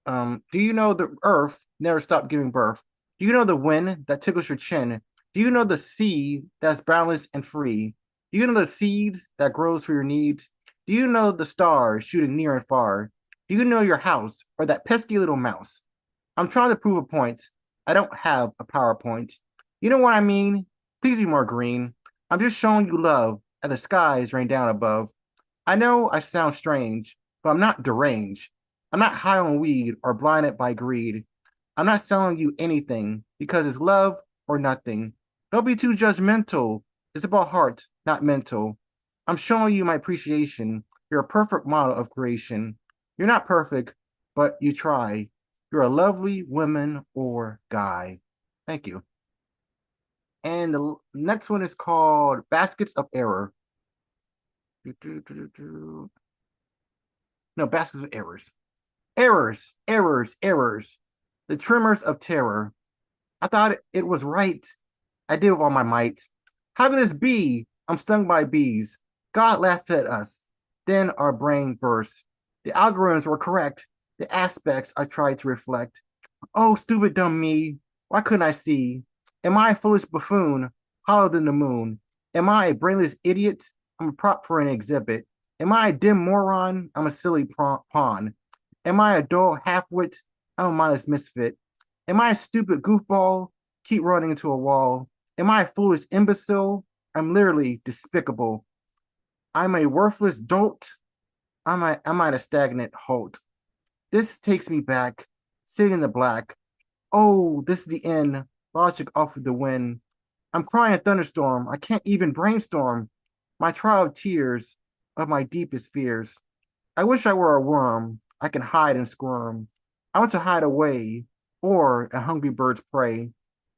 Do you know the earth never stopped giving birth? Do you know the wind that tickles your chin? Do you know the sea that's balanced and free? Do you know the seeds that grows for your needs? Do you know the stars shooting near and far? Do you know your house or that pesky little mouse? I'm trying to prove a point. I don't have a PowerPoint. You know what I mean? Please be more green. I'm just showing you love as the skies rain down above. I know I sound strange, but I'm not deranged. I'm not high on weed or blinded by greed. I'm not selling you anything because it's love or nothing. Don't be too judgmental. It's about heart, not mental. I'm showing you my appreciation. You're a perfect model of creation. You're not perfect, but you try. You're a lovely woman or guy. Thank you. And the next one is called Baskets of Error. No, Baskets of Errors. Errors, errors, errors. The tremors of terror. I thought it was right. I did with all my might. How could this be? I'm stung by bees. God laughed at us. Then our brain burst. The algorithms were correct. The aspects I tried to reflect. Oh, stupid dumb me. Why couldn't I see? Am I a foolish buffoon, hollower than the moon? Am I a brainless idiot? I'm a prop for an exhibit. Am I a dim moron? I'm a silly pawn. Am I a dull half-wit? I'm a mindless misfit. Am I a stupid goofball? Keep running into a wall. Am I a foolish imbecile? I'm literally despicable. I'm a worthless dolt. I'm at a stagnant halt. This takes me back, sitting in the black. Oh, this is the end. Logic off with the wind. I'm crying a thunderstorm. I can't even brainstorm. My trial of tears of my deepest fears. I wish I were a worm. I can hide and squirm. I want to hide away, or a hungry bird's prey.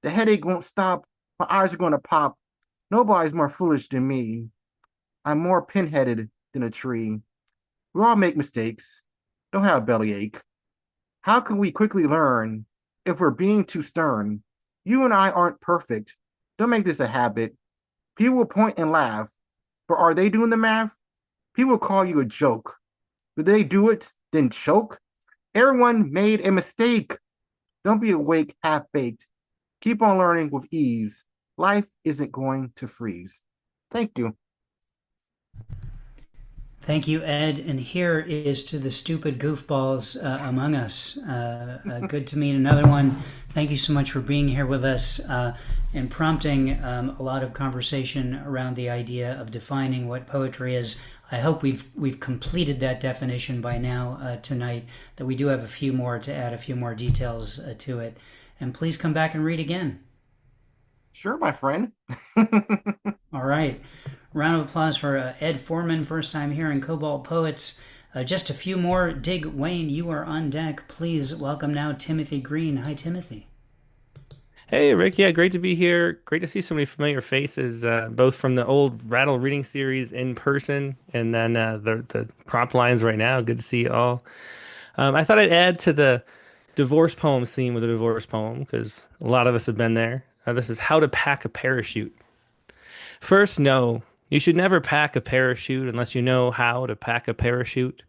The headache won't stop. My eyes are going to pop. Nobody's more foolish than me. I'm more pinheaded than a tree. We all make mistakes. Don't have a bellyache. How can we quickly learn if we're being too stern? You and I aren't perfect. Don't make this a habit. People will point and laugh, but are they doing the math? People will call you a joke. Did they do it, then choke? Everyone made a mistake. Don't be awake, half-baked. Keep on learning with ease. Life isn't going to freeze. Thank you. Thank you, Ed. And here is to the stupid goofballs among us. Good to meet another one. Thank you so much for being here with us and prompting a lot of conversation around the idea of defining what poetry is. I hope we've completed that definition by now tonight, that we do have a few more to add, a few more details to it. And please come back and read again. Sure, my friend. All right. Round of applause for Ed Foreman, first time here in Cobalt Poets. Just a few more. Dig Wayne, you are on deck. Please welcome now Timothy Green. Hi, Timothy. Hey, Rick. Yeah, great to be here. Great to see so many familiar faces, both from the old Rattle reading series in person and then the prompt lines right now. Good to see you all. I thought I'd add to the divorce poems theme with a divorce poem because a lot of us have been there. This is How to Pack a Parachute. First, no, you should never pack a parachute unless you know how to pack a parachute.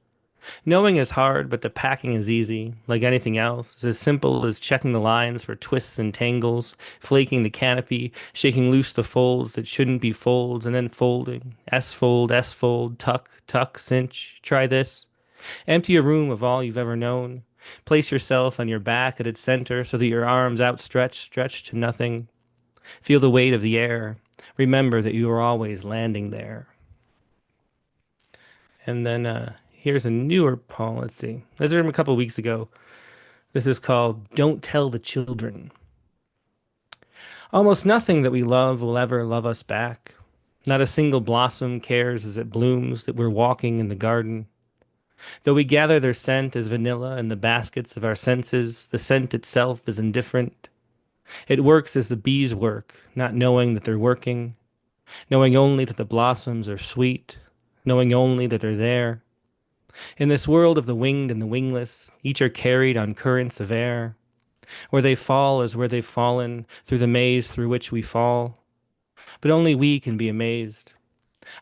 Knowing is hard, but the packing is easy. Like anything else, it's as simple as checking the lines for twists and tangles, flaking the canopy, shaking loose the folds that shouldn't be folds, and then folding. S-fold, tuck, tuck, cinch. Try this. Empty a room of all you've ever known. Place yourself on your back at its center so that your arms outstretched, stretch to nothing. Feel the weight of the air. Remember that you are always landing there. And then here's a newer poem. Let's see. This is from a couple of weeks ago. This is called Don't Tell the Children. Almost nothing that we love will ever love us back. Not a single blossom cares as it blooms that we're walking in the garden. Though we gather their scent as vanilla in the baskets of our senses, the scent itself is indifferent. It works as the bees work, not knowing that they're working, knowing only that the blossoms are sweet, knowing only that they're there. In this world of the winged and the wingless, each are carried on currents of air. Where they fall is where they've fallen, through the maze through which we fall. But only we can be amazed.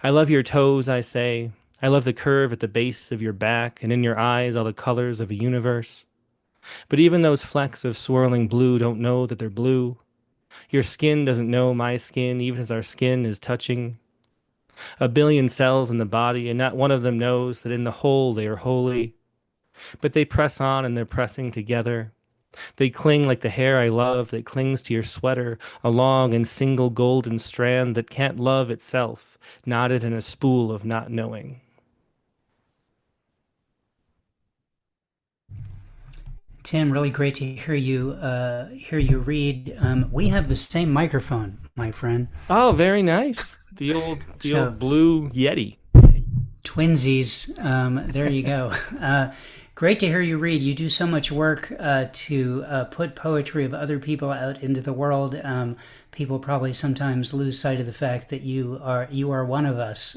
I love your toes, I say. I love the curve at the base of your back, and in your eyes all the colors of a universe. But even those flecks of swirling blue don't know that they're blue. Your skin doesn't know my skin, even as our skin is touching. A billion cells in the body, and not one of them knows that in the whole they are holy. But they press on, and they're pressing together. They cling like the hair I love that clings to your sweater, a long and single golden strand that can't love itself, knotted in a spool of not knowing. Tim, really great to hear you read. We have the same microphone, my friend. Oh, very nice. The old blue Yeti. Twinsies. There you go. Great to hear you read. You do so much work to put poetry of other people out into the world. People probably sometimes lose sight of the fact that you are one of us.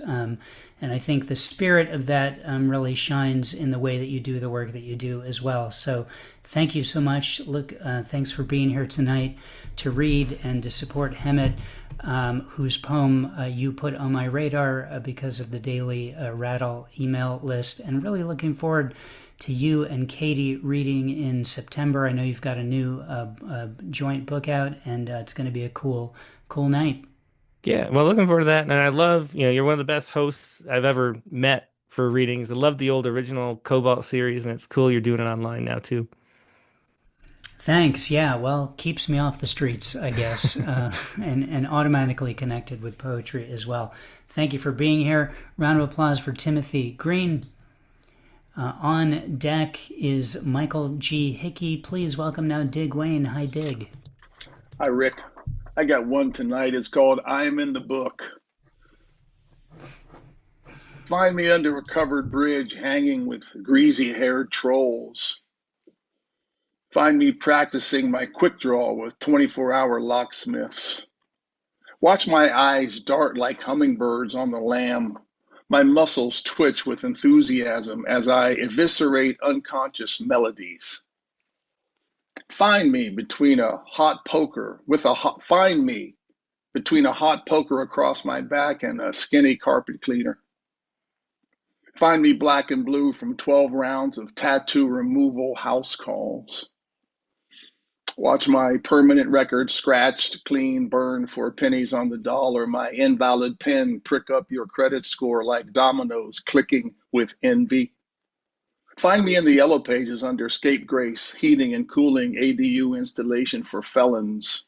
And I think the spirit of that really shines in the way that you do the work that you do as well. So thank you so much. Thanks for being here tonight to read and to support Hemat, whose poem you put on my radar because of the daily Rattle email list, and really looking forward to you and Katie reading in September. I know you've got a new joint book out, and it's going to be a cool night. Yeah, well, looking forward to that. And I love, you're one of the best hosts I've ever met for readings. I love the old original Cobalt series, and it's cool you're doing it online now, too. Thanks. Yeah, well, keeps me off the streets, I guess, and automatically connected with poetry as well. Thank you for being here. Round of applause for Timothy Green. On deck is Michael G. Hickey. Please welcome now Dig Wayne. Hi, Dig. Hi, Rick. I got one tonight. It's called I'm in the Book. Find me under a covered bridge hanging with greasy-haired trolls. Find me practicing my quick draw with 24-hour locksmiths. Watch my eyes dart like hummingbirds on the lamb. My muscles twitch with enthusiasm as I eviscerate unconscious melodies. Find me between a hot poker across my back and a skinny carpet cleaner. Find me black and blue from 12 rounds of tattoo removal house calls. Watch my permanent record scratched, clean, burned for pennies on the dollar. My invalid pen prick up your credit score like dominoes clicking with envy. Find me in the yellow pages under scapegrace, heating and cooling ADU installation for felons.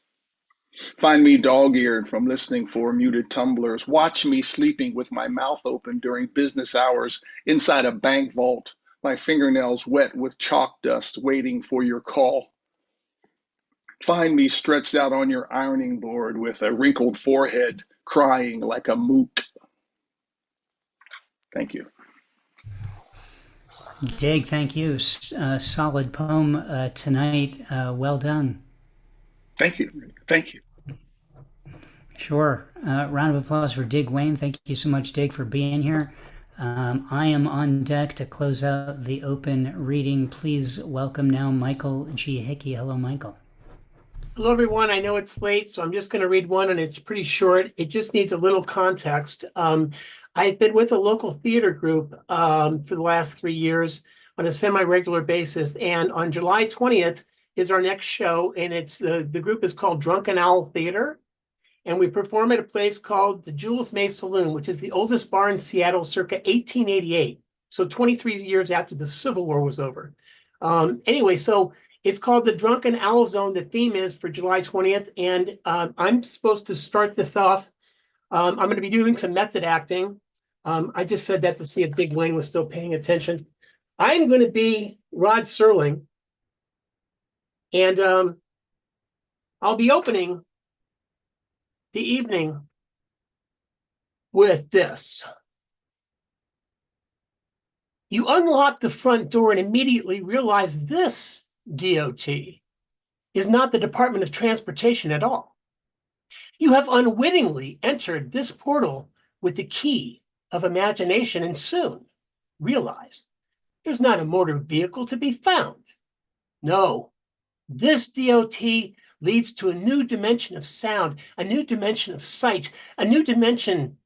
Find me dog-eared from listening for muted tumblers. Watch me sleeping with my mouth open during business hours inside a bank vault, my fingernails wet with chalk dust waiting for your call. Find me stretched out on your ironing board with a wrinkled forehead, crying like a moot. Thank you. Dig, thank you. Solid poem tonight. Well done. Thank you. Thank you. Sure. Round of applause for Dig Wayne. Thank you so much, Dig, for being here. I am on deck to close out the open reading. Please welcome now Michael G. Hickey. Hello, Michael. Hello, everyone. I know it's late, so I'm just going to read one, and it's pretty short. It just needs a little context. I've been with a local theater group for the last 3 years on a semi-regular basis, and on July 20th is our next show, and it's the group is called Drunken Owl Theater, and we perform at a place called the Jules May Saloon, which is the oldest bar in Seattle circa 1888, so 23 years after the Civil War was over. Anyway, so it's called the Drunken Owl Zone. The theme is for July 20th, and I'm supposed to start this off. I'm going to be doing some method acting. I just said that to see if Dig Wayne was still paying attention. I'm going to be Rod Serling, and I'll be opening the evening with this. You unlock the front door and immediately realize this DOT is not the Department of Transportation at all. You have unwittingly entered this portal with the key of imagination and soon realize there's not a motor vehicle to be found. No, this DOT leads to a new dimension of sound, a new dimension of sight, a new dimension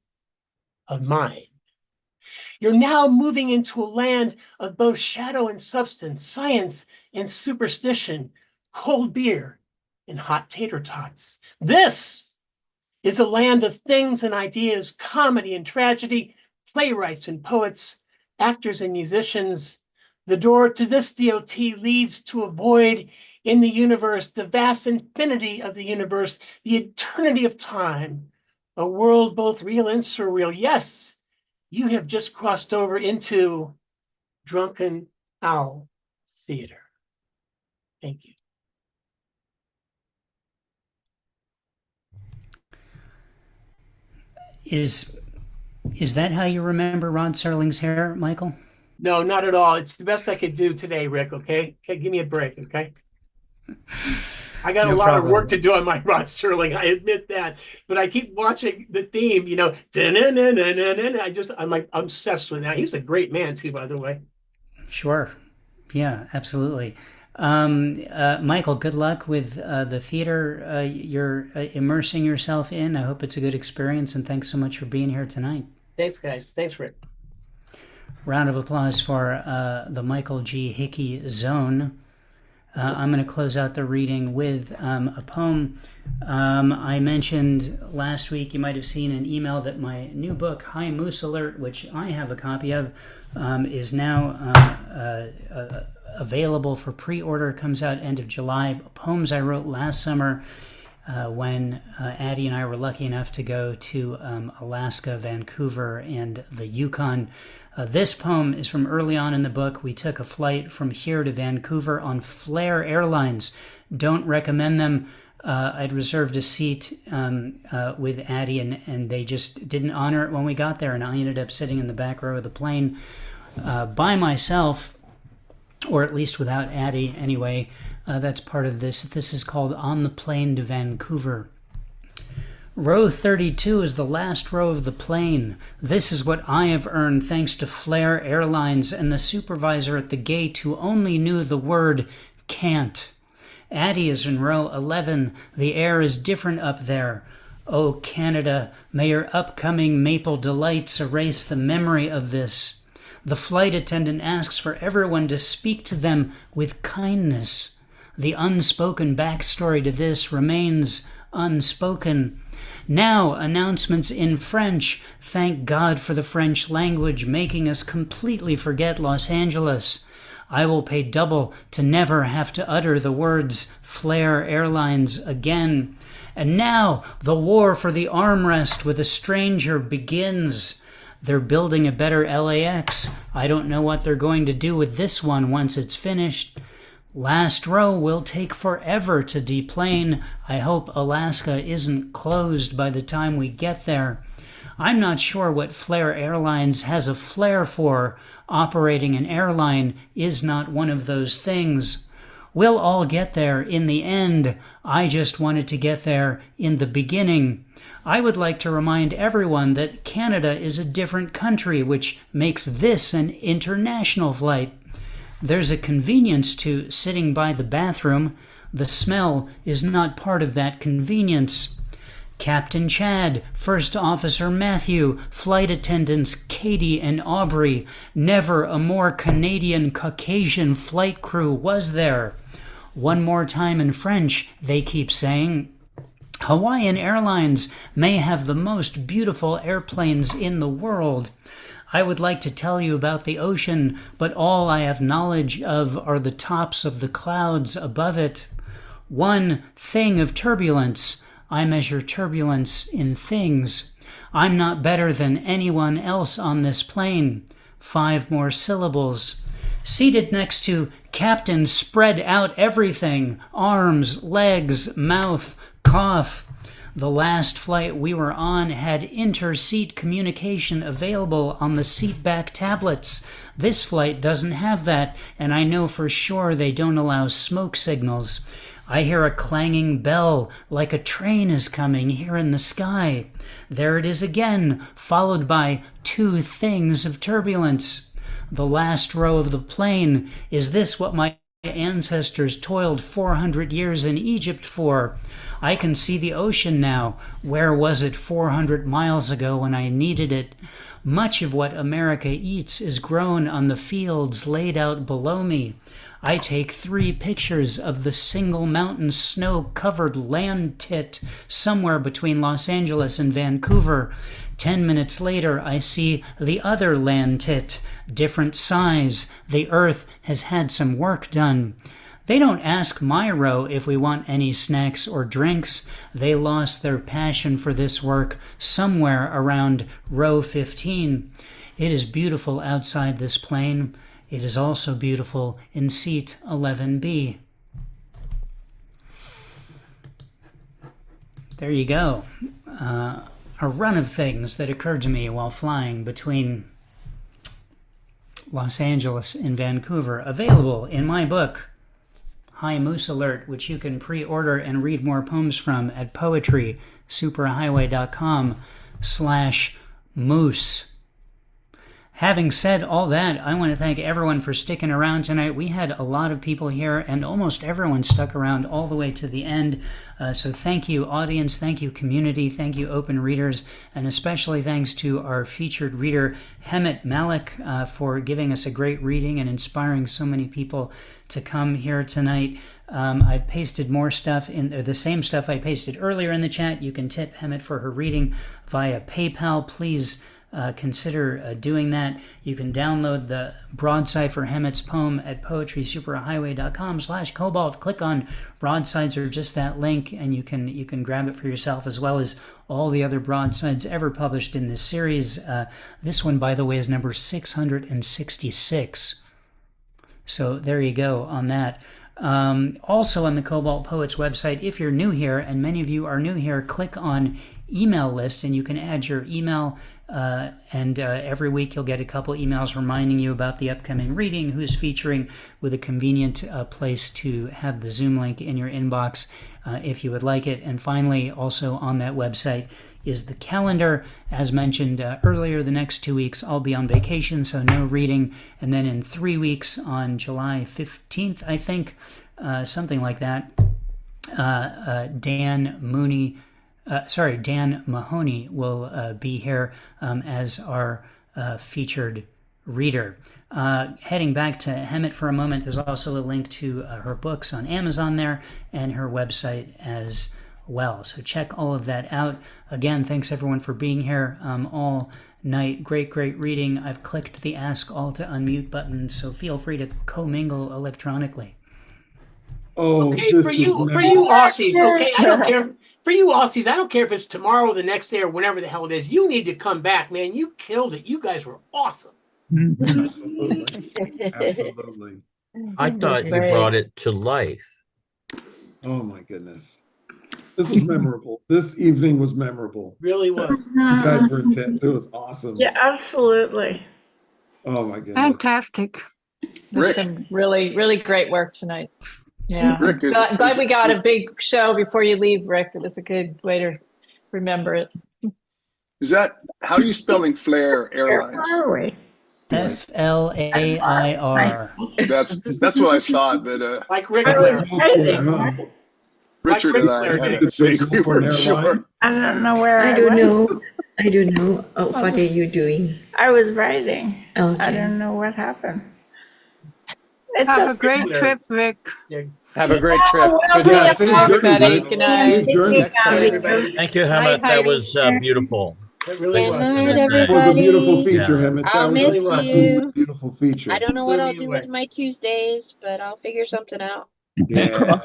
of mind. You're now moving into a land of both shadow and substance, science and superstition, cold beer and hot tater tots. This is a land of things and ideas, comedy and tragedy, playwrights and poets, actors and musicians. The door to this DOT leads to a void in the universe, the vast infinity of the universe, the eternity of time, a world both real and surreal. Yes, you have just crossed over into Drunken Owl Theater. Thank you. Is that how you remember Rod Serling's hair, Michael? No, not at all. It's the best I could do today, Rick, okay? Okay, give me a break, okay? I got No a lot problem. of work to do on my Rod Serling, I admit that. But I keep watching the theme, you know, I'm like obsessed with that. He was a great man too, by the way. Sure. Yeah, absolutely. Michael, good luck with the theater you're immersing yourself in. I hope it's a good experience, and thanks so much for being here tonight. Thanks, guys. Thanks, Rick. Round of applause for the Michael G. Hickey Zone. I'm going to close out the reading with a poem. I mentioned last week, you might have seen an email that my new book, High Moose Alert, which I have a copy of, is now available for pre-order. It comes out end of July. Poems I wrote last summer when Addie and I were lucky enough to go to Alaska, Vancouver, and the Yukon. This poem is from early on in the book. We took a flight from here to Vancouver on Flair Airlines. Don't recommend them. I'd reserved a seat with Addie, and they just didn't honor it when we got there, and I ended up sitting in the back row of the plane by myself, or at least without Addie anyway. That's part of this. This is called On the Plane to Vancouver. Row 32 is the last row of the plane. This is what I have earned thanks to Flair Airlines and the supervisor at the gate who only knew the word can't. Addie is in row 11. The air is different up there. Oh, Canada, may your upcoming maple delights erase the memory of this. The flight attendant asks for everyone to speak to them with kindness. The unspoken backstory to this remains unspoken. Now, announcements in French. Thank God for the French language, making us completely forget Los Angeles. I will pay double to never have to utter the words Flair Airlines again. And now the war for the armrest with a stranger begins. They're building a better LAX. I don't know what they're going to do with this one once it's finished. Last row will take forever to deplane. I hope Alaska isn't closed by the time we get there. I'm not sure what Flair Airlines has a flair for. Operating an airline is not one of those things. We'll all get there in the end. I just wanted to get there in the beginning. I would like to remind everyone that Canada is a different country, which makes this an international flight. There's a convenience to sitting by the bathroom. The smell is not part of that convenience. Captain Chad, First Officer Matthew, flight attendants Katie and Aubrey. Never a more Canadian Caucasian flight crew was there. One more time in French, they keep saying. Hawaiian Airlines may have the most beautiful airplanes in the world. I would like to tell you about the ocean, but all I have knowledge of are the tops of the clouds above it. One thing of turbulence. I measure turbulence in things. I'm not better than anyone else on this plane. 5 more syllables. Seated next to Captain Spread Out Everything. Arms, legs, mouth, cough. The last flight we were on had inter-seat communication available on the seatback tablets. This flight doesn't have that, and I know for sure they don't allow smoke signals. I hear a clanging bell, like a train is coming here in the sky. There it is again, followed by 2 things of turbulence. The last row of the plane. Is this what my ancestors toiled 400 years in Egypt for? I can see the ocean now. Where was it 400 miles ago when I needed it? Much of what America eats is grown on the fields laid out below me. I take 3 pictures of the single mountain snow-covered land tit somewhere between Los Angeles and Vancouver. 10 minutes later, I see the other land tit, different size. The earth has had some work done. They don't ask my row if we want any snacks or drinks. They lost their passion for this work somewhere around row 15. It is beautiful outside this plane. It is also beautiful in seat 11B. There you go. A run of things that occurred to me while flying between Los Angeles and Vancouver, available in my book, High Moose Alert, which you can pre-order and read more poems from at poetrysuperhighway.com/moose. Having said all that, I want to thank everyone for sticking around tonight. We had a lot of people here, and almost everyone stuck around all the way to the end. So thank you, audience. Thank you, community. Thank you, open readers. And especially thanks to our featured reader, Hemat Malak, for giving us a great reading and inspiring so many people to come here tonight. I've pasted more stuff in the same stuff I pasted earlier in the chat. You can tip Hemat for her reading via PayPal. Please consider doing that. You can download the broadside for Hemat's poem at poetrysuperhighway.com/cobalt. Click on broadsides or just that link, and you can grab it for yourself, as well as all the other broadsides ever published in this series. This one, by the way, is number 666. So there you go on that. Also on the Cobalt Poets website, if you're new here, and many of you are new here, click on email list and you can add your email, and every week you'll get a couple emails reminding you about the upcoming reading, who's featuring, with a convenient place to have the Zoom link in your inbox if you would like it. And finally, also on that website is the calendar. As mentioned earlier, the next 2 weeks I'll be on vacation, so no reading. And then in 3 weeks, on July 15th, I think, something like that, Dan Mahoney will be here as our featured reader. Heading back to Hemat for a moment, there's also a link to her books on Amazon there and her website as well. So check all of that out. Again, thanks everyone for being here all night. Great reading. I've clicked the Ask All to Unmute button, so feel free to commingle electronically. Oh, okay, for you Aussies, okay, I don't care. for you Aussies, I don't care if it's tomorrow or the next day or whenever the hell it is. You need to come back, man. You killed it. You guys were awesome. Absolutely. Absolutely. I thought you brought it to life. Oh my goodness. This was memorable. This evening was memorable. Really was. You guys were intense. It was awesome. Yeah, absolutely. Oh my goodness. Fantastic. Rick. Some really, really great work tonight. Yeah. Rick, Glad we got a big show before you leave, Rick. It was a good way to remember it. Is that, how are you spelling Flair Airlines? Where are we? Flair. That's what I thought, but Like Rick I Flair. was writing. Richard and I had a thing we weren't sure. I don't know where I don't went. know. I don't know. Oh, what are you doing? I was writing. I Okay. don't know what happened. It's Have a okay. great trip, Rick. Have a great trip. Oh, well, Good night. good night, everybody. Good night. Next time. Everybody. Thank you, Hemat. That was beautiful. It really Good was. night, It was a beautiful everybody. feature, Yeah. Hemat. I'll That miss was a you. beautiful feature. I don't know what Blew I'll me do away. with my Tuesdays, but I'll figure something out. Yeah.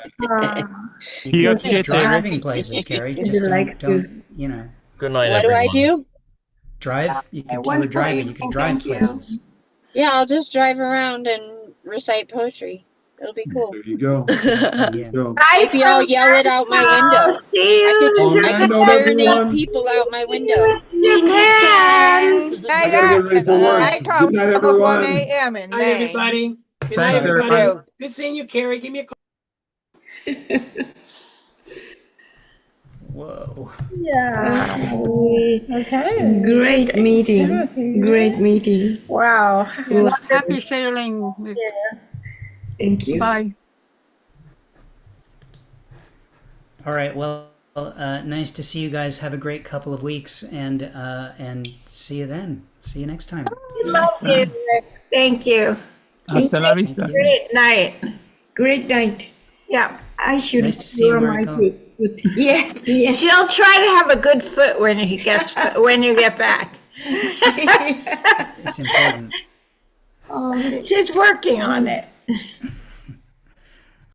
You could keep driving places, Carrie. Would Just you like don't, you know, Good night, What do I everyone. do? drive. You could do a Wonderful driving. You evening. could drive Thank you. places. Yeah, I'll just drive around and recite poetry. It'll be cool. There you go. There you go. Maybe I'll yell it out my window. See you. On I that could note, serenade everyone, people out my window. You can. I gotta get ready for work. Good night, everyone. 1 a.m. in Night, May. everybody. Good night, Thanks, everybody. everybody. Good seeing you, Carrie. Give me a call. Whoa. Yeah. Okay. Great meeting. Great meeting. Wow. Wow. Happy sailing. Rick. Thank you. Bye. All right. Well, nice to see you guys. Have a great couple of weeks, and see you then. See you next time. Love you, Rick. Thank you. Hasta la vista. Great night. Great night. Yeah. I should Nice to see you, wear my Mariko. good foot. Yes, yes. She'll try to have a good foot when he gets when you get back. It's important. She's working on it.